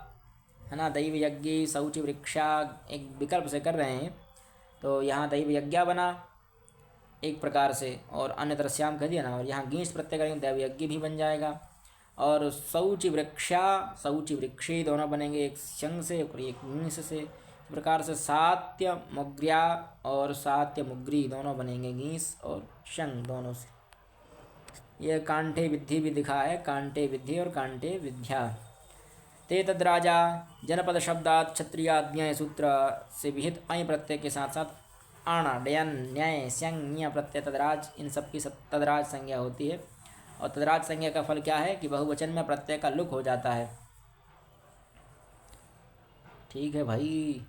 ना, दैव यज्ञ शौच वृक्षा एक विकल्प से कर रहे हैं, तो यहाँ दैव यज्ञ बना एक प्रकार से, और अन्यतर श्याम कह दिया ना, और यहाँ गीस प्रत्यय करेंगे दैव यज्ञ भी बन जाएगा। और शौच वृक्षा, शौच वृक्षी दोनों बनेंगे, एक संग से और एक गीस से। इस प्रकार से सात्य मुग्र्या और सात्य मुग्री दोनों बनेंगे, गीस और शंग दोनों से। यह कांठे विद्धि भी दिखा है, कांठे विद्धि और कांठे विद्या। ते तद्राजा जनपद शब्दात क्षत्रियाज्ञा सूत्र से विहित अय प्रत्यय के साथ साथ आण, डयन, न्याय, स्यंग, न्य प्रत्यय तद्राज, इन सब की तद्राज संज्ञा होती है। और तद्राज संज्ञा का फल क्या है कि बहुवचन में प्रत्यय का लुक हो जाता है। ठीक है भाई,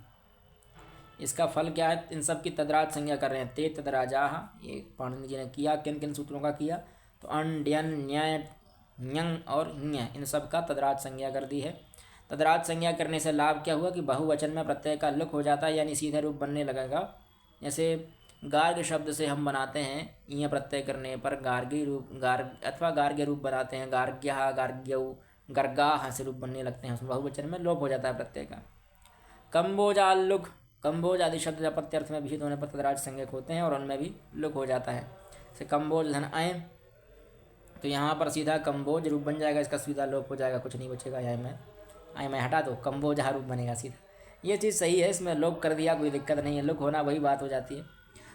इसका फल क्या है, इन सब की तद्राज संज्ञा कर रहे हैं। ते तद्राजा, ये पाणिनि जी ने किया, किन किन सूत्रों का किया, तो अन, ड्यन, न्याय, न्यंग और न्य, इन सब का तद्राज संज्ञा कर दी है। तद्राज संज्ञा करने से लाभ क्या हुआ कि बहुवचन में प्रत्यय का लुक हो जाता है, यानी सीधा रूप बनने लगेगा। जैसे गार्ग शब्द से हम बनाते हैं ईय प्रत्यय करने पर गार्गी रूप, गार्ग अथवा गार्ग्य रूप बनाते हैं, गार्ग्यः, गार्ग्यौ, गर्गाः से रूप बनने लगते हैं, उसमें बहुवचन में लोप हो जाता है प्रत्यय का। कंबोजालुक, कंबोज आदि शब्द अपत्यर्थ में विहित होने पर तद्राज संज्ञक होते हैं और उनमें भी लुक हो जाता है। जैसे कंबोज धन अय, तो यहाँ पर सीधा कंबोज रूप बन जाएगा, इसका सीधा लोप हो जाएगा, कुछ नहीं बचेगा। आय मैं हटा दो, कंबोजा रूप बनेगा सीधा। ये चीज़ सही है, इसमें लोप कर दिया कोई दिक्कत नहीं है, लुक होना वही बात हो जाती है।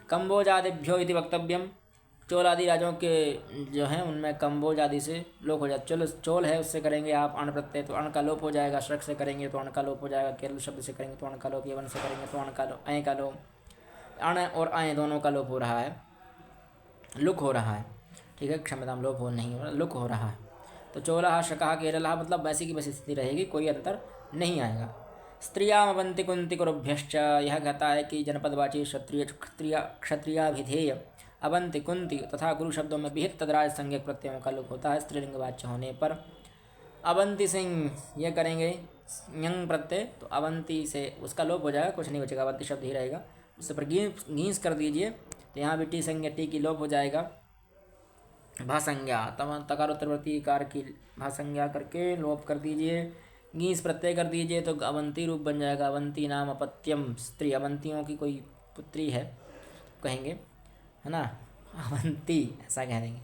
कंबोज आदिभ्यो इति वक्तव्यम, चोल आदि राजों के जो हैं उनमें कंबोज आदि से लोप हो जाता। चलो चोल है उससे करेंगे आप अण प्रत्यय, तो अण का लोप हो जाएगा। श्रक से करेंगे तो अण का लोप हो जाएगा। केरल शब्द से करेंगे तो अण का लोप, यवन से करेंगे तो अण का लोप, अय का लोप, अण और अय दोनों का लोप हो रहा है, लुक हो रहा है। ठीक है, क्षमताम लोप हो नहीं हो रहा, लुक हो रहा है। तो चोला शकहा केरला मतलब वैसी की वैसी स्थिति रहेगी, कोई अंतर नहीं आएगा। स्त्रियामवंति कुंती कुरुभ्यश्च, यह कहता है कि जनपदवाची क्षत्रिय क्षत्रियाभिधेय अवंति कुंती तथा गुरु शब्दों में विहित तद्राज संज्ञक प्रत्ययों का लुक होता है स्त्रीलिंग वाच्य होने पर। अवंति सिंह ये करेंगे यंग प्रत्यय, तो अवंती से उसका लोप हो जाएगा, कुछ नहीं बचेगा, अवंती शब्द ही रहेगा। उससे पर घींस कर दीजिए, तो यहाँ भी टी संज्ञा, टी की लोप हो जाएगा। भासंज्ञा, तकारोत्तरवर्ती कार की भासंज्ञा करके लोप कर दीजिए, गीस प्रत्यय कर दीजिए, तो अवंती रूप बन जाएगा। अवंती नाम अपत्यम, स्त्री, अवंतियों की कोई पुत्री है कहेंगे, है ना, अवंती ऐसा कह देंगे।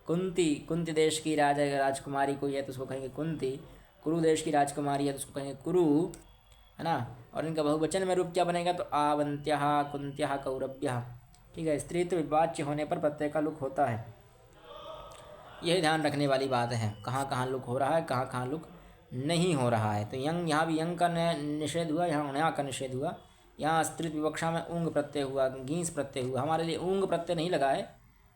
कुंती, कुंती देश की राजकुमारी कोई है तो उसको कहेंगे कुंती। कुरु देश की राजकुमारी है तो उसको कहेंगे कुरु, है ना। और इनका बहुवचन में रूप क्या बनेगा, तो आवंत्यः, कुंत्यः, कौरव्यः। ठीक है, स्त्रीत्व विवाच्य होने पर प्रत्यय का लुक होता है, यही ध्यान रखने वाली बात है, कहाँ कहाँ लुक हो रहा है, कहाँ कहाँ लुक नहीं हो रहा है। तो यंग, यहाँ भी यंग का निषेध हुआ, यहाँ उण्या का निषेध हुआ। यहाँ स्त्रीत्व विवक्षा में ऊंग प्रत्यय हुआ, गींस प्रत्यय हुआ। हमारे लिए ऊंग प्रत्यय नहीं लगा है,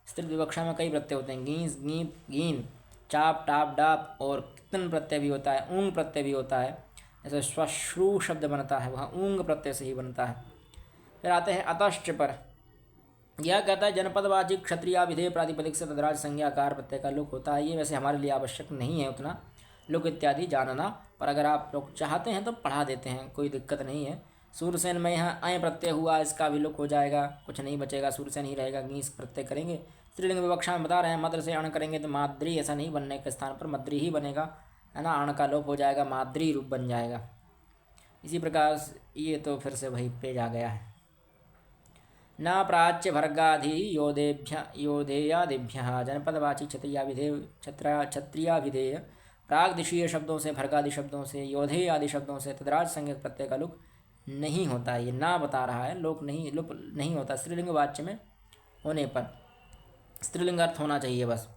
स्त्रीत्व विवक्षा में कई प्रत्यय होते हैं, गींस, गीप, गीन, चाप, टाप, डाप, और कितन प्रत्यय भी होता है, ऊंग प्रत्यय भी होता है। जैसे श्वश्रु शब्द बनता है, वहाँ ऊंग प्रत्यय से ही बनता है। फिर आते हैं अतश्च पर, यह कहता है जनपदवाची क्षत्रिया विधेय प्रातिपदिक से तद्राज संज्ञाकार प्रत्यय का लुक होता है। ये वैसे हमारे लिए आवश्यक नहीं है उतना लुक इत्यादि जानना, पर अगर आप लोग चाहते हैं तो पढ़ा देते हैं, कोई दिक्कत नहीं है। सूरसेन में यहाँ अय प्रत्यय हुआ, इसका भी लुक हो जाएगा, कुछ नहीं बचेगा, सूरसेन ही रहेगा, गीस प्रत्यय करेंगे। स्त्रीलिंग विवक्षा में बता रहे हैं, मद्र से अण करेंगे तो माद्री, ऐसा नहीं बनने के स्थान पर मद्री ही बनेगा, है ना, अण का लोप हो जाएगा, माद्री रूप बन जाएगा। इसी प्रकार ये तो फिर से वही पेज आ गया है। न प्राच्य भर्गाधि योधेयादिभ्यः जनपदवाची क्षत्रियाभिधेय प्रागदिशीय शब्दों से, भर्गादि शब्दों से, योधेय आदि शब्दों से तद्राज संज्ञक प्रत्यय का लुक नहीं होता है। ये ना बता रहा है, लुक नहीं होता स्त्रीलिंग वाच्य में होने पर। स्त्रीलिंग अर्थ होना चाहिए बस।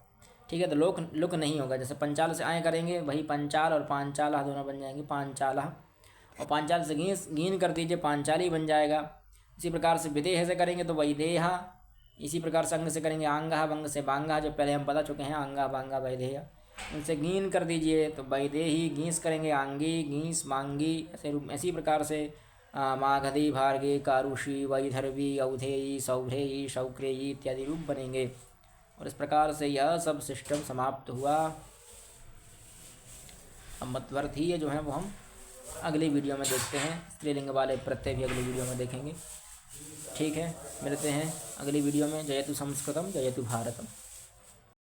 ठीक है। तो लोक लुक नहीं होगा। जैसे पंचाल से आए करेंगे वही पंचाल और पांचाला दोनों बन जाएंगे पांचाला, और पांचाल से गीन कर दीजिए पांचाली बन जाएगा। इसी प्रकार से विदेह से करेंगे तो वैदेहा। इसी प्रकार से अंग से करेंगे आंगा, वंग से बांगा, जो पहले हम बता चुके हैं आंगा बांगा वैदेहा। इनसे गीन कर दीजिए तो वैदेही, गीस करेंगे आंगी, गीस मांगी। ऐसी प्रकार से मागधी, भार्गे, कारुषी, वैधर्वी, औधेयी, सौभ्रेयी, शौक्रेयी इत्यादि रूप बनेंगे। और इस प्रकार से यह सब सिस्टम समाप्त हुआ। अब मध्वर्ती जो है वो हम अगली वीडियो में देखते हैं। स्त्रीलिंग वाले प्रत्यय भी अगली वीडियो में देखेंगे। ठीक है, मिलते हैं अगली वीडियो में। जयतु संस्कृतम, जयतु भारतम।